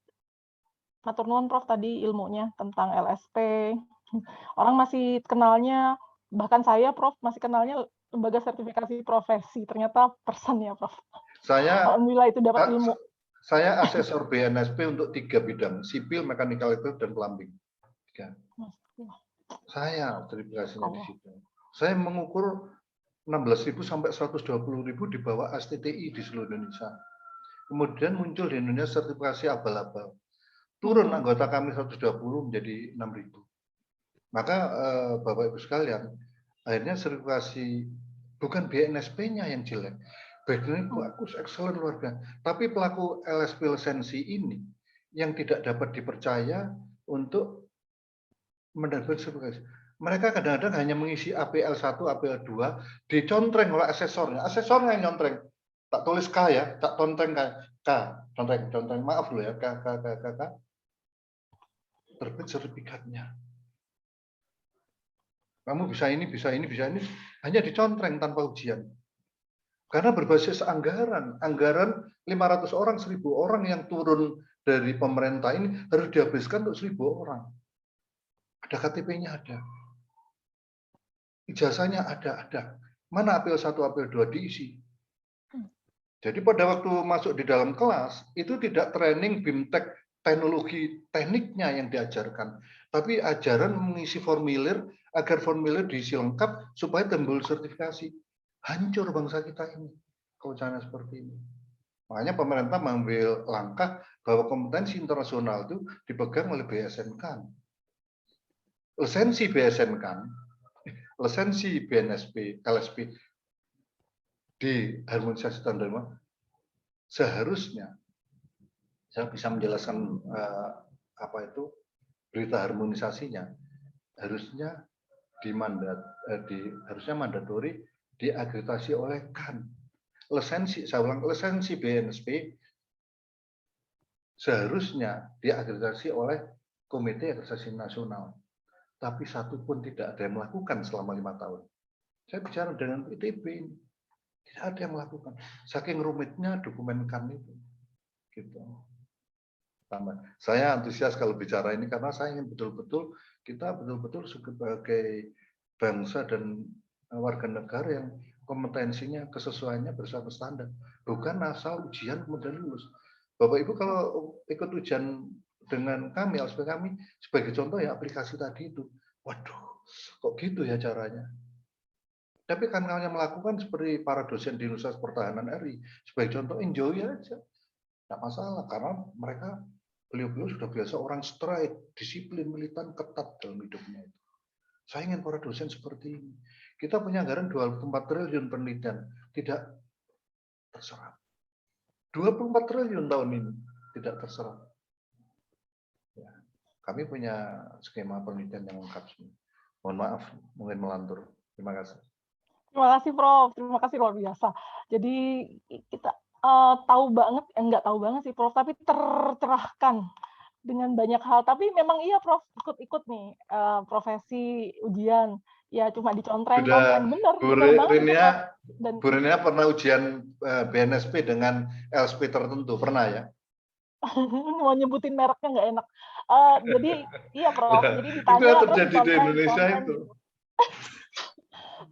matur nuwun Prof tadi ilmunya tentang LSP. Orang masih kenalnya, bahkan saya Prof masih kenalnya lembaga sertifikasi profesi. Ternyata person ya Prof. Alhamdulillah itu dapat ilmu.
Saya asesor BNSP untuk 3 bidang, sipil, mechanical dan plumbing. Saya sertifikasinya di situ. Saya mengukur 16.000 sampai 120.000 di bawah STTI di seluruh Indonesia. Kemudian muncul di Indonesia sertifikasi abal-abal. Turun anggota kami 120 menjadi 6.000. Maka Bapak Ibu sekalian, akhirnya sertifikasi bukan BNSP-nya yang jelek. BNSP bagus, excellent, luar biasa. Tapi pelaku LSP lisensi ini yang tidak dapat dipercaya untuk mendapatkan sertifikasi. Mereka kadang-kadang hanya mengisi APL 1, APL 2, dicontreng oleh asesornya. Asesornya yang nyontreng. Tak tulis K ya, tak contreng K. Contreng. Maaf loh ya, K. Terbit sertifikatnya. Kamu bisa ini, hanya dicontreng tanpa ujian. Karena berbasis anggaran 500 orang, 1.000 orang yang turun dari pemerintah ini harus dihabiskan untuk 1.000 orang. Ada KTP-nya ada. Ijazahnya ada. Mana APL 1, APL 2 diisi. Jadi pada waktu masuk di dalam kelas, itu tidak training BIMTEK teknologi tekniknya yang diajarkan. Tapi ajaran mengisi formulir, agar formulir diisi lengkap, supaya timbul sertifikasi. Hancur bangsa kita ini, kalau caranya seperti ini. Makanya pemerintah mengambil langkah bahwa kompetensi internasional itu dipegang oleh BSN-Kan. Lisensi BSN-Kan, lisensi BNSP, LSP diharmonisasi standar, seharusnya saya bisa menjelaskan apa itu berita harmonisasinya, harusnya harusnya mandatori diakreditasi oleh Kan. Lisensi, saya ulang, lisensi BNSP seharusnya diakreditasi oleh Komite Akreditasi Nasional. Tapi satu pun tidak ada yang melakukan selama 5 tahun. Saya bicara dengan ITB ini. Tidak ada yang melakukan. Saking rumitnya dokumen Kan itu. Gitu. Saya antusias kalau bicara ini karena saya ingin kita betul-betul sebagai bangsa dan warga negara yang kompetensinya, kesesuaiannya bersama standar. Bukan asal ujian kemudian lulus. Bapak Ibu kalau ikut ujian dengan kami, LSP kami, sebagai contoh ya aplikasi tadi itu. Waduh, kok gitu ya caranya? Tapi kan kami melakukan seperti para dosen di Universitas Pertahanan RI. Sebagai contoh, enjoy aja. Tidak masalah, karena mereka, beliau-beliau sudah biasa orang straight, disiplin, militan, ketat dalam hidupnya itu. Saya ingin para dosen seperti ini. Kita punya anggaran 24 triliun penelitian, tidak terserap. 24 triliun tahun ini, tidak terserap. Ya. Kami punya skema penelitian yang lengkap. Mohon maaf, mungkin melantur. Terima kasih.
Terima kasih Prof, terima kasih luar biasa. Jadi kita tahu banget, nggak tahu banget sih Prof, tapi tercerahkan dengan banyak hal. Tapi memang iya Prof, ikut-ikut nih profesi ujian, ya cuma dicontreng, bener banget.
Bu Rinia pernah ujian BNSP dengan LSP tertentu, pernah ya?
Mau nyebutin mereknya nggak enak. Jadi iya Prof, jadi ditanya
itu yang terjadi di Indonesia itu.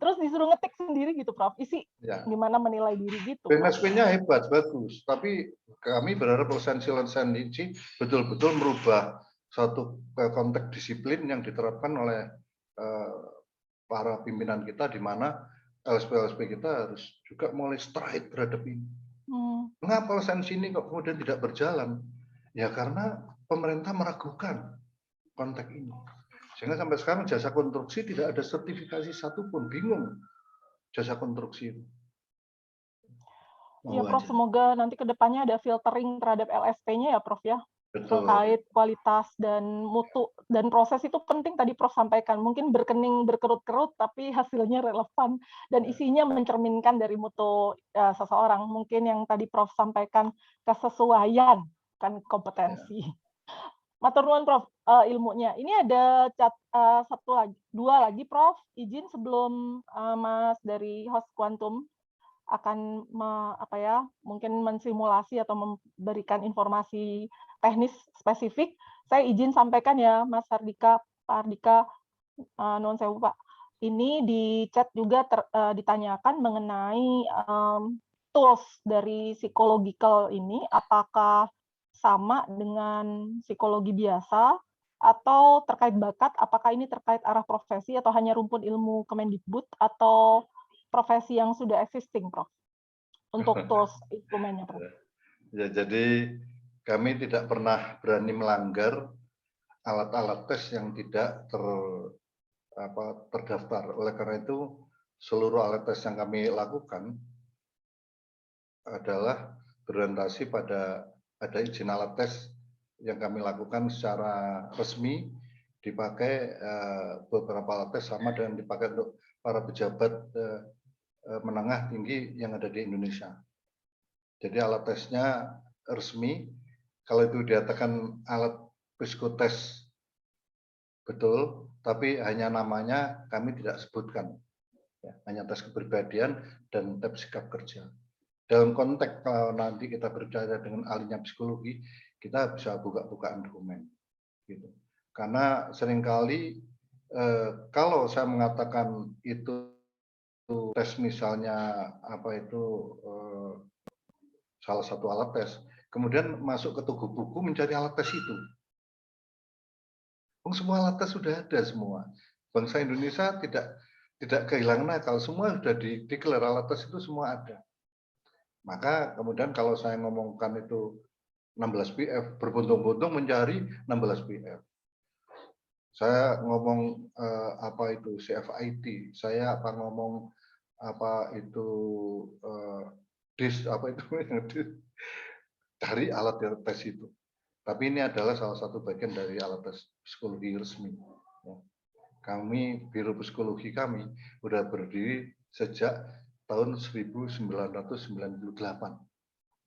Terus disuruh ngetik sendiri gitu Prof, isi ya. Gimana menilai diri gitu.
BNSP-nya hebat, bagus. Tapi kami berharap lisensi betul-betul merubah suatu konteks disiplin yang diterapkan oleh para pimpinan kita, di mana LSP kita harus juga mulai straight terhadap ini. Mengapa lisensi ini kok kemudian tidak berjalan? Ya karena pemerintah meragukan konteks ini. Sehingga sampai sekarang jasa konstruksi tidak ada sertifikasi satupun, bingung. jasa konstruksi itu.
Iya, Prof. Semoga nanti ke depannya ada filtering terhadap LSP-nya ya, Prof. ya.
Betul.
Terkait kualitas dan mutu dan proses itu penting tadi Prof sampaikan. Mungkin berkening berkerut-kerut tapi hasilnya relevan dan isinya mencerminkan dari mutu seseorang. Mungkin yang tadi Prof sampaikan kesesuaian kan kompetensi. Matur nuwun Prof ilmunya. Ini ada dua lagi Prof. Izin sebelum Mas dari host Quantum akan mungkin mensimulasi atau memberikan informasi teknis spesifik, saya izin sampaikan ya Mas Hardika, Pak Hardika, nuwun sewu Pak. Ini di chat juga ditanyakan mengenai tools dari psychological ini, apakah sama dengan psikologi biasa atau terkait bakat, apakah ini terkait arah profesi atau hanya rumpun ilmu Kemendikbud atau profesi yang sudah existing, Prof. Untuk tools instrumennya, Prof.
Ya, jadi kami tidak pernah berani melanggar alat-alat tes yang tidak terdaftar. Oleh karena itu, seluruh alat tes yang kami lakukan adalah berorientasi pada ada izin alat tes yang kami lakukan secara resmi, dipakai beberapa alat tes sama dengan dipakai untuk para pejabat menengah tinggi yang ada di Indonesia. Jadi alat tesnya resmi, kalau itu dikatakan alat psikotes betul, tapi hanya namanya kami tidak sebutkan. Ya, hanya tes kepribadian dan tes sikap kerja. Dalam konteks kalau nanti kita berbicara dengan ahlinya psikologi, kita bisa buka-bukaan dokumen. Gitu. Karena seringkali kalau saya mengatakan itu tes misalnya salah satu alat tes, kemudian masuk ke toko buku mencari alat tes itu. Semua alat tes sudah ada semua. Bangsa Indonesia tidak kehilangan akal, semua sudah dideklar alat tes itu semua ada. Maka kemudian kalau saya ngomongkan itu 16 PF, berbuntung-buntung mencari 16 PF. Saya ngomong CFIT, saya ngomong dari alat tes itu. Tapi ini adalah salah satu bagian dari alat tes psikologi resmi. Kami, Biro Psikologi kami sudah berdiri sejak tahun 1998.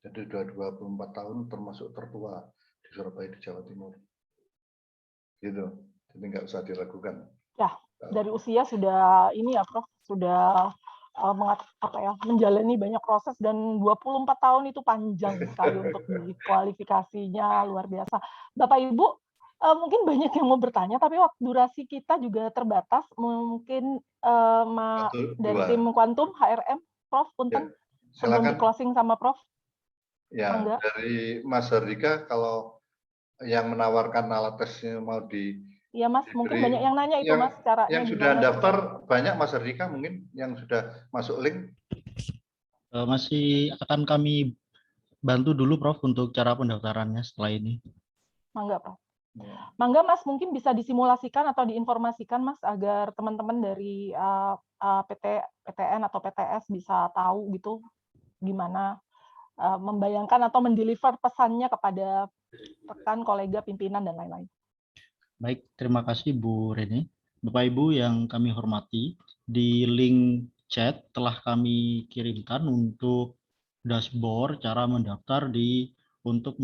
Jadi sudah 24 tahun termasuk tertua di Surabaya di Jawa Timur. Gitu. Jadi nggak usah diragukan.
Ya, dari usia sudah ini ya Prof, sudah menjalani banyak proses dan 24 tahun itu panjang sekali untuk kualifikasinya luar biasa. Bapak Ibu, mungkin banyak yang mau bertanya tapi waktu durasi kita juga terbatas. Mungkin dari tim Quantum HRM, Prof Punten,
ya,
sebelum di closing sama Prof.
Ya,
Mangga.
Dari Mas Hardika kalau yang menawarkan alat tesnya mau
Iya Mas, mungkin banyak yang nanya itu Mas caranya
yang sudah daftar banyak Mas Hardika mungkin yang sudah masuk link.
Masih akan kami bantu dulu Prof untuk cara pendaftarannya setelah ini.
Mangga Prof. Mangga Mas, mungkin bisa disimulasikan atau diinformasikan Mas agar teman-teman dari PTN atau PTS bisa tahu gitu gimana membayangkan atau mendeliver pesannya kepada rekan, kolega, pimpinan dan lain-lain.
Baik, terima kasih Bu Reni. Bapak Ibu yang kami hormati, di link chat telah kami kirimkan untuk dashboard cara mendaftar untuk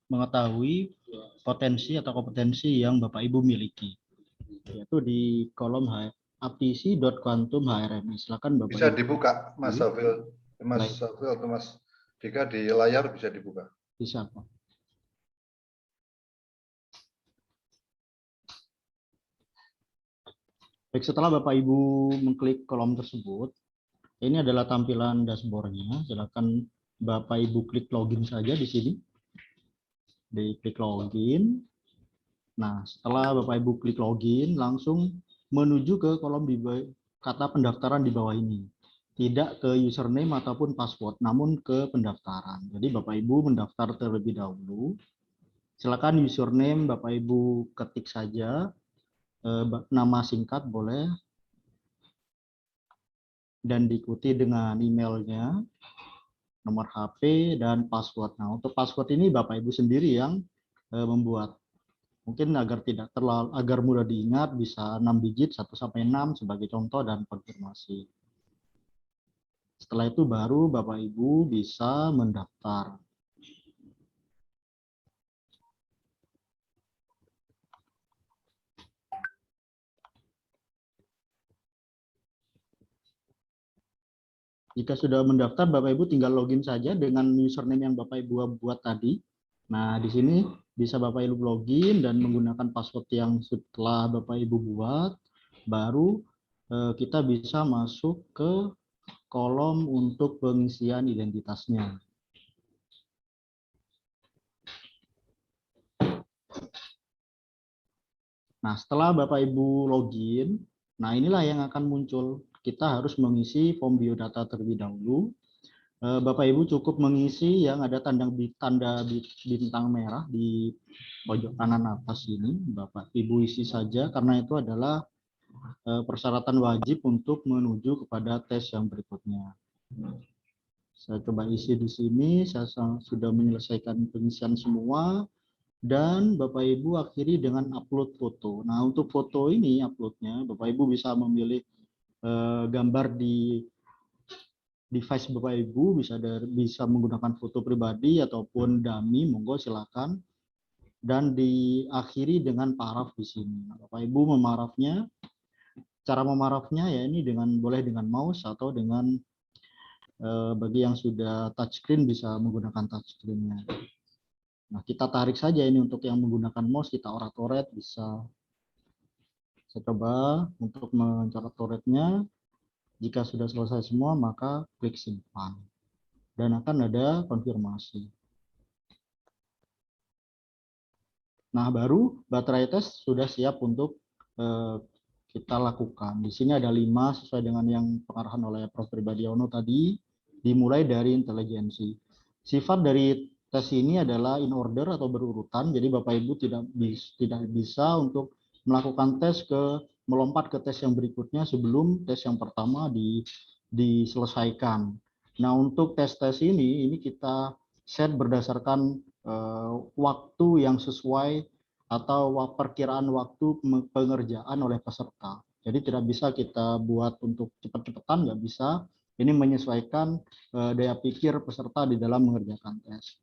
mengetahui potensi atau kompetensi yang Bapak Ibu miliki. Yaitu di kolom aptisi.quantum.hrmi. Silakan Bapak
bisa
Ibu.
Dibuka Mas Safil, atau Mas Dika di layar bisa dibuka.
Bisa Pak. Baik, setelah Bapak Ibu mengklik kolom tersebut, ini adalah tampilan dashboard-nya. Silakan Bapak Ibu klik login saja di sini. Klik login. Nah, setelah Bapak Ibu klik login, langsung menuju ke kolom kata pendaftaran di bawah ini. Tidak ke username ataupun password, namun ke pendaftaran. Jadi Bapak Ibu mendaftar terlebih dahulu. Silakan username Bapak Ibu ketik saja, nama singkat boleh, dan diikuti dengan emailnya, nomor HP, dan password. Nah, untuk password ini Bapak Ibu sendiri yang membuat. Mungkin agar mudah diingat, bisa 6 digit 1 sampai 6 sebagai contoh dan konfirmasi. Setelah itu baru Bapak Ibu bisa mendaftar. Jika sudah mendaftar, Bapak Ibu tinggal login saja dengan username yang Bapak Ibu buat tadi. Nah, di sini bisa Bapak Ibu login dan menggunakan password yang setelah Bapak Ibu buat, baru kita bisa masuk ke kolom untuk pengisian identitasnya. Nah, setelah Bapak Ibu login, nah inilah yang akan muncul. Kita harus mengisi form biodata terlebih dahulu. Bapak Ibu cukup mengisi yang ada tanda bintang merah di pojok kanan atas ini. Bapak Ibu isi saja karena itu adalah persyaratan wajib untuk menuju kepada tes yang berikutnya. Saya coba isi di sini, saya sudah menyelesaikan pengisian semua. Dan Bapak Ibu akhiri dengan upload foto. Nah, untuk foto ini uploadnya, Bapak Ibu bisa memilih gambar di device Bapak Ibu, bisa menggunakan foto pribadi ataupun dummy, monggo silakan. Dan diakhiri dengan paraf di sini. Bapak Ibu memarafnya, cara memarafnya ya ini boleh dengan mouse atau dengan bagi yang sudah touchscreen bisa menggunakan touchscreen-nya. Nah, kita tarik saja ini untuk yang menggunakan mouse, kita orat-oret bisa. Saya coba untuk mencoret-coretnya. Jika sudah selesai semua, maka klik simpan. Dan akan ada konfirmasi. Nah, baru baterai tes sudah siap untuk kita lakukan. Di sini ada 5 sesuai dengan yang pengarahan oleh Prof. Pribadiono tadi, dimulai dari intelijensi. Sifat dari tes ini adalah in order atau berurutan, jadi Bapak Ibu tidak bisa untuk melakukan tes melompat ke tes yang berikutnya sebelum tes yang pertama diselesaikan. Nah, untuk tes-tes ini kita set berdasarkan waktu yang sesuai atau perkiraan waktu pengerjaan oleh peserta. Jadi tidak bisa kita buat untuk cepat-cepatan, nggak bisa. Ini menyesuaikan daya pikir peserta di dalam mengerjakan tes.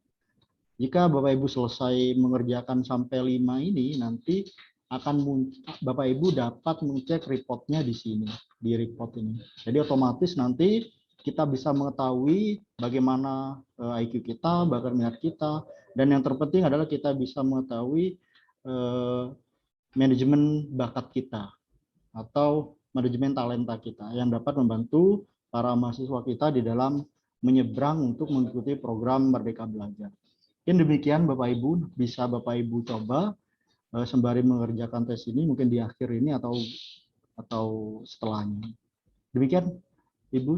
Jika Bapak Ibu selesai mengerjakan sampai 5 ini, nanti Bapak Ibu dapat mengecek reportnya di sini, di report ini. Jadi otomatis nanti kita bisa mengetahui bagaimana IQ kita, bakat minat kita, dan yang terpenting adalah kita bisa mengetahui manajemen bakat kita atau manajemen talenta kita yang dapat membantu para mahasiswa kita di dalam menyeberang untuk mengikuti program Merdeka Belajar. Mungkin demikian Bapak Ibu, bisa Bapak Ibu coba sembari mengerjakan tes ini mungkin di akhir ini atau setelahnya. Demikian Ibu.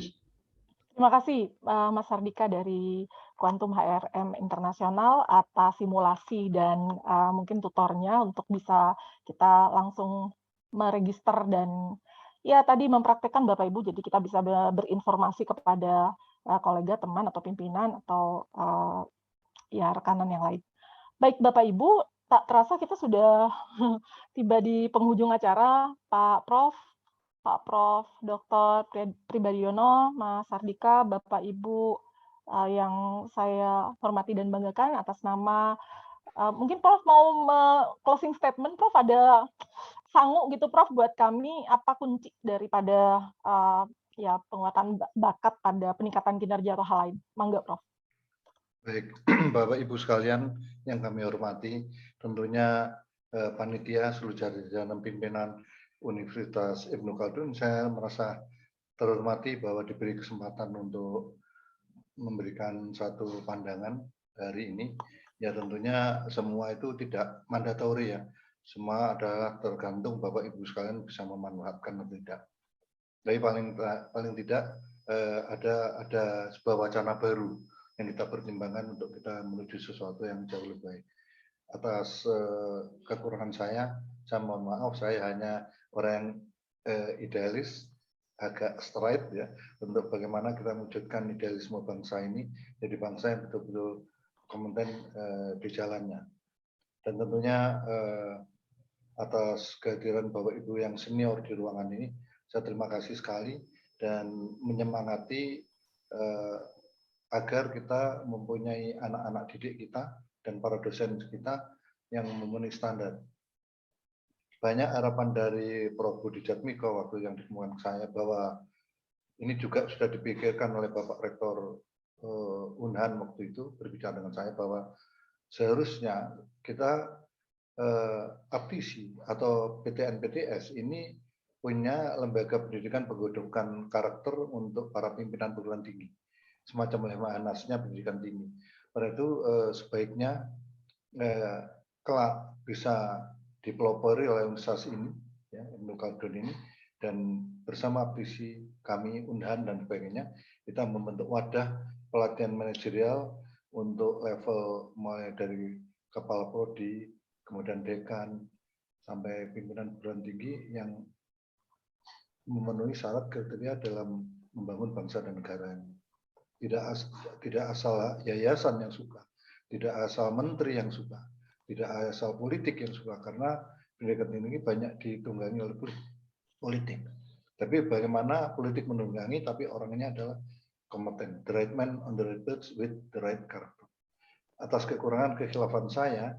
Terima kasih Mas Hardika dari Quantum HRM Internasional atas simulasi dan mungkin tutornya untuk bisa kita langsung meregister dan ya tadi mempraktekkan Bapak Ibu, jadi kita bisa berinformasi kepada kolega, teman atau pimpinan atau ya rekanan yang lain. Baik Bapak Ibu, tak terasa kita sudah tiba di penghujung acara. Pak Prof. Dr. Pribadiono, Mas Hardika, Bapak Ibu yang saya hormati dan banggakan atas nama, mungkin Prof mau closing statement, Prof ada sangu gitu Prof buat kami, apa kunci daripada ya penguatan bakat pada peningkatan kinerja atau hal lain. Mangga Prof.
Baik, Bapak Ibu sekalian yang kami hormati, tentunya panitia seluruh jajaran pimpinan Universitas Ibnu Khaldun, saya merasa terhormati bahwa diberi kesempatan untuk memberikan satu pandangan hari ini. Ya tentunya semua itu tidak mandatori ya, semua adalah tergantung Bapak Ibu sekalian bisa memanfaatkan atau tidak. Tapi paling tidak ada sebuah wacana baru yang kita pertimbangkan untuk kita menuju sesuatu yang jauh lebih baik. Atas kekurangan saya mohon maaf, saya hanya orang yang idealis agak straight ya untuk bagaimana kita mewujudkan idealisme bangsa ini jadi bangsa yang betul-betul kompeten di jalannya. Dan tentunya atas kehadiran Bapak Ibu yang senior di ruangan ini, saya terima kasih sekali dan menyemangati agar kita mempunyai anak-anak didik kita dan para dosen kita yang memenuhi standar. Banyak harapan dari Prof. Budi Jatmiko waktu yang ditemukan saya bahwa ini juga sudah dipikirkan oleh Bapak Rektor Unhan waktu itu berbicara dengan saya bahwa seharusnya kita APTISI atau PTN-PTS ini punya lembaga pendidikan penggodokan karakter untuk para pimpinan perguruan tinggi, semacam lemhanasnya pendidikan tinggi. Karena itu sebaiknya kelak bisa dipelopori oleh universitas ini, ya, Ibnu Khaldun ini, dan bersama APTISI, kami, Unhan, dan sebagainya, kita membentuk wadah pelatihan manajerial untuk level mulai dari kepala prodi, kemudian dekan, sampai pimpinan perguruan tinggi yang memenuhi syarat kriteria dalam membangun bangsa dan negara ini. Tidak asal yayasan yang suka, tidak asal menteri yang suka, tidak asal politik yang suka, karena pendidikan ini banyak ditunggangi oleh politik. Tapi bagaimana politik menunggangi, tapi orangnya adalah kompeten. The right man on the right place with the right character. Atas kekurangan kekhilafan saya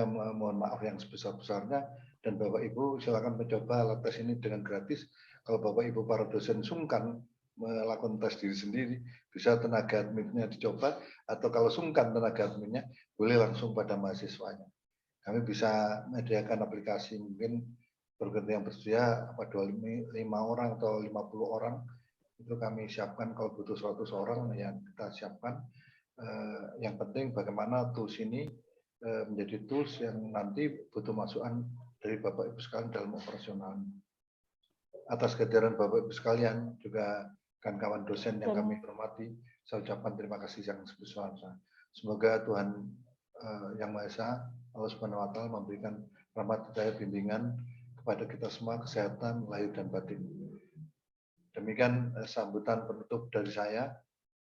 mohon maaf yang sebesar-besarnya, dan Bapak Ibu silakan mencoba alat tes ini dengan gratis. Kalau Bapak Ibu para dosen sungkan melakukan tes diri sendiri, bisa tenaga adminnya dicoba, atau kalau sungkan tenaga adminnya, boleh langsung pada mahasiswanya. Kami bisa menyediakan aplikasi, mungkin berganti yang bersedia, apa 25 orang atau 50 orang, itu kami siapkan. Kalau butuh 100 orang, yang kita siapkan. Yang penting bagaimana tools ini menjadi tools yang nanti butuh masukan dari Bapak Ibu sekalian dalam operasional. Atas kehadiran Bapak Ibu sekalian, juga kawan-kawan dosen yang kami hormati, saya ucapkan terima kasih yang sebesar-besarnya. Semoga Tuhan Yang Maha Esa, Allah Subhanahu wa Ta'ala, memberikan rahmat hidayah bimbingan kepada kita semua, kesehatan lahir dan batin. Demikian sambutan penutup dari saya.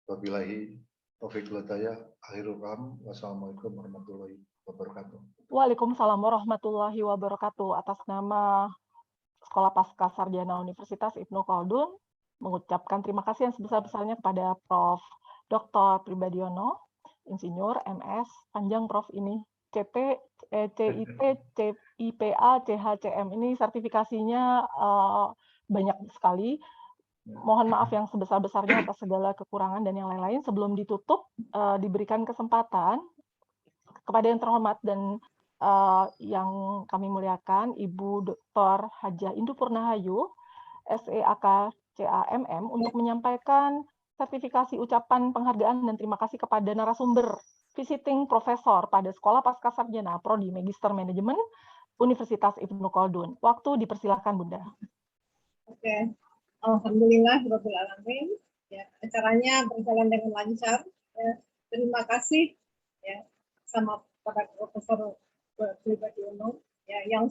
Wabillahi taufiq wal hidayah. Akhirul kalam. Wassalamualaikum warahmatullahi wabarakatuh.
Waalaikumsalam warahmatullahi wabarakatuh. Atas nama Sekolah Pasca Sarjana Universitas Ibnu Khaldun, mengucapkan terima kasih yang sebesar-besarnya kepada Prof. Dr. Pribadiono, Insinyur, MS, panjang Prof ini, CT, CIP, CIPA, CHCM. Ini sertifikasinya banyak sekali. Mohon maaf yang sebesar-besarnya atas segala kekurangan dan yang lain-lain. Sebelum ditutup, diberikan kesempatan kepada yang terhormat dan yang kami muliakan, Ibu Dr. Hajah Indu Purnahayu, SEAK CAMM, untuk menyampaikan sertifikasi ucapan penghargaan dan terima kasih kepada narasumber visiting profesor pada Sekolah Pasca Sarjana Prodi Magister Manajemen Universitas Ibnu Khaldun. Waktu dipersilahkan, Bunda.
Oke, alhamdulillah rabbil alamin. Ya, acaranya berjalan dengan lancar. Ya, terima kasih ya sama pada Profesor Pribadiono ya, yang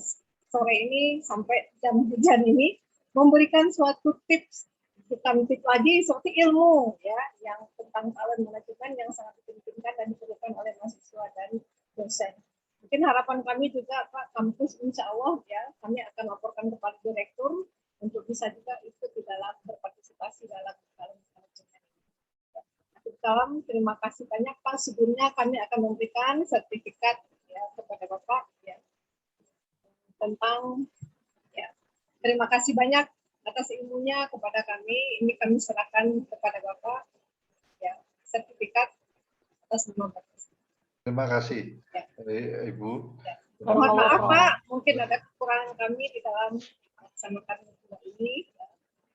sore ini sampai jam hujan ini memberikan suatu tips, bukan tips lagi, seperti ilmu ya, yang tentang talent manajemen yang sangat dipentingkan dan diperlukan oleh mahasiswa dan dosen. Mungkin harapan kami juga Pak kampus, insya Allah ya, kami akan laporkan kepada direktur untuk bisa juga ikut di dalam berpartisipasi dalam talent manajemen. Salam, terima kasih banyak Pak. Sebelumnya kami akan memberikan sertifikat ya kepada Bapak ya tentang ya. Terima kasih banyak atas ilmunya kepada kami. Ini kami serahkan kepada Bapak ya sertifikat atas nama Bapak.
Terima kasih
ya.
Ibu.
Ya. Mohon maaf Pak, mungkin ada kekurangan kami di dalam melaksanakan ini. Ya.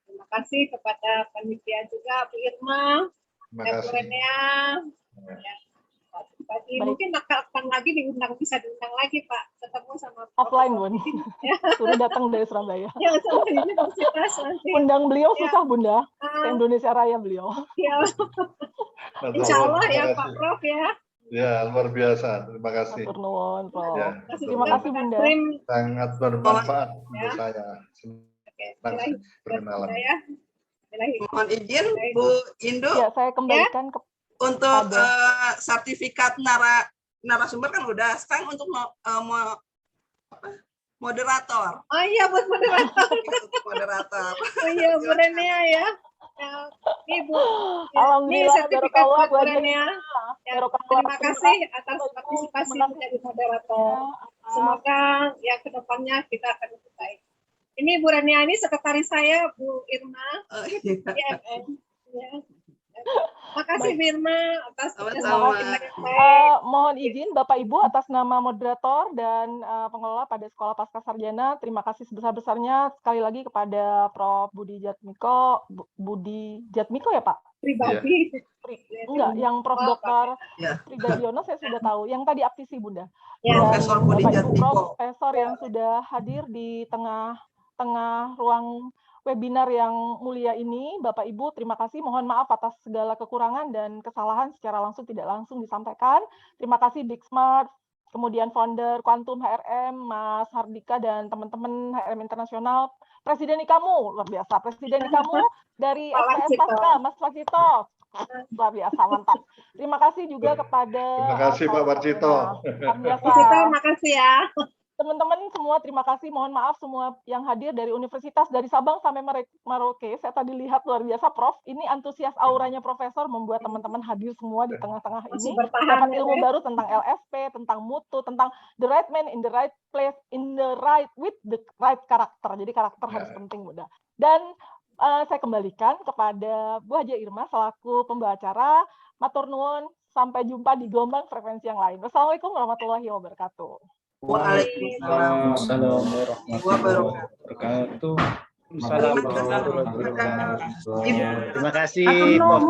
Terima kasih kepada panitia juga, Bu Irma.
Terima kasih.
Ya. Mungkin akan lagi bisa diundang lagi Pak, ketemu sama
offline Bun. Suruh datang dari Surabaya.
Ya, sampai universitas nanti.
Undang beliau
ya.
susah Bunda, ke Indonesia Raya beliau.
Ya. Insya Allah ya Pak Prof ya.
Ya, luar biasa. Terima kasih.
Matur nuwun, Prof.
Ya,
terima kasih Bunda.
Sangat bermanfaat untuk saya. langsung perkenalan.
Ya.
Mohon izin Bu Indu
Ya, saya kembalikan ke
untuk sertifikat narasumber kan udah. Sekarang untuk moderator.
Oh iya, buat moderator.
Moderator.
Oh iya, Bu Renia ya. Ibu, ini
Alhamdulillah,
sertifikat
barokallah,
buat Bu
Bu Haji.
Renia. Ya,
Barokallah.
terima kasih atas partisipasi menjadi moderator. Semoga ya kedepannya kita akan lebih baik. Ini Bu Renia, ini sekretaris saya, Bu Irma. IMN. Ya. Makasih Bu Irma atas
Sama-sama.
Mohon izin Bapak Ibu atas nama moderator dan pengelola pada Sekolah Pasca Sarjana, terima kasih sebesar-besarnya sekali lagi kepada Prof. Budi Jatmiko ya Pak?
Pribadi.
Enggak, yang Prof. Dr.
Ya.
Pribadiono saya sudah tahu, yang tadi aktisi Bunda.
Ya.
Dan
Profesor Budi
Bapak Ibu
Jatmiko.
Profesor yang sudah hadir di tengah ruang webinar yang mulia ini, Bapak Ibu, terima kasih. Mohon maaf atas segala kekurangan dan kesalahan secara langsung tidak langsung disampaikan. Terima kasih Big Smart, kemudian founder Quantum HRM, Mas Hardika dan teman-teman HRM Internasional. Presiden Ikamu, luar biasa. Presiden Ikamu dari SPS Pasca, Mas Warcito. Luar biasa, mantap. Terima kasih juga kepada
Terima kasih Pak Warcito.
luar biasa.
Terima kasih ya.
Teman-teman semua terima kasih, mohon maaf semua yang hadir dari universitas dari Sabang sampai Merauke. Saya tadi lihat luar biasa Prof, ini antusias auranya Profesor membuat teman-teman hadir semua di tengah-tengah ini, dapat ilmu baru tentang LSP, tentang mutu, tentang the right man in the right place, in the right with the right karakter. Jadi karakter harus penting, Bunda. Dan saya kembalikan kepada Bu Haja Irma selaku pembawa acara. Matur nuwun, sampai jumpa di gelombang frekuensi yang lain. Wassalamualaikum warahmatullahi wabarakatuh.
Waalaikumsalam warahmatullahi wabarakatuh.
Terima kasih Prof.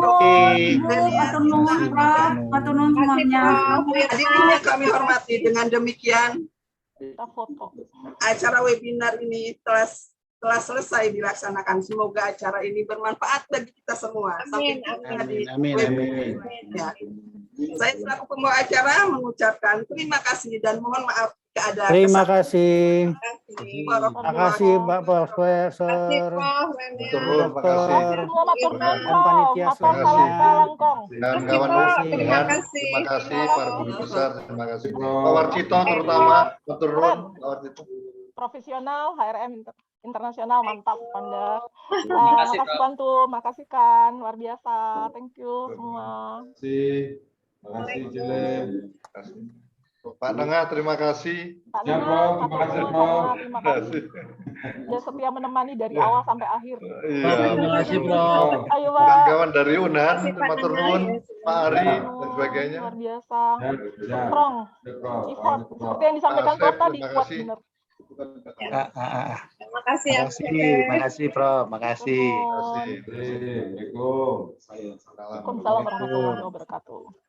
Matur nuwun semuanya. Hadirin yang kami hormati, dengan demikian acara webinar ini telah selesai dilaksanakan. Semoga acara ini bermanfaat bagi kita semua. Sampai jumpa di webinar. Saya selaku pembawa acara mengucapkan terima kasih dan mohon maaf keadaan.
Terima kasih.
Terima
kasih Pak Profesor.
Terima kasih.
Dan panitia semuanya.
Dan kawan-kawan, terima kasih para guru besar, terima kasih Pak Warcito terutama, turun Pak Warcito.
Profesional HRM Internasional, mantap Anda. Makasih Bantu, makasih kan, luar biasa. Thank you semua.
Terima kasih Jilem. Pak Nengah, terima kasih.
Pak Nengah, terima kasih. Dia setia menemani dari awal sampai akhir.
Iya.
Terima kasih Prof.
Ayo Pak.
Kawan-kawan dari UNAN, matur nuwun, Pak Ari dan sebagainya.
Luar biasa. Strong, effort. Seperti yang disampaikan Prof tadi, kuat benar.
Terima kasih ya.
Terima kasih Prof. Makasih.
Waalaikumsalam warahmatullahi wabarakatuh.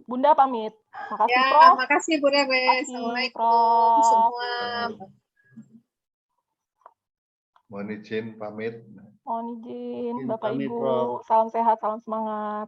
Bunda pamit. Makasih
Ya,
Prof.
makasih Bu Rewe. Assalamualaikum semua.
Mohon izin pamit.
Mohon izin Bapak
Pamit,
Ibu.
Prof.
Salam sehat, salam semangat.